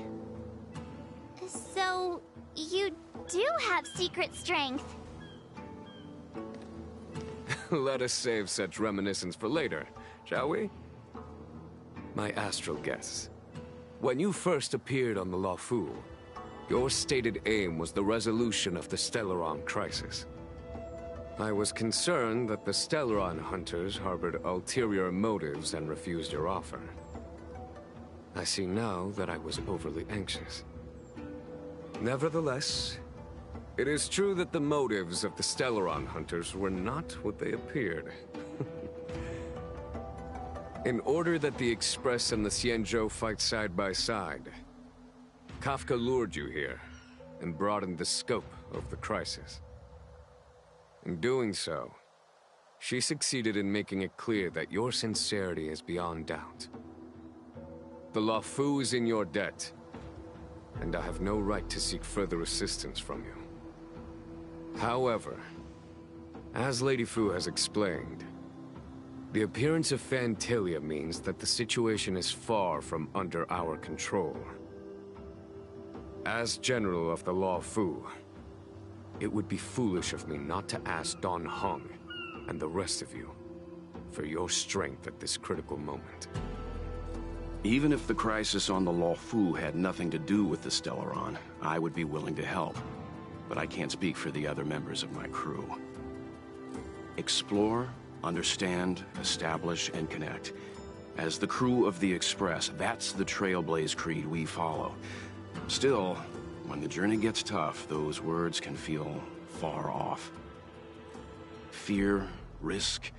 S1: So, you do have secret strength.
S4: Let us save such reminiscence for later, shall we? My astral guess. When you first appeared on the Luofu, your stated aim was the resolution of the Stellaron crisis. I was concerned that the Stellaron hunters harbored ulterior motives and refused your offer. I see now that I was overly anxious. Nevertheless, it is true that the motives of the Stellaron hunters were not what they appeared. In order that the Express and the Xianzhou fight side by side, Kafka lured you here and broadened the scope of the crisis. In doing so, she succeeded in making it clear that your sincerity is beyond doubt. The Luofu is in your debt, and I have no right to seek further assistance from you. However, as Lady Fu has explained, the appearance of Phantalia means that the situation is far from under our control. As General of the Luofu, it would be foolish of me not to ask Don Hung and the rest of you for your strength at this critical moment.
S7: Even if the crisis on the Luofu had nothing to do with the Stellaron, I would be willing to help. But I can't speak for the other members of my crew. Explore, understand, establish, and connect. As the crew of the Express, that's the Trailblaze creed we follow. Still, when the journey gets tough, those words can feel far off. Fear, risk,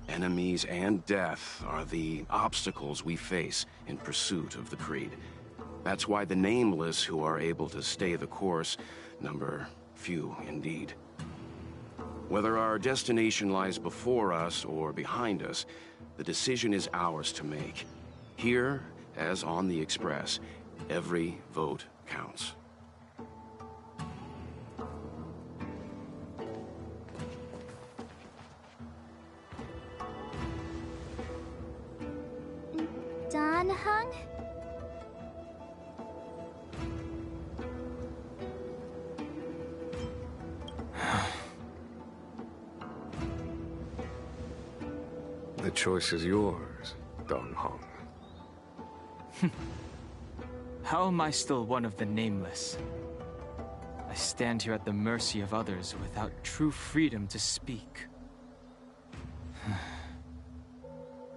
S7: enemies, and death are the obstacles we face in pursuit of the creed. That's why the nameless who are able to stay the course number few indeed. Whether our destination lies before us or behind us, the decision is ours to make. Here, as on the Express, every vote counts.
S1: Don Hung?
S4: The choice is yours, Don Hung.
S3: How am I still one of the nameless? I stand here at the mercy of others without true freedom to speak.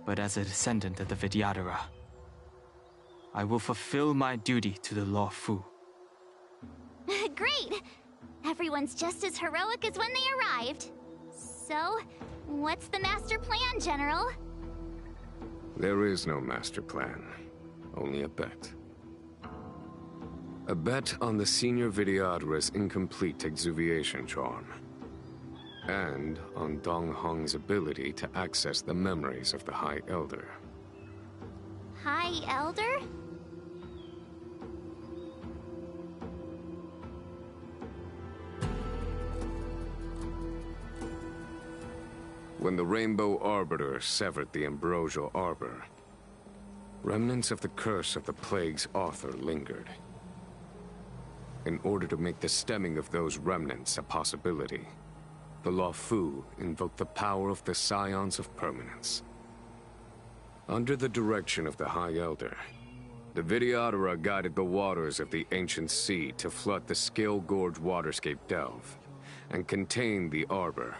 S3: But as a descendant of the Vidyadhara, I will fulfill my duty to the Luofu.
S1: Great! Everyone's just as heroic as when they arrived. So, what's the master plan, General?
S4: There is no master plan, only a bet. A bet on the Senior Vidyadhara's incomplete exuviation charm. And on Dong Hong's ability to access the memories of the High Elder.
S1: High Elder?
S4: When the Rainbow Arbiter severed the Ambrosial Arbor, remnants of the curse of the Plague's author lingered. In order to make the stemming of those remnants a possibility, the Luofu invoked the power of the Scions of Permanence. Under the direction of the High Elder, the Vidyadhara guided the waters of the ancient sea to flood the Scale Gorge waterscape delve and contain the Arbor.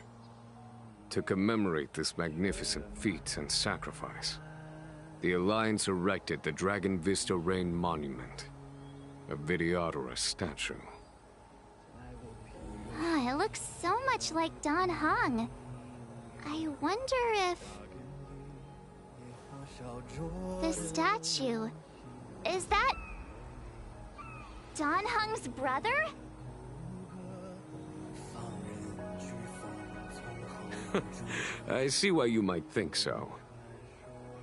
S4: To commemorate this magnificent feat and sacrifice, the Alliance erected the Dragon Vista Rain Monument, a Vidyadhara statue.
S1: It looks so much like Don Hung. I wonder if... the statue... is that... Don Hung's brother?
S4: I see why you might think so.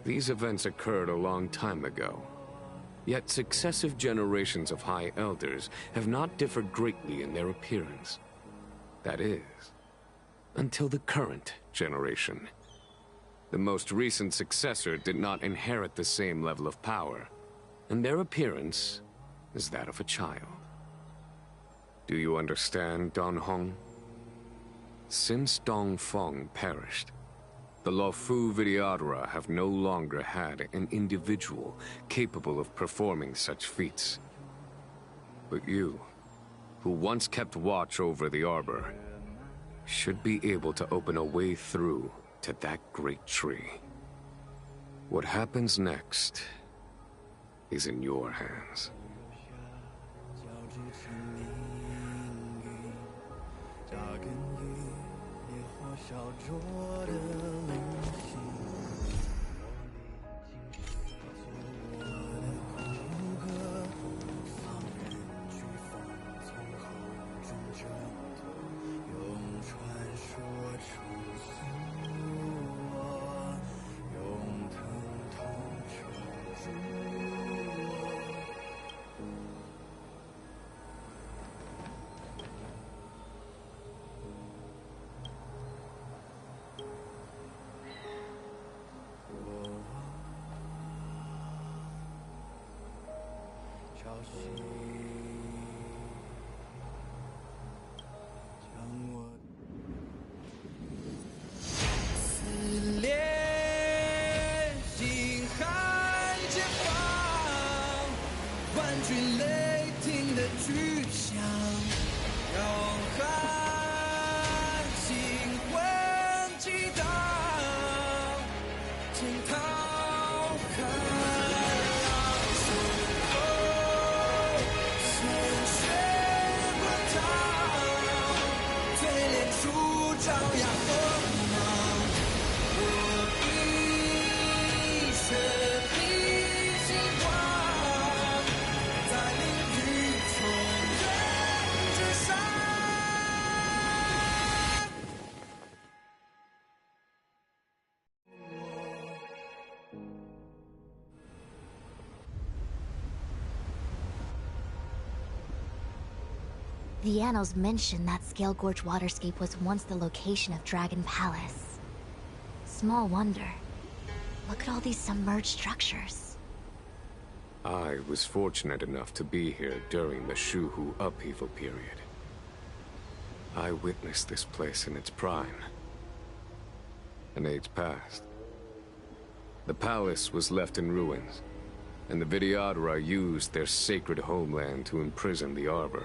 S4: These events occurred a long time ago. Yet successive generations of High Elders have not differed greatly in their appearance. That is, until the current generation. The most recent successor did not inherit the same level of power, and their appearance is that of a child. Do you understand, Dan Heng? Since Dong Feng perished, the Luofu Vidyadhara have no longer had an individual capable of performing such feats. But you, who once kept watch over the Arbor, should be able to open a way through to that great tree. What happens next is in your hands.
S6: The annals mention that Scale Gorge waterscape was once the location of Dragon Palace. Small wonder. Look at all these submerged structures.
S4: I was fortunate enough to be here during the Shuhu upheaval period. I witnessed this place in its prime. An age passed. The palace was left in ruins, and the Vidyadhara used their sacred homeland to imprison the Arbor.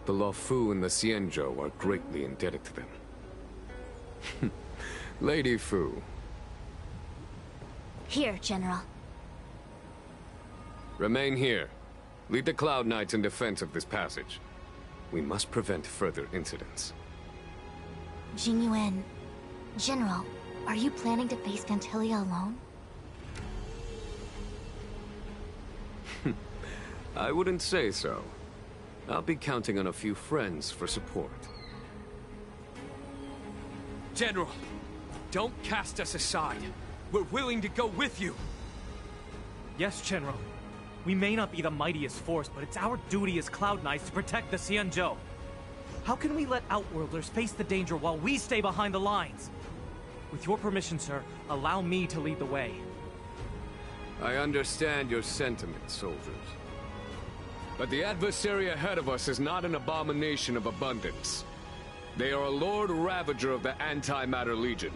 S4: The Luofu and the Xianzhou are greatly indebted to them. Lady Fu.
S6: Here, General.
S4: Remain here. Lead the Cloud Knights in defense of this passage. We must prevent further incidents.
S6: Jing Yuan. General, are you planning to face Vantilia alone?
S4: I wouldn't say so. I'll be counting on a few friends for support.
S18: General, don't cast us aside. We're willing to go with you.
S20: Yes, General. We may not be the mightiest force, but it's our duty as Cloud Knights to protect the Xianzhou. How can we let Outworlders face the danger while we stay behind the lines? With your permission, sir, allow me to lead the way.
S4: I understand your sentiments, soldiers. But the adversary ahead of us is not an abomination of abundance. They are a Lord Ravager of the Antimatter Legion.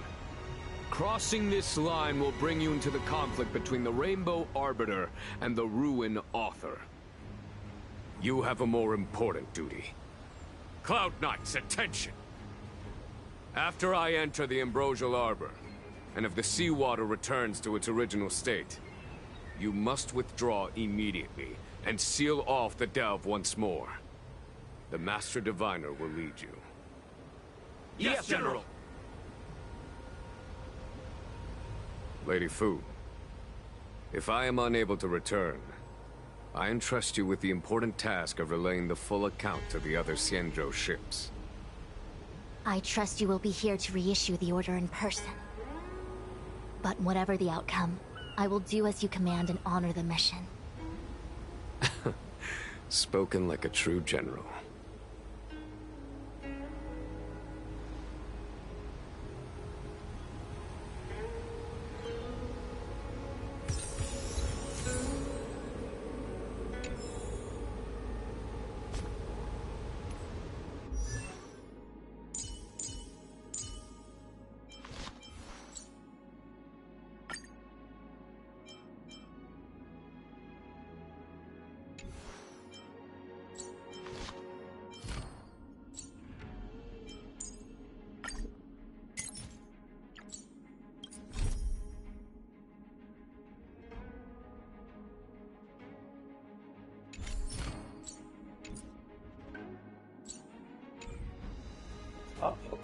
S4: Crossing this line will bring you into the conflict between the Rainbow Arbiter and the Ruin Author. You have a more important duty. Cloud Knights, attention! After I enter the Ambrosial Arbor, and if the seawater returns to its original state, you must withdraw immediately and seal off the delve once more. The Master Diviner will lead you.
S18: Yes, General!
S4: Lady Fu, if I am unable to return, I entrust you with the important task of relaying the full account to the other Xianzhou ships.
S6: I trust you will be here to reissue the order in person. But whatever the outcome, I will do as you command and honor the mission.
S4: Spoken like a true general.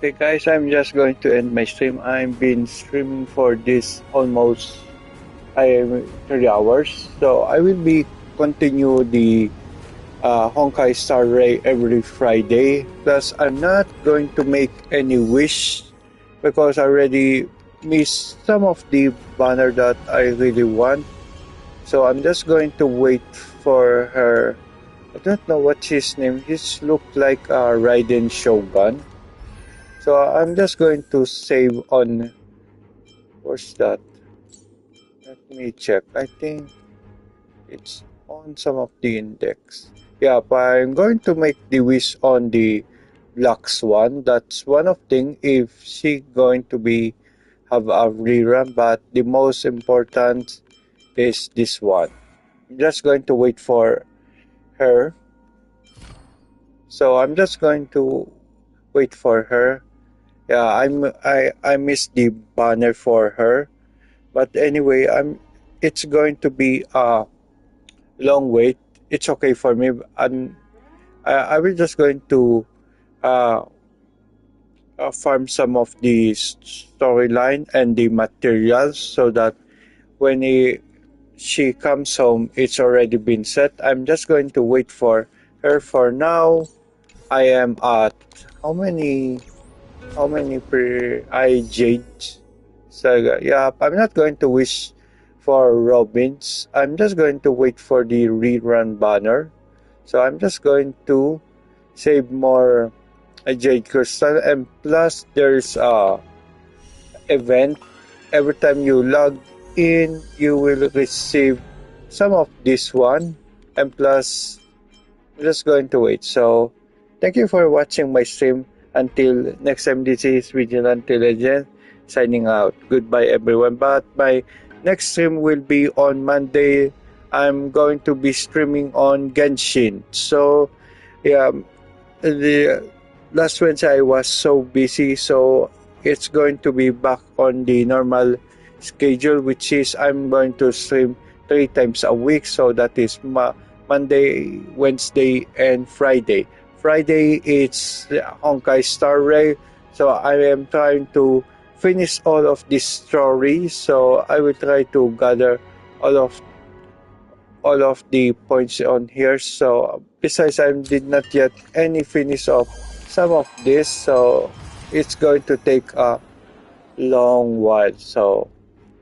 S11: Okay guys, I'm just going to end my stream. I've been streaming for this almost 3 hours. So I will be continue the Honkai Star Rail every Friday. Plus I'm not going to make any wish because I already missed some of the banner that I really want. So I'm just going to wait for her. I don't know what's his name. He looked like a Raiden Shogun. So I'm just going to save on. What's that? Let me check. I think it's on some of the index. Yeah, but I'm going to make the wish on the Black Swan. That's one of thing if she going to be have a rerun. But the most important is this one. I'm just going to wait for her. So I'm just going to wait for her. Yeah, I missed the banner for her. But anyway, it's going to be a long wait. It's okay for me. I will just going to uh, farm some of the storyline and the materials so that when she comes home, it's already been set. I'm just going to wait for her. For now, I am at how many per I Jade Saga. Yeah, I'm not going to wish for Robins. I'm just going to wait for the rerun banner. So I'm just going to save more Jade Crystal, and plus there's a event. Every time you log in, you will receive some of this one, and plus I'm just going to wait. So thank you for watching my stream. Until next time, this is Vigilante Legend signing out. Goodbye everyone. But my next stream will be on Monday. I'm going to be streaming on Genshin. So yeah, the last Wednesday I was so busy, so it's going to be back on the normal schedule, which is I'm going to stream 3 times a week. So that is Monday, Wednesday, and Friday. Friday it's Honkai Star Rail. So I am trying to finish all of this story. So I will try to gather all of the points on here. So besides, I did not yet any finish of some of this. So it's going to take a long while. So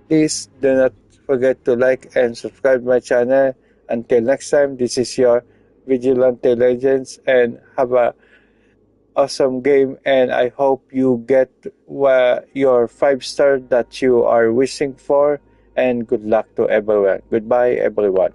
S11: please do not forget to like and subscribe my channel. Until next time, this is your Vigilante Legends, and have a awesome game, and I hope you get your 5-star that you are wishing for, and good luck to everyone. Goodbye everyone.